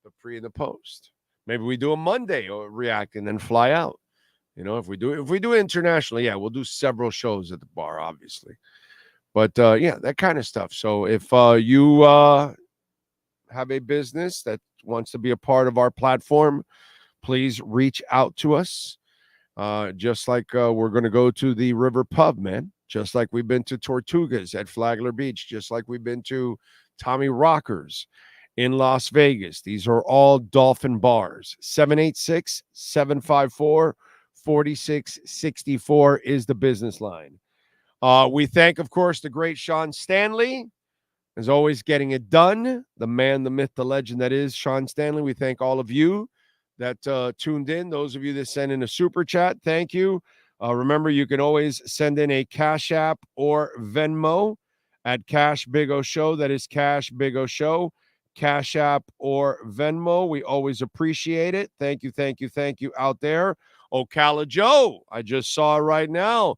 the pre and the post. Maybe we do a Monday or react and then fly out. You know, if we do it internationally, yeah, we'll do several shows at the bar, obviously. But yeah, that kind of stuff. So if you have a business that wants to be a part of our platform, please reach out to us. Just like we're going to go to the River Pub, man. Just like we've been to Tortugas at Flagler Beach. Just like we've been to Tommy Rockers in Las Vegas. These are all Dolphin bars. 786-754-4664 is the business line. We thank, of course, the great Sean Stanley, as always, getting it done. The man, the myth, the legend that is Sean Stanley. We thank all of you that tuned in. Those of you that send in a super chat, thank you. Remember, you can always send in a Cash App or Venmo at Cash Big O Show. That is Cash Big O Show. Cash App or Venmo. We always appreciate it. Thank you out there. Ocala Joe, I just saw it right now.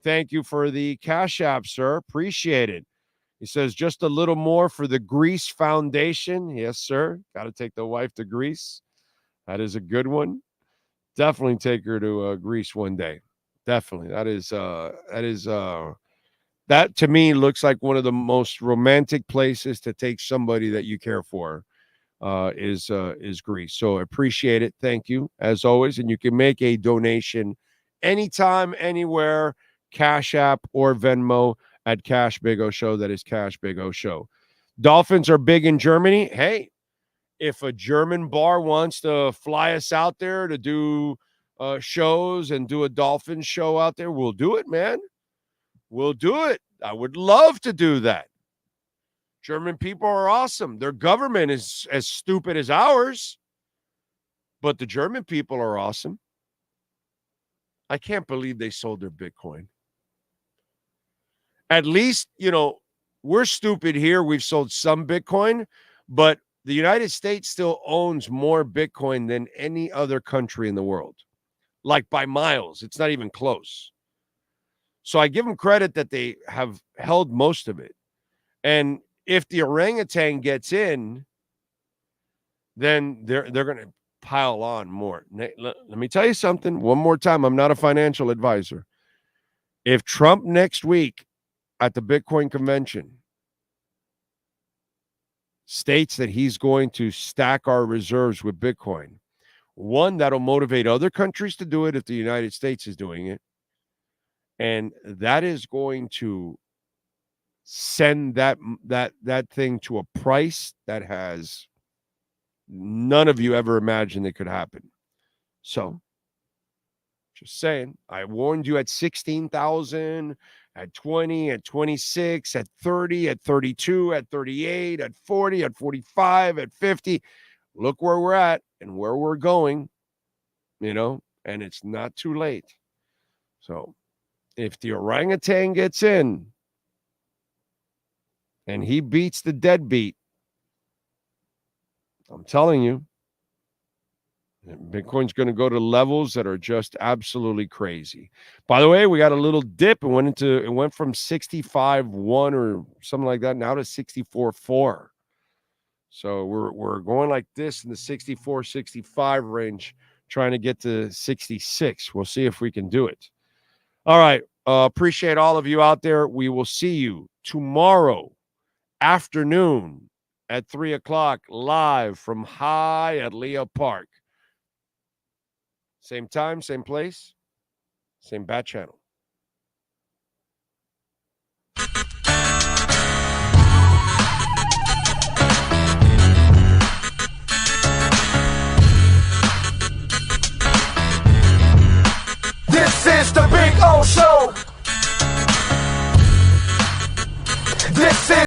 Thank you for the Cash App, sir. Appreciate it. He says, just a little more for the Greece Foundation. Yes, sir. Got to take the wife to Greece. That is a good one. Definitely take her to Greece one day. Definitely. That to me looks like one of the most romantic places to take somebody that you care for is Greece. So appreciate it. Thank you as always. And you can make a donation anytime, anywhere, Cash App or Venmo at Cash Big O Show. That is Cash Big O Show. Dolphins are big in Germany. Hey, if a German bar wants to fly us out there to do shows and do a Dolphins show out there, we'll do it, man. We'll do it. I would love to do that. German people are awesome. Their government is as stupid as ours, but the German people are awesome. I can't believe they sold their Bitcoin. At least, we're stupid here. We've sold some Bitcoin, but the United States still owns more Bitcoin than any other country in the world. Like by miles. It's not even close. So I give them credit that they have held most of it. And if the orangutan gets in, then they're going to pile on more. Let me tell you something one more time. I'm not a financial advisor. If Trump next week at the Bitcoin convention states that he's going to stack our reserves with Bitcoin, one, that'll motivate other countries to do it if the United States is doing it. And that is going to send that thing to a price that has none of you ever imagined it could happen. So, just saying, I warned you at 16,000, at 20, at 26, at 30, at 32, at 38, at 40, at 45, at 50. Look where we're at and where we're going, and it's not too late. So, if the orangutan gets in and he beats the deadbeat, I'm telling you, Bitcoin's going to go to levels that are just absolutely crazy. By the way, we got a little dip. It went from 65.1 or something like that now to 64.4. So we're going like this in the 64, 65 range, trying to get to 66. We'll see if we can do it. All right. Appreciate all of you out there. We will see you tomorrow afternoon at 3:00 live from Hialeah Park. Same time, same place, same bat channel.